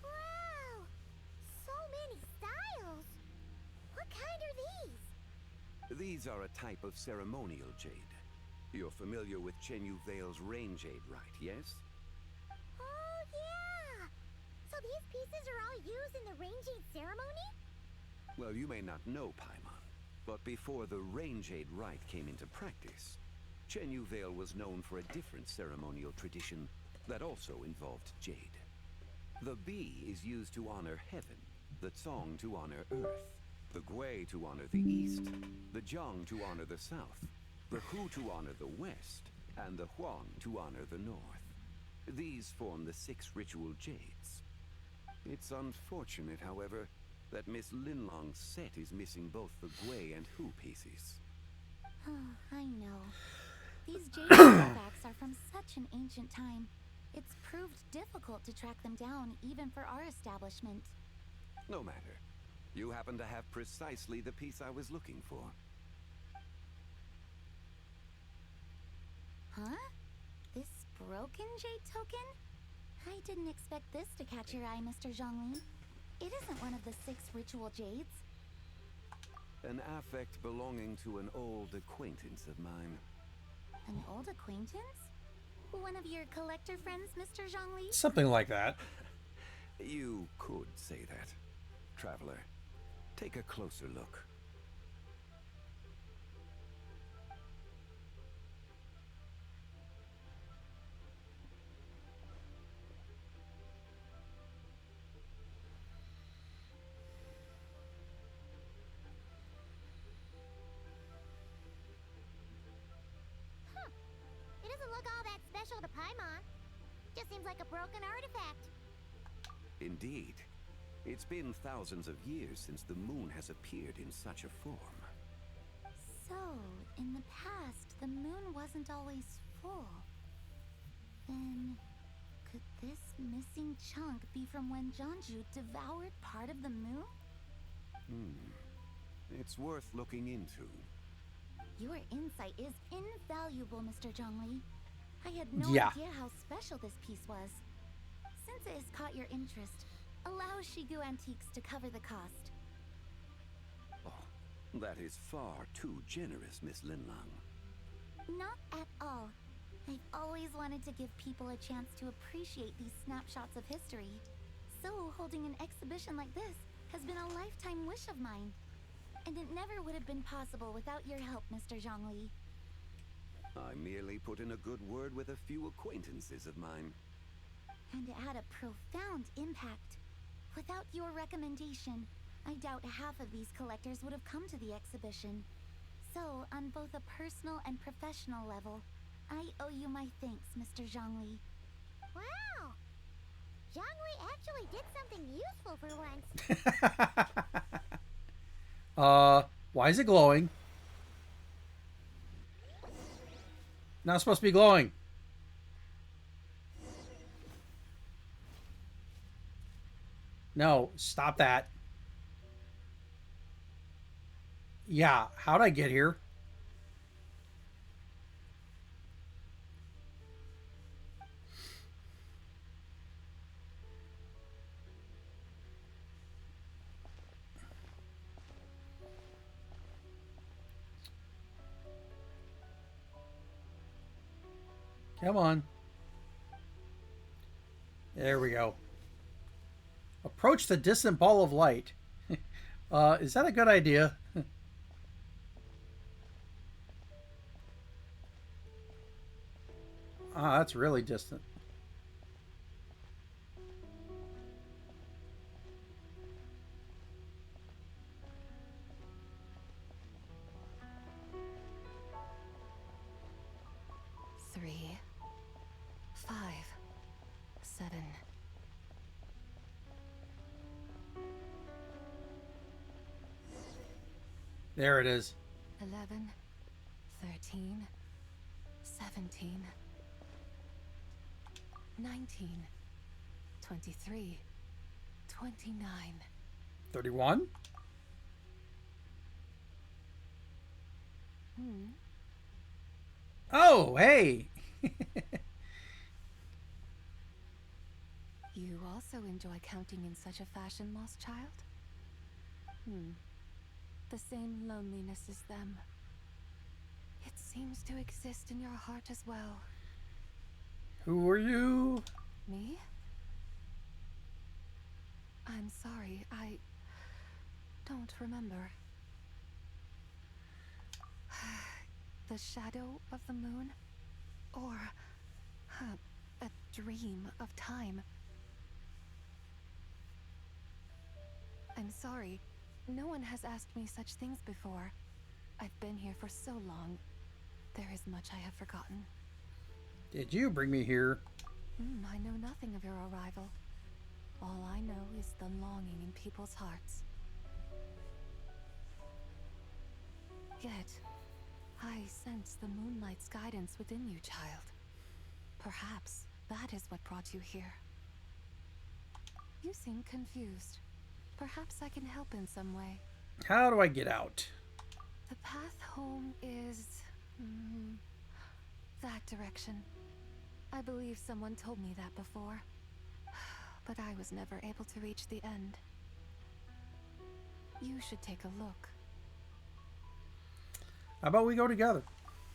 Wow! So many styles! What kind are these? These are a type of ceremonial jade. You're familiar with Chenyu Vale's rain jade, right, yes? Oh, yeah! So these pieces are all used in the rain jade ceremony? Well, you may not know, Paimon, but before the rain jade rite came into practice, Chenyu Vale was known for a different ceremonial tradition that also involved jade. The Bi is used to honor heaven, the Tsong to honor earth, the Gui to honor the east, the Jiang to honor the south, the Hu to honor the west, and the Huang to honor the north. These form the 6 ritual jades. It's unfortunate, however, that Miss Linlong's set is missing both the Gui and Hu pieces. Oh, I know. These jade artifacts are from such an ancient time. It's proved difficult to track them down, even for our establishment. No matter. You happen to have precisely the piece I was looking for. Huh? This broken jade token? I didn't expect this to catch your eye, Mr. Zhongli. It isn't one of the 6 ritual jades. An affect belonging to an old acquaintance of mine. An old acquaintance? One of your collector friends, Mr. Zhongli? Something like that. You could say that. Traveler, take a closer look. just seems like a broken artifact. Indeed. It's been thousands of years since the moon has appeared in such a form. So, in the past, the moon wasn't always full. Then, could this missing chunk be from when Jeonju devoured part of the moon? It's worth looking into. Your insight is invaluable, Mr. Zhongli. I had no Yeah. idea how special this piece was. Since it has caught your interest, allow Shigu Antiques to cover the cost. Oh, that is far too generous, Miss Linlang. Not at all. I've always wanted to give people a chance to appreciate these snapshots of history. So, holding an exhibition like this has been a lifetime wish of mine. And it never would have been possible without your help, Mr. Zhongli. I merely put in a good word with a few acquaintances of mine. And it had a profound impact. Without your recommendation, I doubt half of these collectors would have come to the exhibition. So, on both a personal and professional level, I owe you my thanks, Mr. Zhongli. Wow! Zhongli actually did something useful for once. Why is it glowing? Not supposed to be glowing. No, stop that. Yeah, how'd I get here? Come on. There we go. Approach the distant ball of light. Is that a good idea? Ah, that's really distant. Three, 5, 7. There it is. 11, 13, 17, 19, 23, 29. 31. Oh, hey. You also enjoy counting in such a fashion, lost child? The same loneliness as them. It seems to exist in your heart as well. Who are you? Me? I'm sorry, I don't remember. The shadow of the moon? Or a dream of time? I'm sorry. No one has asked me such things before. I've been here for so long. There is much I have forgotten. Did you bring me here? I know nothing of your arrival. All I know is the longing in people's hearts. Yet, I sense the moonlight's guidance within you, child. Perhaps that is what brought you here. You seem confused. Perhaps I can help in some way. How do I get out? The path home is... that direction. I believe someone told me that before. But I was never able to reach the end. You should take a look. How about we go together?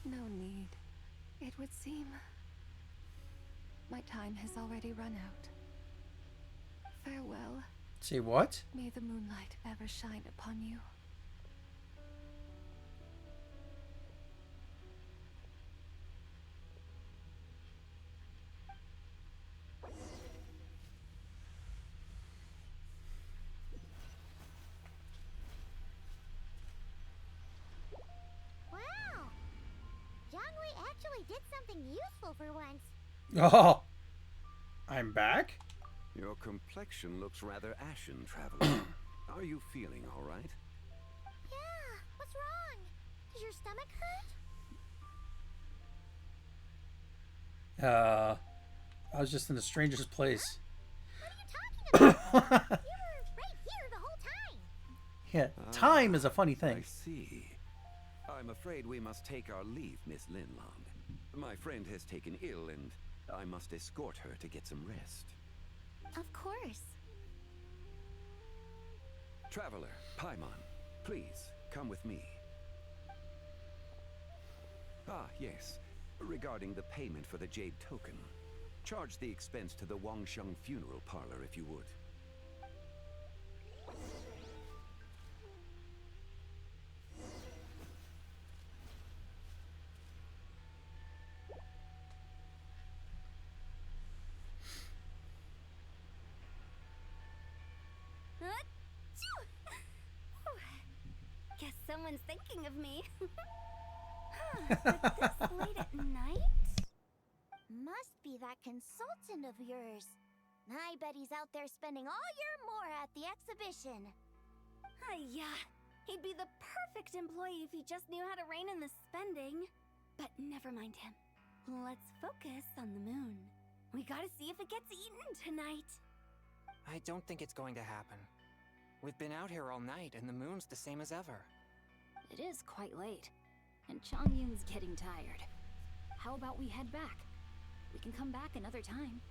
No need. It would seem... my time has already run out. Farewell. See what? May the moonlight ever shine upon you. Wow! Zhongli actually did something useful for once. Oh, I'm back? Your complexion looks rather ashen, traveler. Are you feeling all right? Yeah, what's wrong? Does your stomach hurt? I was just in the strangest place. What are you talking about? You were right here the whole time. Yeah, time is a funny thing. I see. I'm afraid we must take our leave, Miss Linlong. My friend has taken ill, and I must escort her to get some rest. Of course. Traveler, Paimon, please, come with me. Ah, yes. Regarding the payment for the Jade Token. Charge the expense to the Wangsheng Funeral Parlor if you would. Guess someone's thinking of me. But this late at night? Must be that consultant of yours. I bet he's out there spending all year more at the exhibition. Yeah, he'd be the perfect employee if he just knew how to rein in the spending. But never mind him. Let's focus on the moon. We gotta see if it gets eaten tonight. I don't think it's going to happen. We've been out here all night, and the moon's the same as ever. It is quite late, and Chongyun's getting tired. How about we head back? We can come back another time.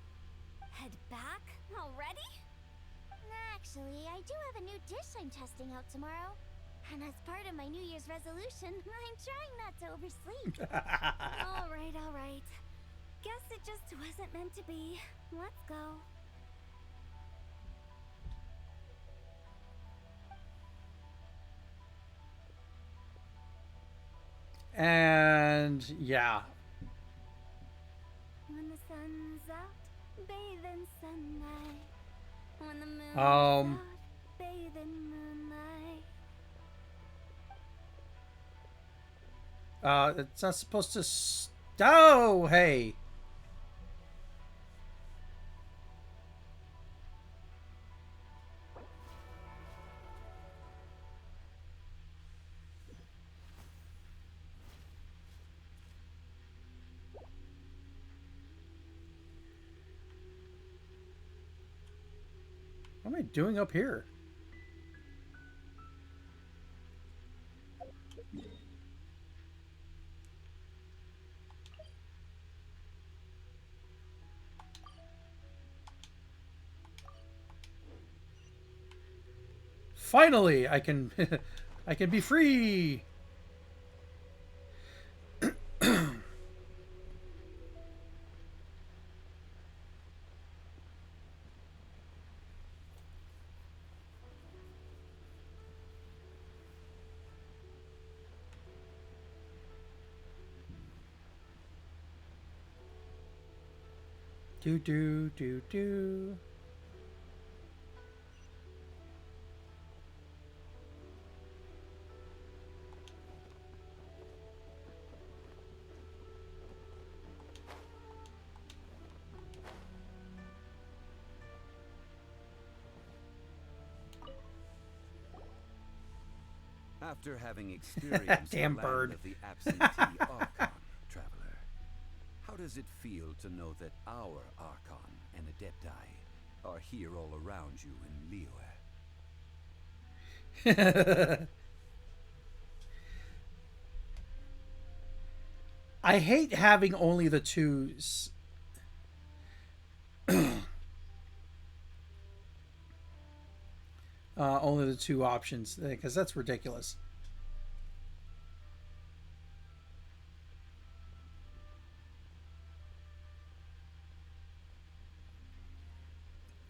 Head back? Already? Actually, I do have a new dish I'm testing out tomorrow. And as part of my New Year's resolution, I'm trying not to oversleep. Alright. Guess it just wasn't meant to be. Let's go. And yeah. When the sun's out, bathe in sunlight. When the moon's Um, out, bathe in moonlight. It's not supposed to. Oh, hey. What am I doing up here? Finally, I can I can be free. Do. After having experienced Damn the bird. land of the absentee Archon, traveler, how does it feel to know that our Archon and Adepti are here all around you in Liyue? I hate having only the two. Only the two options, because that's ridiculous.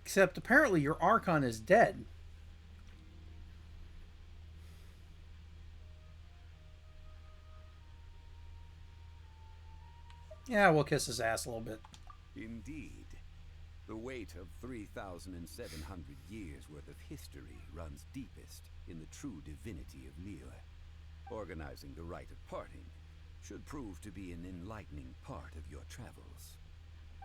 Except apparently your Archon is dead. Yeah, we'll kiss his ass a little bit. Indeed. The weight of 3,700 years worth of history runs deepest in the true divinity of Liyue. Organizing the rite of parting should prove to be an enlightening part of your travels.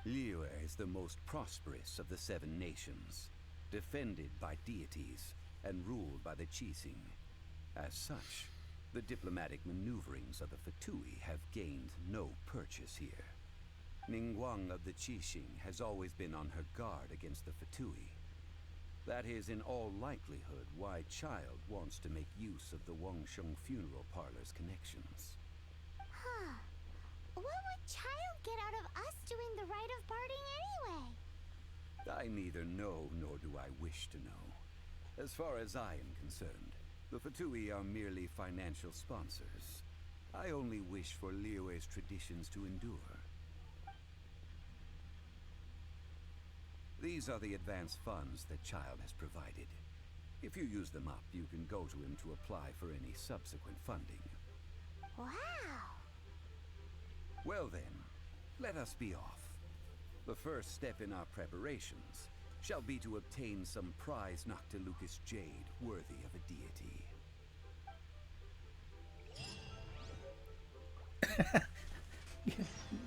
Liyue is the most prosperous of the 7 nations, defended by deities and ruled by the Qixing. As such, the diplomatic maneuverings of the Fatui have gained no purchase here. Ningguang of the Qixing has always been on her guard against the Fatui. That is in all likelihood why Child wants to make use of the Wangsheng funeral parlor's connections. Huh. What would Child get out of us doing the rite of parting anyway? I neither know nor do I wish to know. As far as I am concerned, the Fatui are merely financial sponsors. I only wish for Liyue's traditions to endure. These are the advance funds that Child has provided. If you use them up, you can go to him to apply for any subsequent funding. Wow. Well then, let us be off. The first step in our preparations shall be to obtain some prize Noctilucous jade worthy of a deity.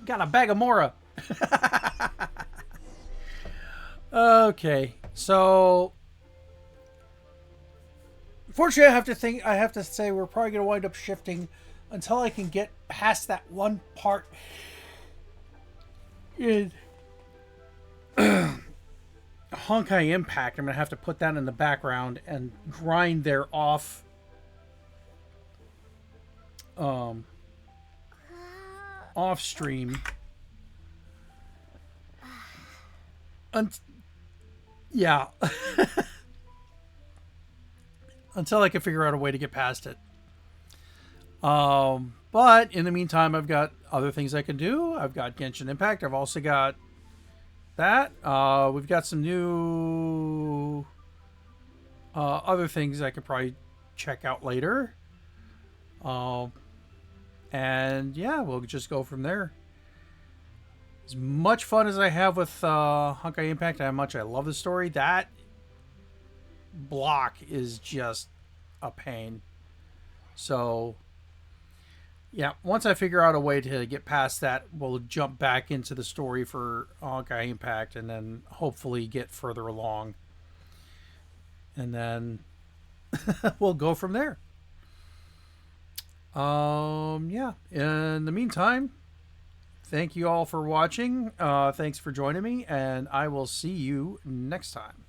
Got a bag of Mora. Okay, so fortunately, I have to say we're probably going to wind up shifting until I can get past that one part in Honkai Impact. I'm going to have to put that in the background and grind their off stream. Yeah. Until I can figure out a way to get past it. But in the meantime, I've got other things I can do. I've got Genshin Impact. I've also got that. We've got some new other things I could probably check out later. And yeah, we'll just go from there. As much fun as I have with Honkai Impact, how much I love the story, that block is just a pain. So yeah, once I figure out a way to get past that, we'll jump back into the story for Honkai Impact and then hopefully get further along. And then we'll go from there. Yeah. In the meantime, thank you all for watching. Thanks for joining me, and I will see you next time.